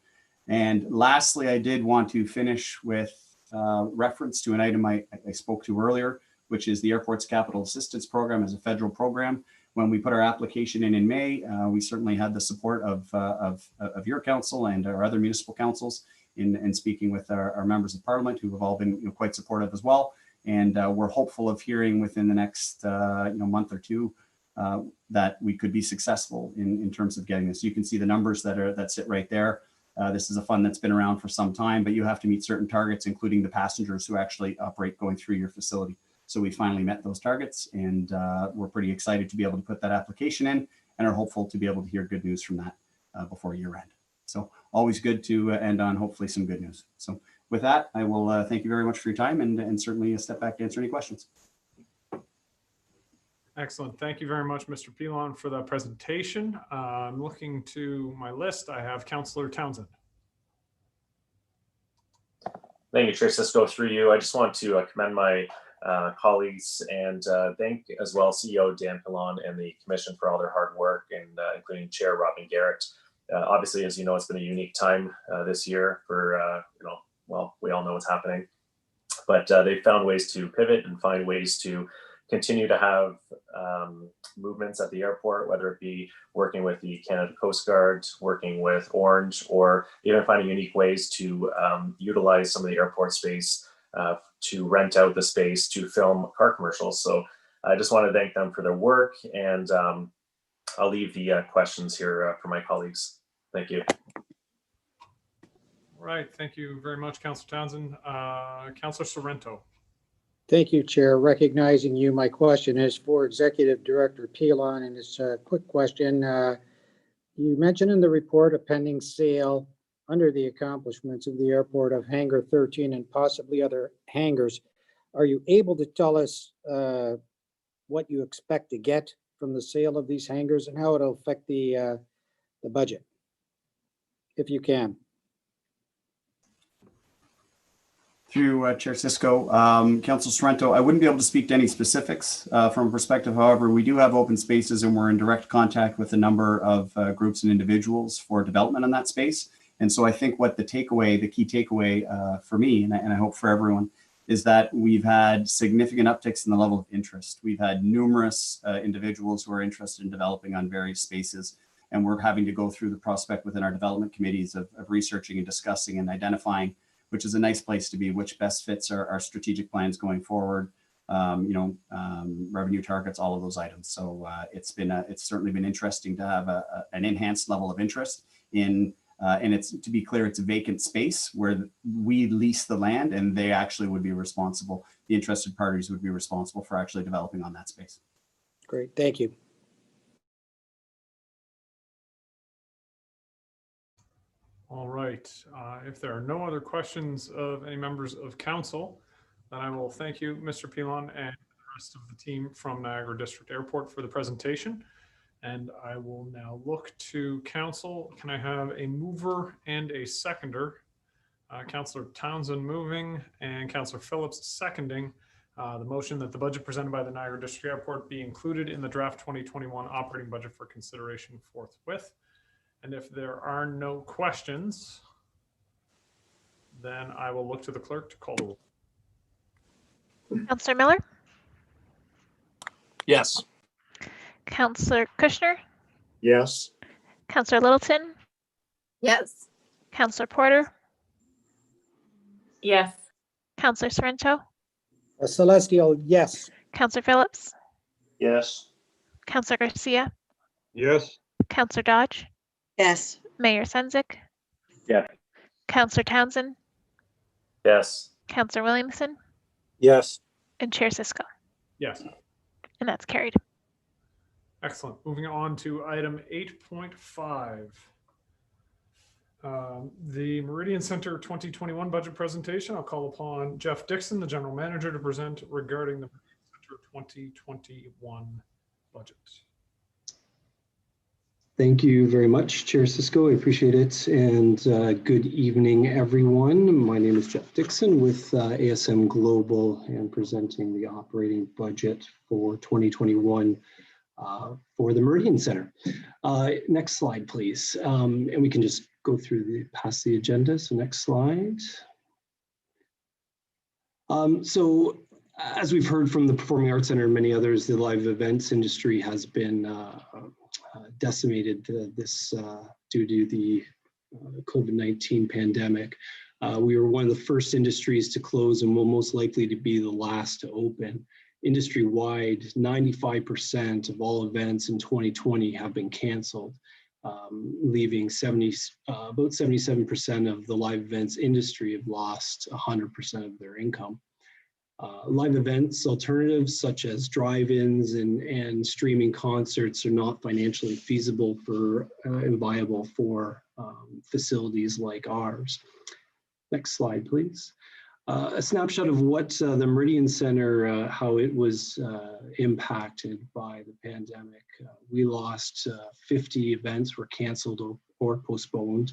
And lastly, I did want to finish with reference to an item I spoke to earlier, which is the Airports Capital Assistance Program as a federal program. When we put our application in May, we certainly had the support of your council and our other municipal councils in speaking with our members of parliament, who have all been quite supportive as well. And we're hopeful of hearing within the next month or two that we could be successful in terms of getting this. You can see the numbers that sit right there. This is a fund that's been around for some time, but you have to meet certain targets, including the passengers who actually operate going through your facility. So we finally met those targets, and we're pretty excited to be able to put that application in, and are hopeful to be able to hear good news from that before year end. So always good to end on hopefully some good news. So with that, I will thank you very much for your time, and certainly step back to answer any questions. Excellent. Thank you very much, Mr. Pilon, for that presentation. I'm looking to my list. I have Councillor Townsend. Thank you, Chair Cisco. Through you, I just want to commend my colleagues and thank as well CEO Dan Pilon and the Commission for all their hard work, and including Chair Robin Garrett. Obviously, as you know, it's been a unique time this year for, well, we all know what's happening, but they found ways to pivot and find ways to continue to have movements at the airport, whether it be working with the Canada Coast Guard, working with Orange, or even finding unique ways to utilize some of the airport space to rent out the space to film car commercials. So I just want to thank them for their work, and I'll leave the questions here for my colleagues. Thank you. All right, thank you very much, Councillor Townsend. Councillor Sorrento. Thank you, Chair. Recognizing you, my question is for Executive Director Pilon, and it's a quick question. You mentioned in the report a pending sale under the accomplishments of the airport of Hangar 13 and possibly other hangars. Are you able to tell us what you expect to get from the sale of these hangars and how it'll affect the budget, if you can? Through Chair Cisco, Council Sorrento, I wouldn't be able to speak to any specifics from a perspective. However, we do have open spaces and we're in direct contact with a number of groups and individuals for development in that space. And so I think what the key takeaway for me, and I hope for everyone, is that we've had significant upticks in the level of interest. We've had numerous individuals who are interested in developing on various spaces, and we're having to go through the prospect within our development committees of researching and discussing and identifying, which is a nice place to be, which best fits our strategic plans going forward, revenue targets, all of those items. So it's certainly been interesting to have an enhanced level of interest in, and it's, to be clear, it's a vacant space where we lease the land and they actually would be responsible, the interested parties would be responsible for actually developing on that space. Great, thank you. All right. If there are no other questions of any members of council, then I will thank you, Mr. Pilon, and the rest of the team from Niagara District Airport for the presentation. And I will now look to council. Can I have a mover and a seconder? Councillor Townsend moving and Councillor Phillips seconding the motion that the budget presented by the Niagara District Airport be included in the draft 2021 operating budget for consideration forthwith. And if there are no questions, then I will look to the clerk to call the roll. Councillor Miller, Yes. Councillor Kushner, Yes. Councillor Littleton, Yes. Councillor Porter, Yes. Councillor Sorrento, Celestial, yes. Councillor Phillips, Yes. Councillor Garcia, Yes. Councillor Dodge, Yes. Mayor Senzik, Yes. Councillor Townsend, Yes. Councillor Williamson, Yes. and Chair Cisco. Yes. And that's carried. Excellent. Moving on to item 8.5. The Meridian Center 2021 budget presentation. I'll call upon Jeff Dixon, the general manager, to present regarding the Meridian Center 2021 budget. Thank you very much, Chair Cisco. I appreciate it. And good evening, everyone. My name is Jeff Dixon with ASM Global and presenting the operating budget for 2021 for the Meridian Center. Next slide, please. And we can just go through past the agenda. So next slide. So as we've heard from the Performing Arts Center and many others, the live events industry has been decimated due to the COVID-19 pandemic. We were one of the first industries to close and will most likely to be the last to open. Industry-wide, 95% of all events in 2020 have been canceled, leaving about 77% of the live events industry have lost 100% of their income. Live events alternatives such as drive-ins and streaming concerts are not financially feasible for and viable for facilities like ours. Next slide, please. A snapshot of what the Meridian Center, how it was impacted by the pandemic. We lost 50 events were canceled or postponed.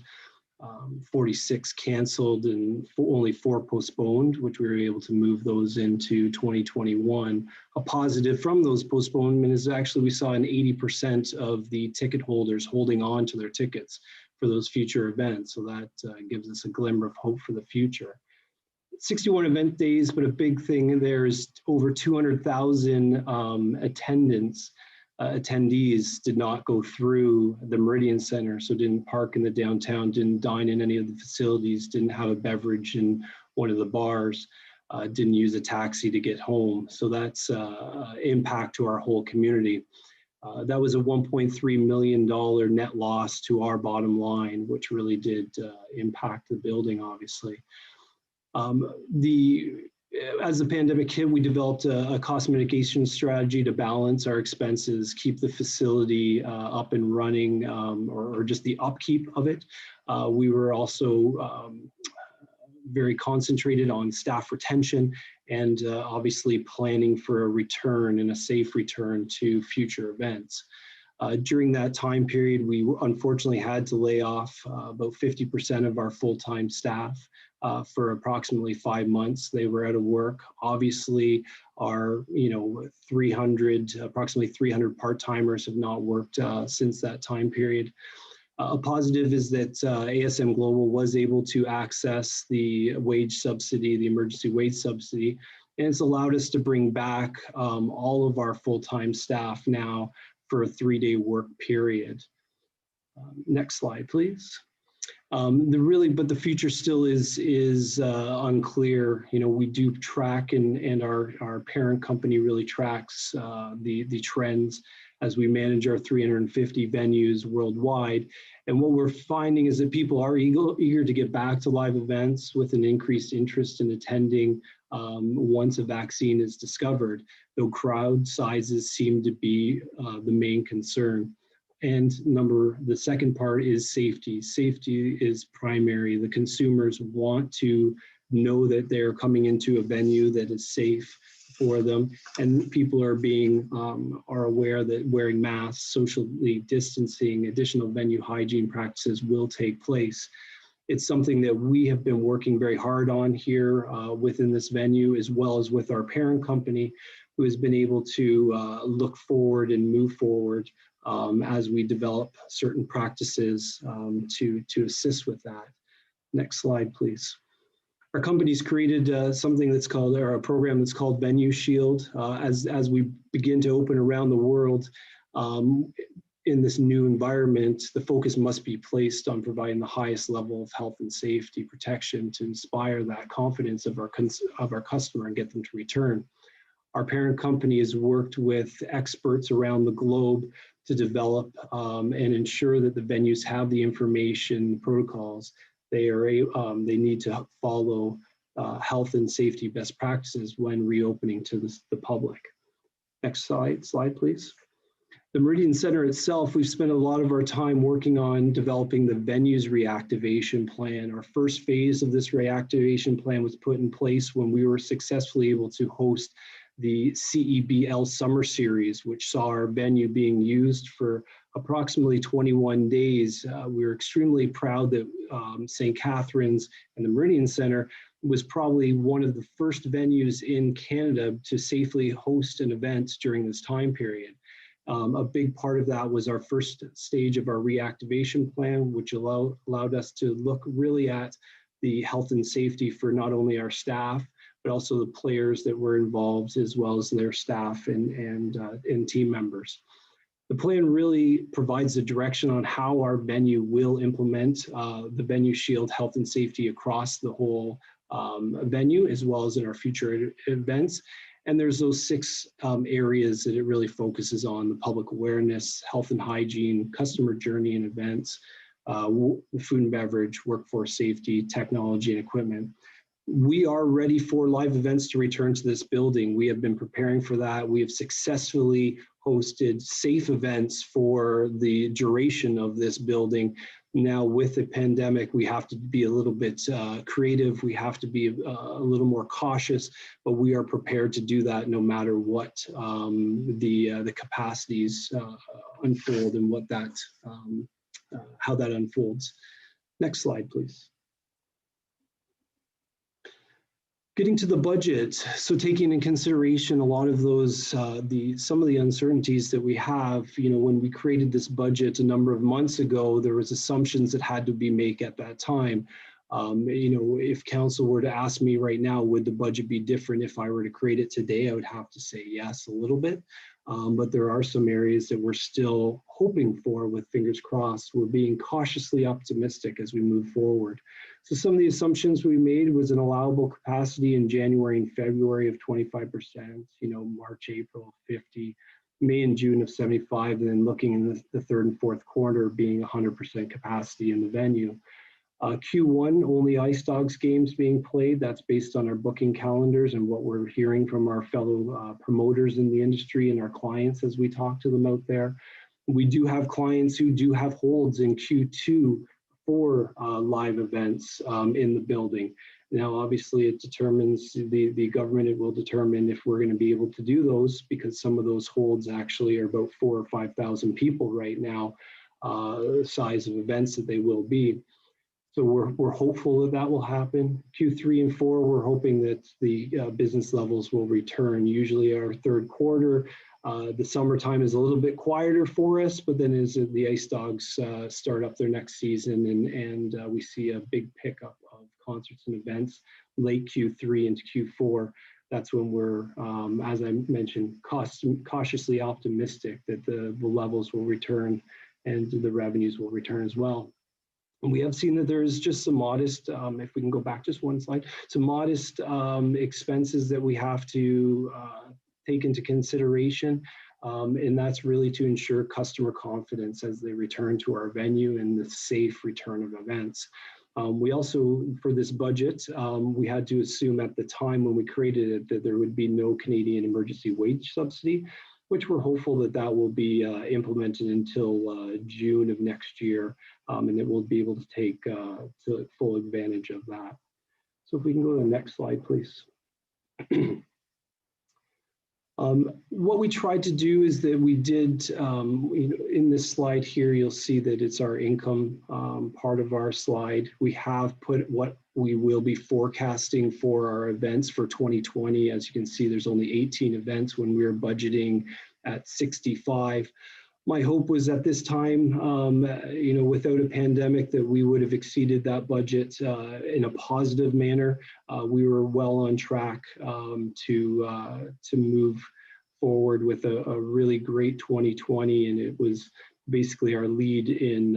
46 canceled and only 4 postponed, which we were able to move those into 2021. A positive from those postponements is actually we saw an 80% of the ticket holders holding on to their tickets for those future events. So that gives us a glimmer of hope for the future. 61 event days, but a big thing there is over 200,000 attendees did not go through the Meridian Center, so didn't park in the downtown, didn't dine in any of the facilities, didn't have a beverage in one of the bars, didn't use a taxi to get home. So that's impact to our whole community. That was a $1.3 million net loss to our bottom line, which really did impact the building, obviously. The as the pandemic hit, we developed a cost mitigation strategy to balance our expenses, keep the facility up and running, or just the upkeep of it. We were also very concentrated on staff retention and obviously planning for a return and a safe return to future events. During that time period, we unfortunately had to lay off about 50% of our full-time staff for approximately 5 months. They were out of work. Obviously, our approximately 300 part-timers have not worked since that time period. A positive is that ASM Global was able to access the wage subsidy, the emergency wage subsidy, and it's allowed us to bring back all of our full-time staff now for a 3-day work period. Next slide, please. But the future still is unclear. We do track, and our parent company really tracks the trends as we manage our 350 venues worldwide. And what we're finding is that people are eager to get back to live events with an increased interest in attending once a vaccine is discovered, though crowd sizes seem to be the main concern. And the second part is safety. Safety is primary. The consumers want to know that they're coming into a venue that is safe for them, and people are aware that wearing masks, socially distancing, additional venue hygiene practices will take place. It's something that we have been working very hard on here within this venue, as well as with our parent company, who has been able to look forward and move forward as we develop certain practices to assist with that. Next slide, please. Our company's created something that's called, or a program that's called Venue Shield. As we begin to open around the world in this new environment, the focus must be placed on providing the highest level of health and safety protection to inspire that confidence of our customer and get them to return. Our parent company has worked with experts around the globe to develop and ensure that the venues have the information protocols they need to follow health and safety best practices when reopening to the public. Next slide, please. The Meridian Center itself, we've spent a lot of our time working on developing the venues reactivation plan. Our first phase of this reactivation plan was put in place when we were successfully able to host the CEBL Summer Series, which saw our venue being used for approximately 21 days. We were extremely proud that St. Catharines and the Meridian Center was probably one of the first venues in Canada to safely host an event during this time period. A big part of that was our first stage of our reactivation plan, which allowed us to look really at the health and safety for not only our staff, but also the players that were involved, as well as their staff and team members. The plan really provides the direction on how our venue will implement the Venue Shield health and safety across the whole venue, as well as in our future events. And there's those 6 areas that it really focuses on: the public awareness, health and hygiene, customer journey and events, food and beverage, workforce safety, technology and equipment. We are ready for live events to return to this building. We have been preparing for that. We have successfully hosted safe events for the duration of this building. Now with the pandemic, we have to be a little bit creative. We have to be a little more cautious, but we are prepared to do that no matter what the capacities unfold and what that how that unfolds. Next slide, please. Getting to the budget, so taking in consideration a lot of those, some of the uncertainties that we have, when we created this budget a number of months ago, there was assumptions that had to be made at that time. If council were to ask me right now, would the budget be different if I were to create it today, I would have to say yes, a little bit. But there are some areas that we're still hoping for, with fingers crossed. We're being cautiously optimistic as we move forward. So some of the assumptions we made was an allowable capacity in January and February of 25%, March, April, 50, May and June of 75, and then looking in the 3rd and 4th quarter being 100% capacity in the venue. Q1, only Ice Dogs games being played. That's based on our booking calendars and what we're hearing from our fellow promoters in the industry and our clients as we talk to them out there. We do have clients who do have holds in Q2 for live events in the building. Now, obviously, it determines the government. It will determine if we're going to be able to do those, because some of those holds actually are about 4,000 or 5,000 people right now, size of events that they will be. So we're hopeful that that will happen. Q3 and 4, we're hoping that the business levels will return. Usually our third quarter, the summertime is a little bit quieter for us, but then as the Ice Dogs start up their next season and we see a big pickup of concerts and events late Q3 into Q4, that's when we're, as I mentioned, cautiously optimistic that the levels will return and the revenues will return as well. And we have seen that there is just some modest, if we can go back just one slide, some modest expenses that we have to take into consideration. And that's really to ensure customer confidence as they return to our venue and the safe return of events. We also, for this budget, we had to assume at the time when we created it that there would be no Canadian emergency wage subsidy, which we're hopeful that that will be implemented until June of next year, and that we'll be able to take full advantage of that. So if we can go to the next slide, please. What we tried to do is that we did, in this slide here, you'll see that it's our income part of our slide. We have put what we will be forecasting for our events for 2020. As you can see, there's only 18 events when we were budgeting at 65. My hope was at this time, without a pandemic, that we would have exceeded that budget in a positive manner. We were well on track to move forward with a really great 2020, and it was basically our lead in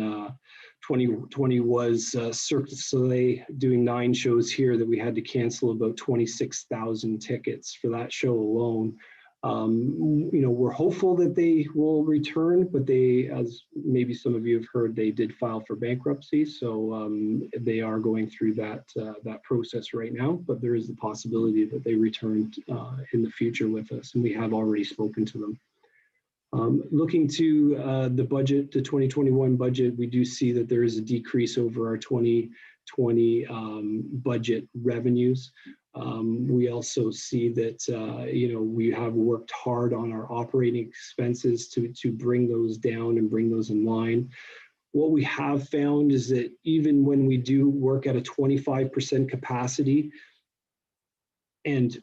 2020 was Cirque du Soleil doing 9 shows here that we had to cancel about 26,000 tickets for that show alone. We're hopeful that they will return, but they, as maybe some of you have heard, they did file for bankruptcy. So they are going through that process right now, but there is the possibility that they return in the future with us, and we have already spoken to them. Looking to the budget, the 2021 budget, we do see that there is a decrease over our 2020 budget revenues. We also see that, we have worked hard on our operating expenses to bring those down and bring those in line. What we have found is that even when we do work at a 25% capacity, and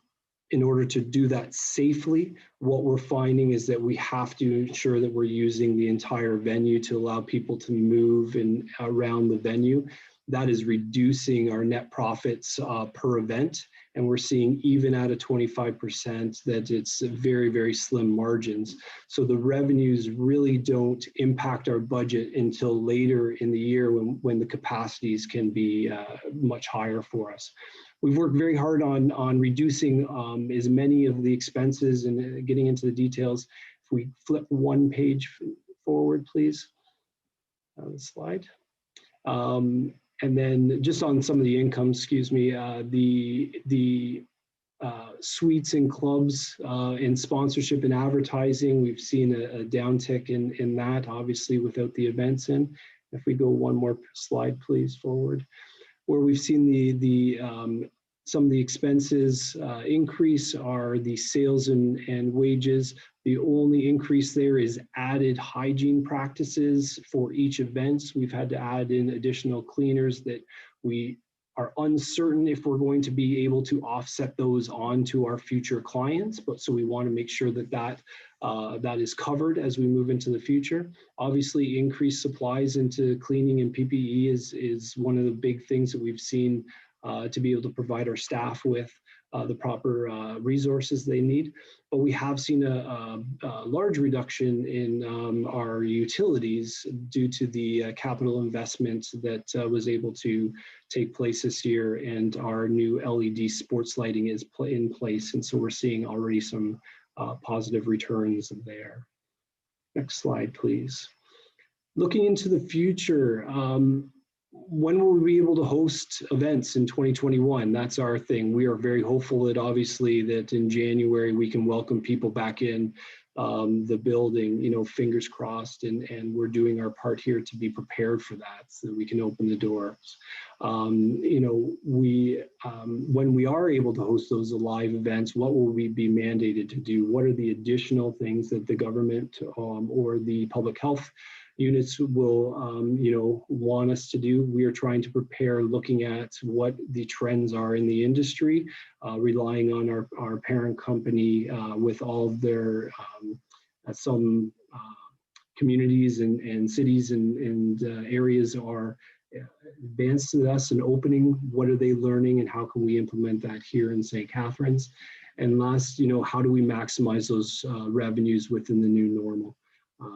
in order to do that safely, what we're finding is that we have to ensure that we're using the entire venue to allow people to move and around the venue. That is reducing our net profits per event. And we're seeing even at a 25% that it's very, very slim margins. So the revenues really don't impact our budget until later in the year when the capacities can be much higher for us. We've worked very hard on reducing as many of the expenses and getting into the details. If we flip one page forward, please, on the slide. And then just on some of the income, excuse me, the suites and clubs and sponsorship and advertising, we've seen a downtick in that, obviously without the events in. If we go one more slide, please, forward. Where we've seen some of the expenses increase are the sales and wages. The only increase there is added hygiene practices for each event. We've had to add in additional cleaners that we are uncertain if we're going to be able to offset those onto our future clients. But so we want to make sure that is covered as we move into the future. Obviously, increased supplies into cleaning and PPE is one of the big things that we've seen to be able to provide our staff with the proper resources they need. But we have seen a large reduction in our utilities due to the capital investment that was able to take place this year, and our new LED sports lighting is in place. And so we're seeing already some positive returns there. Next slide, please. Looking into the future, when will we be able to host events in 2021? That's our thing. We are very hopeful that obviously that in January we can welcome people back in the building, fingers crossed, and we're doing our part here to be prepared for that so that we can open the doors. When we are able to host those live events, what will we be mandated to do? What are the additional things that the government or the public health units will want us to do? We are trying to prepare, looking at what the trends are in the industry, relying on our parent company with all of their some communities and cities and areas are advanced to us and opening. What are they learning and how can we implement that here in St. Catharines? And last, how do we maximize those revenues within the new normal?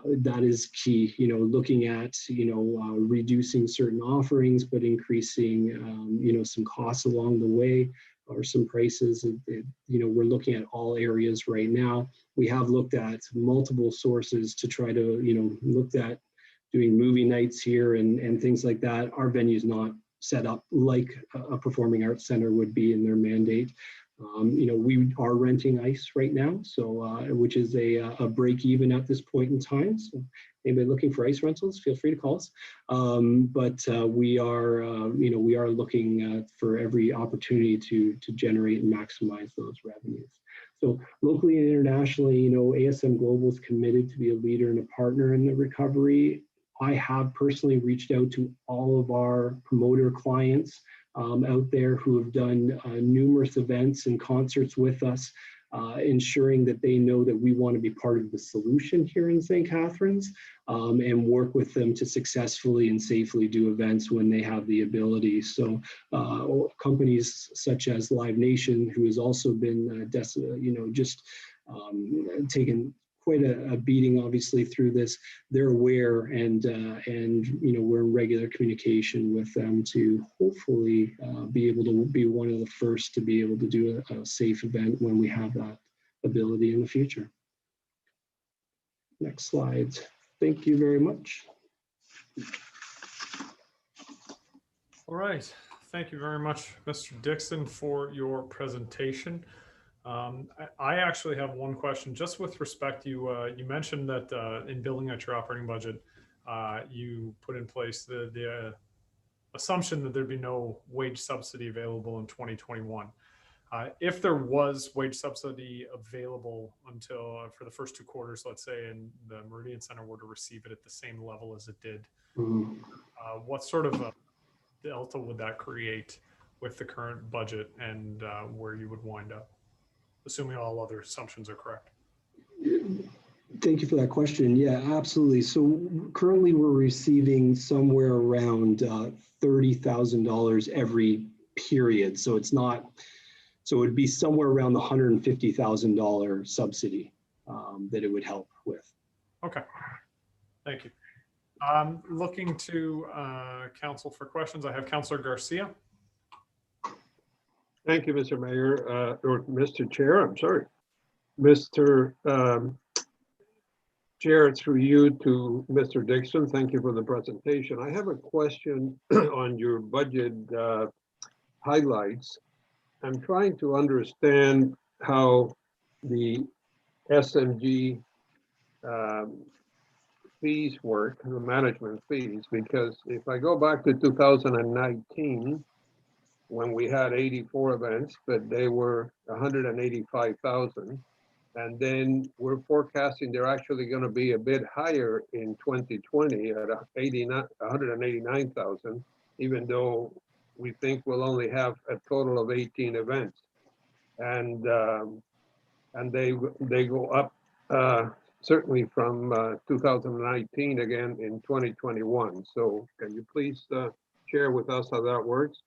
That is key, looking at, reducing certain offerings, but increasing, some costs along the way or some prices. We're looking at all areas right now. We have looked at multiple sources to try to, looked at doing movie nights here and things like that. Our venue is not set up like a performing arts center would be in their mandate. We are renting ice right now, so which is a break even at this point in time. So anybody looking for ice rentals, feel free to call us. But we are, we are looking for every opportunity to generate and maximize those revenues. So locally and internationally, ASM Global is committed to be a leader and a partner in the recovery. I have personally reached out to all of our promoter clients out there who have done numerous events and concerts with us, ensuring that they know that we want to be part of the solution here in St. Catharines and work with them to successfully and safely do events when they have the ability. So companies such as Live Nation, who has also been, taken quite a beating, obviously, through this. They're aware, and we're in regular communication with them to hopefully be able to be one of the first to be able to do a safe event when we have that ability in the future. Next slide. Thank you very much. All right. Thank you very much, Mr. Dixon, for your presentation. I actually have one question just with respect to you mentioned that in building out your operating budget, you put in place the assumption that there'd be no wage subsidy available in 2021. If there was wage subsidy available until for the first 2 quarters, let's say, and the Meridian Center were to receive it at the same level as it did, what sort of a delta would that create with the current budget and where you would wind up, assuming all other assumptions are correct? Thank you for that question. Yeah, absolutely. So currently we're receiving somewhere around $30,000 every period. So it's not, so it would be somewhere around the $150,000 subsidy that it would help with. Okay, thank you. Looking to council for questions. I have Councillor Garcia. Thank you, Mr. Mayor, or Mr. Chair, I'm sorry. Mr. Chair, through you to Mr. Dixon, thank you for the presentation. I have a question on your budget highlights. I'm trying to understand how the SMG fees work, the management fees, because if I go back to 2019, when we had 84 events, but they were 185,000. And then we're forecasting they're actually going to be a bit higher in 2020 at 189,000, even though we think we'll only have a total of 18 events. And they go up certainly from 2019 again in 2021. So can you please share with us how that works?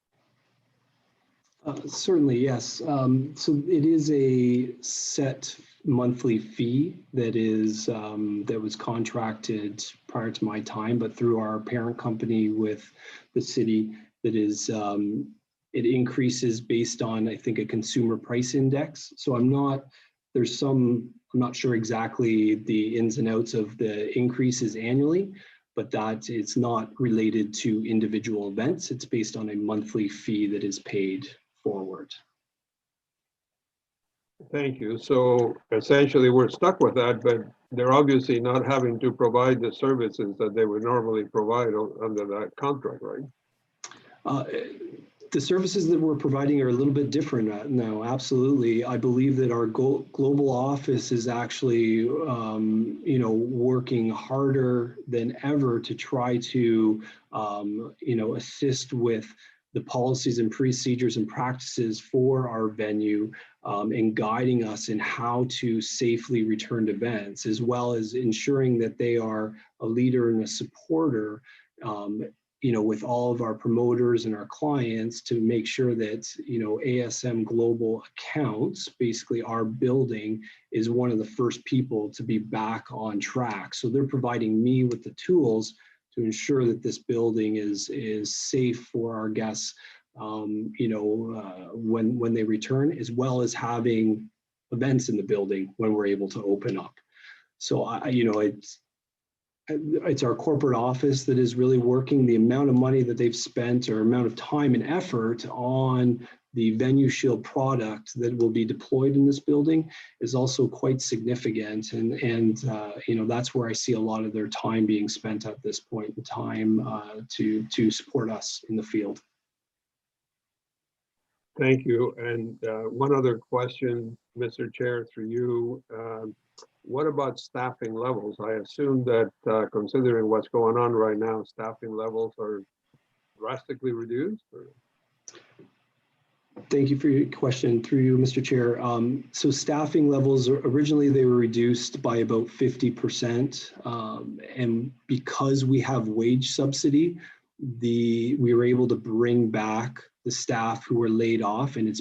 Certainly, yes. So it is a set monthly fee that is that was contracted prior to my time, but through our parent company with the city, that is it increases based on, I think, a consumer price index. So I'm not sure exactly the ins and outs of the increases annually, but that it's not related to individual events. It's based on a monthly fee that is paid forward. Thank you. So essentially, we're stuck with that, but they're obviously not having to provide the services that they would normally provide under that contract, right? The services that we're providing are a little bit different now. Absolutely. I believe that our global office is actually, working harder than ever to try to, assist with the policies and procedures and practices for our venue, and guiding us in how to safely return to events, as well as ensuring that they are a leader and a supporter, with all of our promoters and our clients to make sure that, ASM Global Accounts, basically our building, is one of the first people to be back on track. So they're providing me with the tools to ensure that this building is safe for our guests, when they return, as well as having events in the building when we're able to open up. So it's our corporate office that is really working. The amount of money that they've spent, or amount of time and effort on the Venue Shield product that will be deployed in this building is also quite significant. And that's where I see a lot of their time being spent at this point in time, to support us in the field. Thank you. And one other question, Mr. Chair, through you. What about staffing levels? I assume that considering what's going on right now, staffing levels are drastically reduced? Or? Thank you for your question, through you, Mr. Chair. So staffing levels, originally they were reduced by about 50%. And because we have wage subsidy, we were able to bring back the staff who were laid off, and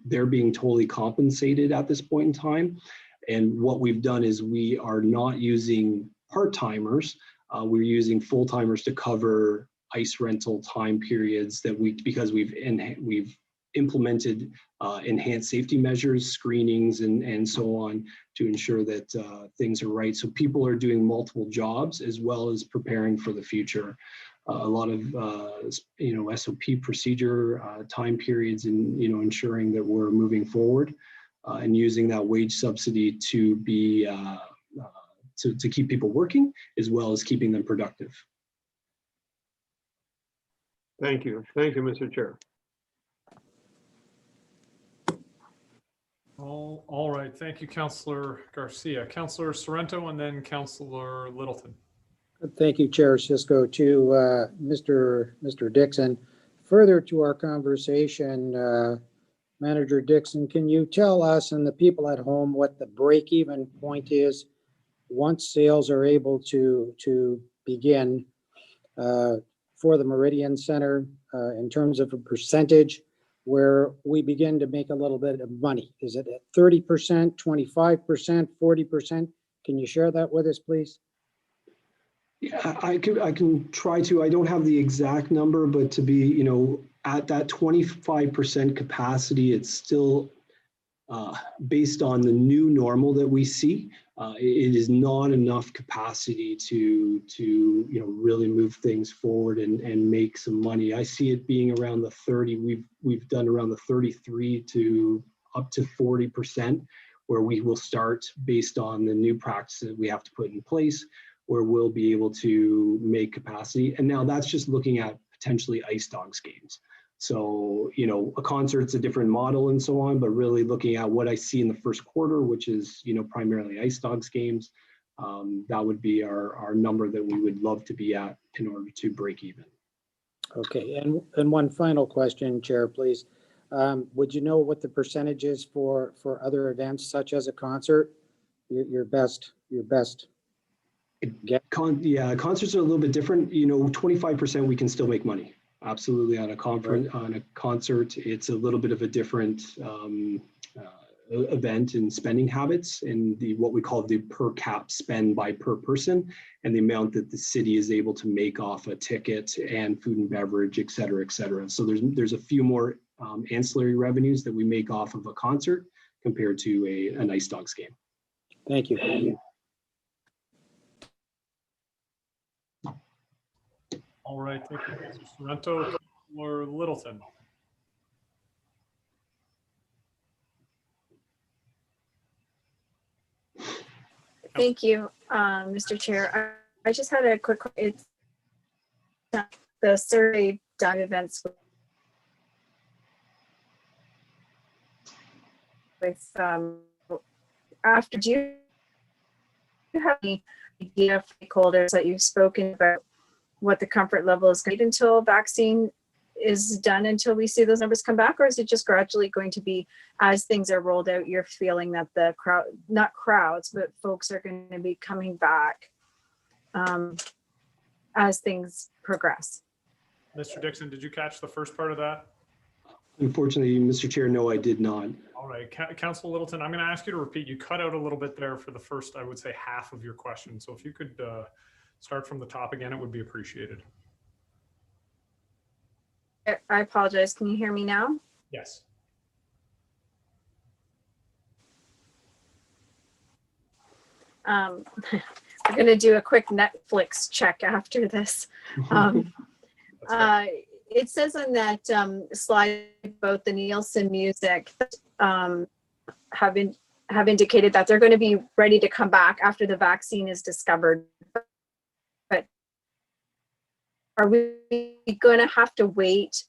they're being totally compensated at this point in time. And what we've done is we are not using part-timers. We're using full-timers to cover ice rental time periods because we've implemented enhanced safety measures, screenings, and so on to ensure that things are right. So people are doing multiple jobs as well as preparing for the future. A lot of SOP procedure time periods, and ensuring that we're moving forward. And using that wage subsidy to be to keep people working, as well as keeping them productive. Thank you. Thank you, Mr. Chair. All right. Thank you, Councillor Garcia. Councillor Sorrento, and then Councillor Littleton. Thank you, Chair Cisco. To Mr. Dixon, further to our conversation, Manager Dixon, can you tell us and the people at home what the break-even point is once sales are able to begin for the Meridian Center, in terms of a percentage where we begin to make a little bit of money? Is it at 30%, 25%, 40%? Can you share that with us, please? Yeah, I can try to. I don't have the exact number, but to be, at that 25% capacity, it's still based on the new normal that we see. It is not enough capacity to really move things forward and make some money. I see it being around the 30. We've done around the 33 to up to 40%, where we will start based on the new practices we have to put in place, where we'll be able to make capacity. And now that's just looking at potentially Ice Dogs games. So, a concert's a different model and so on, but really looking at what I see in the first quarter, which is, primarily Ice Dogs games, that would be our number that we would love to be at in order to break even. Okay, and one final question, Chair, please. Would you know what the percentage is for other events such as a concert? Your best. Yeah, concerts are a little bit different. 25% we can still make money. Absolutely, on a conference, on a concert, it's a little bit of a different event in spending habits, and what we call the per cap spend by per person, and the amount that the city is able to make off a ticket and food and beverage, et cetera, et cetera. So there's a few more ancillary revenues that we make off of a concert compared to an Ice Dogs game. Thank you. All right, thank you, Councilor Sorrento. Councilor Littleton. Thank you, Mr. Chair. I just had a quick, it's the survey done events with, after, do you have any idea of stakeholders that you've spoken about what the comfort level is going to be until vaccine is done, until we see those numbers come back? Or is it just gradually going to be, as things are rolled out, you're feeling that the crowd, not crowds, but folks are going to be coming back as things progress? Mr. Dixon, did you catch the first part of that? Unfortunately, Mr. Chair, no, I did not. All right, Councilor Littleton, I'm going to ask you to repeat. You cut out a little bit there for the first, I would say, half of your question. So if you could start from the top again, it would be appreciated. I apologize. Can you hear me now? Yes. We're going to do a quick Netflix check after this. It says on that slide about the Nielsen music have indicated that they're going to be ready to come back after the vaccine is discovered. But are we going to have to wait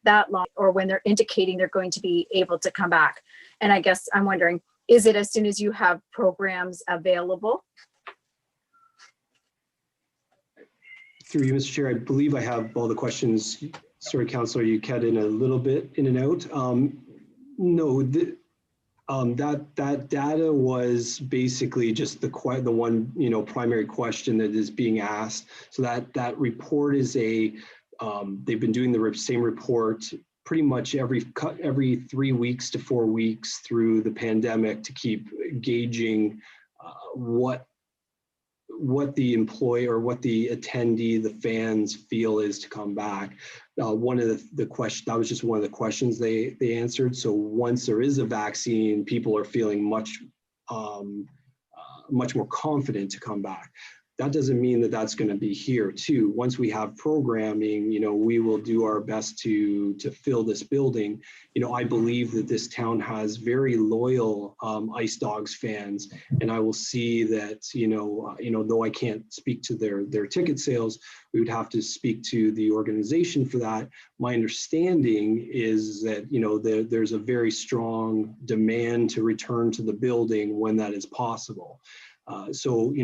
that long, or when they're indicating they're going to be able to come back? And I guess I'm wondering, is it as soon as you have programs available? Through you, Mr. Chair, I believe I have all the questions. Sorry, Councilor, you cut in a little bit in and out. No, that data was basically just the one primary question that is being asked. So that report is they've been doing the same report pretty much every 3 weeks to 4 weeks through the pandemic to keep gauging what the employee or what the attendee, the fans feel is to come back. One of the question, that was just one of the questions they answered. So once there is a vaccine, people are feeling much more confident to come back. That doesn't mean that that's going to be here too. Once we have programming, we will do our best to fill this building. I believe that this town has very loyal Ice Dogs fans, and I will see that, though I can't speak to their ticket sales, we would have to speak to the organization for that. My understanding is that, there's a very strong demand to return to the building when that is possible. So,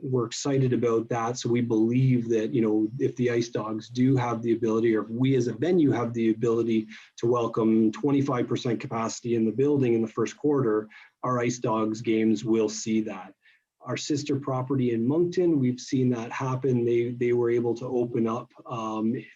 we're excited about that. So we believe that, if the Ice Dogs do have the ability, or if we as a venue have the ability to welcome 25% capacity in the building in the first quarter, our Ice Dogs games will see that. Our sister property in Moncton, we've seen that happen. They were able to open up.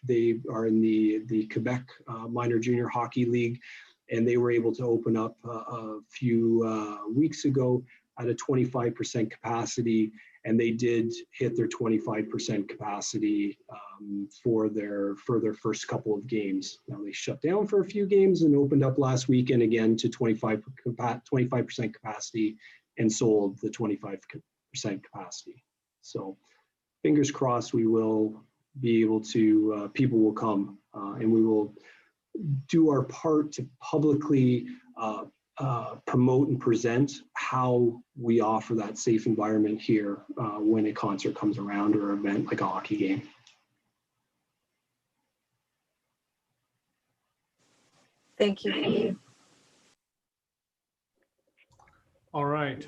They are in the Quebec Minor Junior Hockey League, and they were able to open up a few weeks ago at a 25% capacity, and they did hit their 25% capacity for their first couple of games. Now they shut down for a few games and opened up last weekend again to 25% capacity and sold the 25% capacity. So fingers crossed we will be able to, people will come and we will do our part to publicly promote and present how we offer that safe environment here when a concert comes around or an event like a hockey game. Thank you. All right,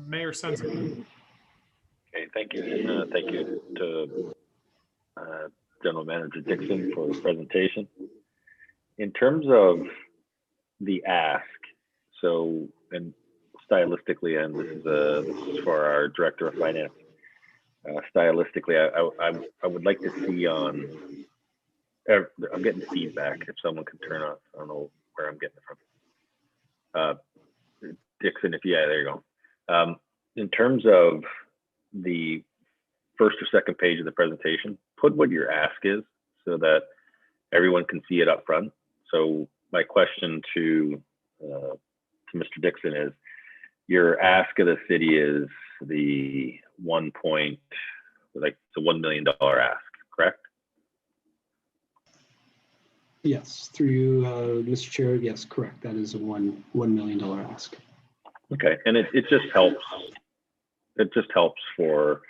Mayor Senza. Okay, thank you. Thank you to General Manager Dixon for the presentation. In terms of the ask, so, and stylistically, and this is for our Director of Finance, stylistically, I would like to see on, I'm getting feedback, if someone can turn off, I don't know where I'm getting it from. Dixon, there you go. In terms of the first or second page of the presentation, put what your ask is so that everyone can see it up front. So my question to Mr. Dixon is, your ask of the city is the 1.1 like it's a $1 million ask, correct? Yes, through you, Mr. Chair. Yes, correct. That is a $1 million ask. Okay, and it just helps. It just helps for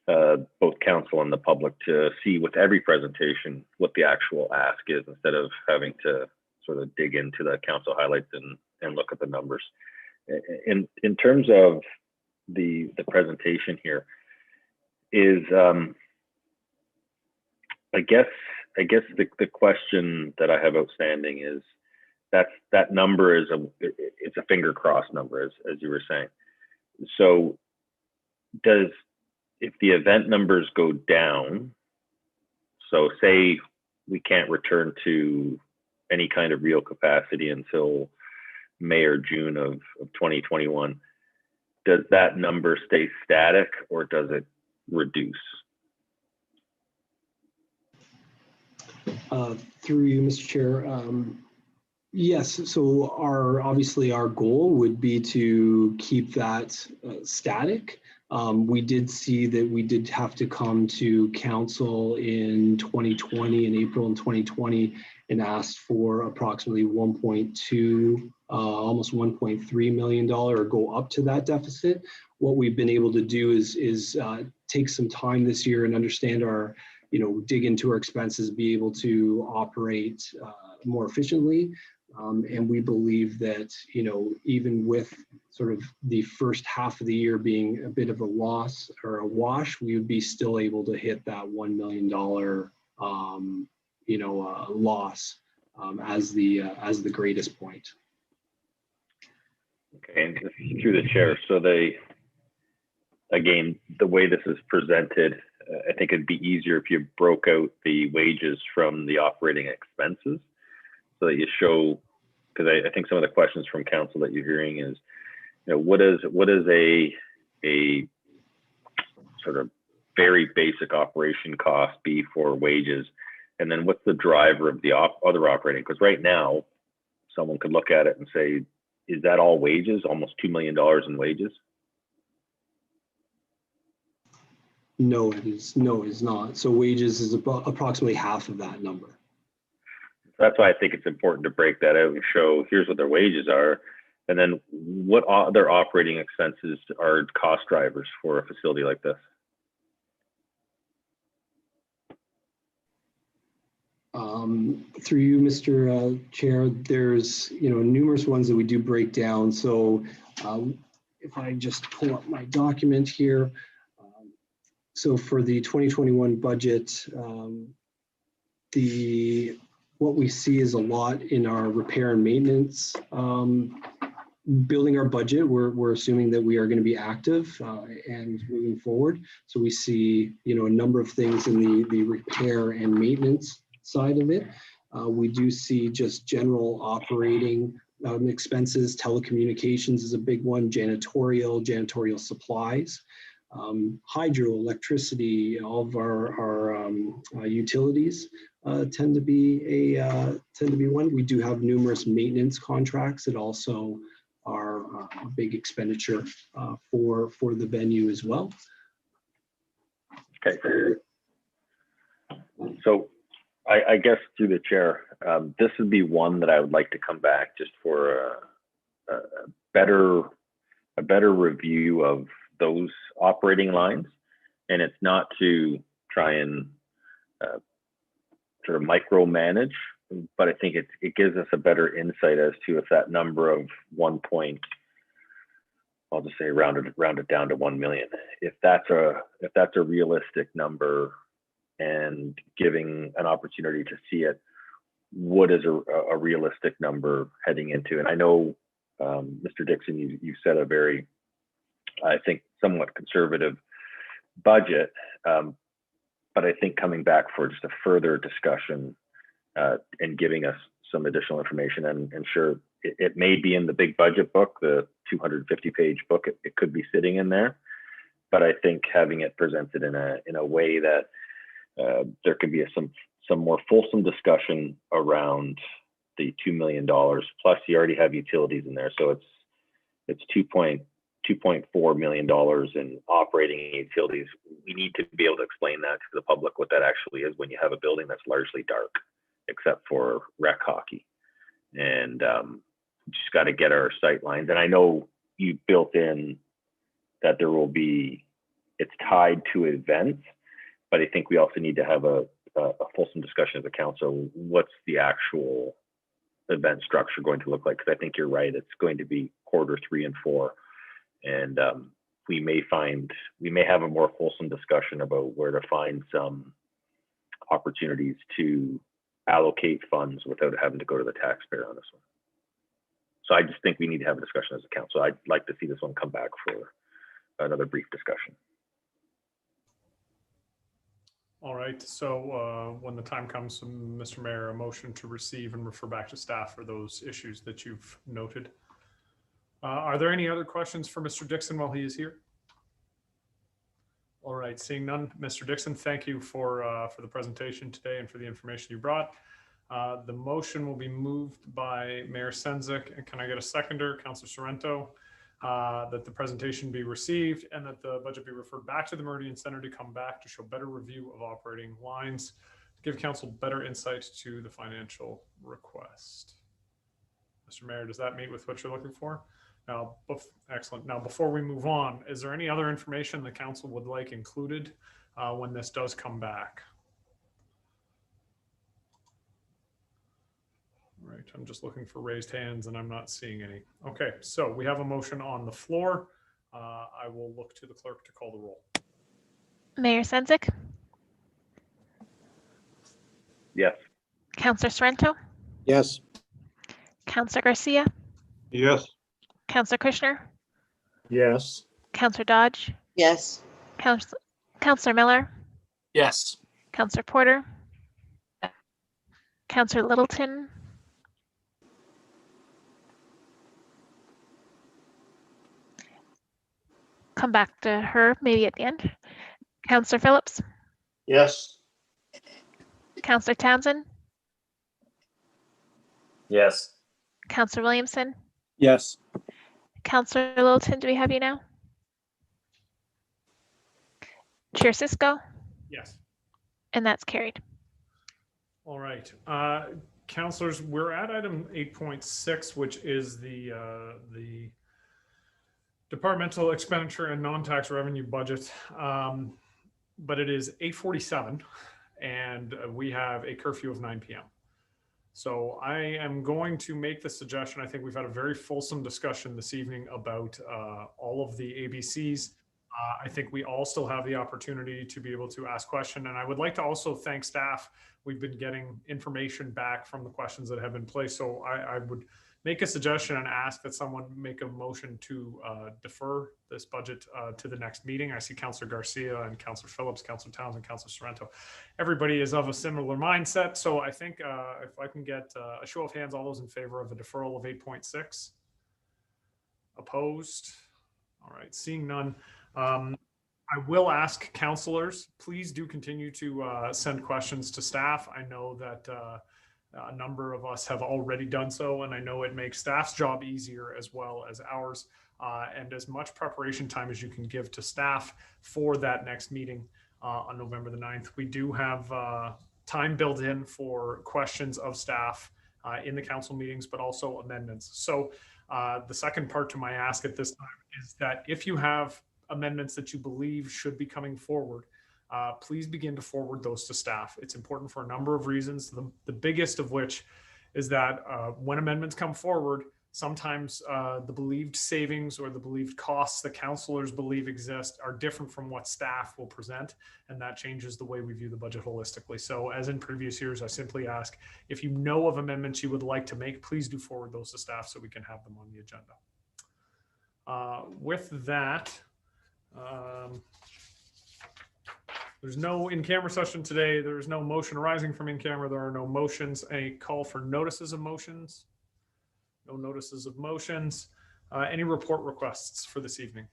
both council and the public to see with every presentation what the actual ask is, instead of having to sort of dig into the council highlights and look at the numbers. In terms of the presentation here is, I guess the question that I have outstanding is that number is it's a finger crossed number, as you were saying. So if the event numbers go down, so say we can't return to any kind of real capacity until May or June of 2021, does that number stay static or does it reduce? Through you, Mr. Chair. Yes, so obviously our goal would be to keep that static. We did see that we did have to come to council in 2020, in April in 2020, and asked for approximately 1.2, almost $1.3 million, or go up to that deficit. What we've been able to do is take some time this year and understand our, dig into our expenses, be able to operate more efficiently. And we believe that, even with sort of the first half of the year being a bit of a loss or a wash, we would be still able to hit that $1 million, loss as the greatest point. Okay, and just through the chair. So again, the way this is presented, I think it'd be easier if you broke out the wages from the operating expenses, so that you show, because I think some of the questions from council that you're hearing is, what is a sort of very basic operation cost be for wages, and then what's the driver of the other operating? Because right now, someone could look at it and say, is that all wages? Almost $2 million in wages? No, it is not. So wages is approximately half of that number. That's why I think it's important to break that out and show here's what their wages are, and then what other operating expenses are cost drivers for a facility like this. Through you, Mr. Chair, there's numerous ones that we do break down. So if I just pull up my document here. So for the 2021 budget, what we see is a lot in our repair and maintenance. Building our budget, we're assuming that we are going to be active and moving forward. So we see a number of things in the repair and maintenance side of it. We do see just general operating expenses. Telecommunications is a big one. Janitorial supplies. Hydro, electricity, all of our utilities tend to be one. We do have numerous maintenance contracts that also are a big expenditure for the venue as well. Okay. So I guess through the chair, this would be one that I would like to come back just for a better review of those operating lines. And it's not to try and sort of micromanage, but I think it gives us a better insight as to if that number of I'll just say round it down to 1 million. If that's a realistic number, and giving an opportunity to see it, what is a realistic number heading into? And I know, Mr. Dixon, you said a very, I think, somewhat conservative budget, but I think coming back for just a further discussion and giving us some additional information, and sure, it may be in the big budget book, the 250-page book, it could be sitting in there, but I think having it presented in a way that there could be some more fulsome discussion around the $2 million, plus you already have utilities in there, so it's $2.2 $2.4 million in operating utilities. We need to be able to explain that to the public what that actually is when you have a building that's largely dark, except for rec hockey. And just got to get our sight lines. And I know you built in that there will be, it's tied to events, but I think we also need to have a fulsome discussion as a council. What's the actual event structure going to look like? Because I think you're right. It's going to be quarter 3 and 4. And we may have a more fulsome discussion about where to find some opportunities to allocate funds without having to go to the taxpayer on this one. So I just think we need to have a discussion as a council. I'd like to see this one come back for another brief discussion. All right, so when the time comes, Mr. Mayor, a motion to receive and refer back to staff for those issues that you've noted. Are there any other questions for Mr. Dixon while he is here? All right, seeing none, Mr. Dixon, thank you for the presentation today and for the information you brought. The motion will be moved by Mayor Sendzik, and can I get a seconder, Councillor Sorrento, that the presentation be received and that the budget be referred back to the Meridian Center to come back to show better review of operating lines, to give council better insight to the financial request. Mr. Mayor, does that meet with what you're looking for? Now, excellent. Now, before we move on, is there any other information the council would like included when this does come back? All right, I'm just looking for raised hands and I'm not seeing any. Okay, so we have a motion on the floor. I will look to the clerk to call the roll. Mayor Sendzik? Yes. Councillor Sorrento? Yes. Councillor Garcia? Yes. Councillor Kushner? Yes. Councillor Dodge? Yes. Councillor Miller? Yes. Councillor Porter? Councillor Littleton? Come back to her maybe at the end. Councillor Phillips? Yes. Councillor Townsend? Yes. Councillor Williamson? Yes. Councillor Littleton, do we have you now? Chair Cisco? Yes. And that's carried. All right, councilors, we're at item 8.6, which is the departmental expenditure and non-tax revenue budget. But it is 8:47 and we have a curfew of 9 p.m. So I am going to make the suggestion. I think we've had a very fulsome discussion this evening about all of the ABCs. I think we all still have the opportunity to be able to ask questions. And I would like to also thank staff. We've been getting information back from the questions that have been placed. So I would make a suggestion and ask that someone make a motion to defer this budget to the next meeting. I see Councillor Garcia and Councillor Phillips, Councillor Townsend, Councillor Sorrento. Everybody is of a similar mindset. So I think if I can get a show of hands, all those in favor of a deferral of 8.6? Opposed? All right, seeing none. I will ask councilors, please do continue to send questions to staff. I know that a number of us have already done so, and I know it makes staff's job easier as well as ours, and as much preparation time as you can give to staff for that next meeting on November the 9th. We do have time built in for questions of staff in the council meetings, but also amendments. So the second part to my ask at this time is that if you have amendments that you believe should be coming forward, please begin to forward those to staff. It's important for a number of reasons. The biggest of which is that when amendments come forward, sometimes the believed savings or the believed costs that councilors believe exist are different from what staff will present, and that changes the way we view the budget holistically. So as in previous years, I simply ask, if you know of amendments you would like to make, please do forward those to staff so we can have them on the agenda. With that, there's no in-camera session today. There's no motion arising from in-camera. There are no motions. A call for notices of motions. No notices of motions. Any report requests for this evening?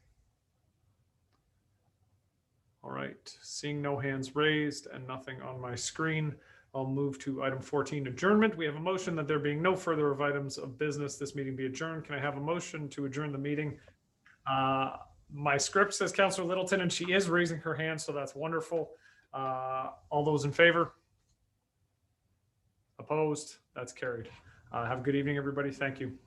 All right, seeing no hands raised and nothing on my screen, I'll move to item 14, adjournment. We have a motion that there being no further of items of business, this meeting be adjourned. Can I have a motion to adjourn the meeting? My script says Councillor Littleton, and she is raising her hand, so that's wonderful. All those in favor? Opposed? That's carried. Have a good evening, everybody. Thank you.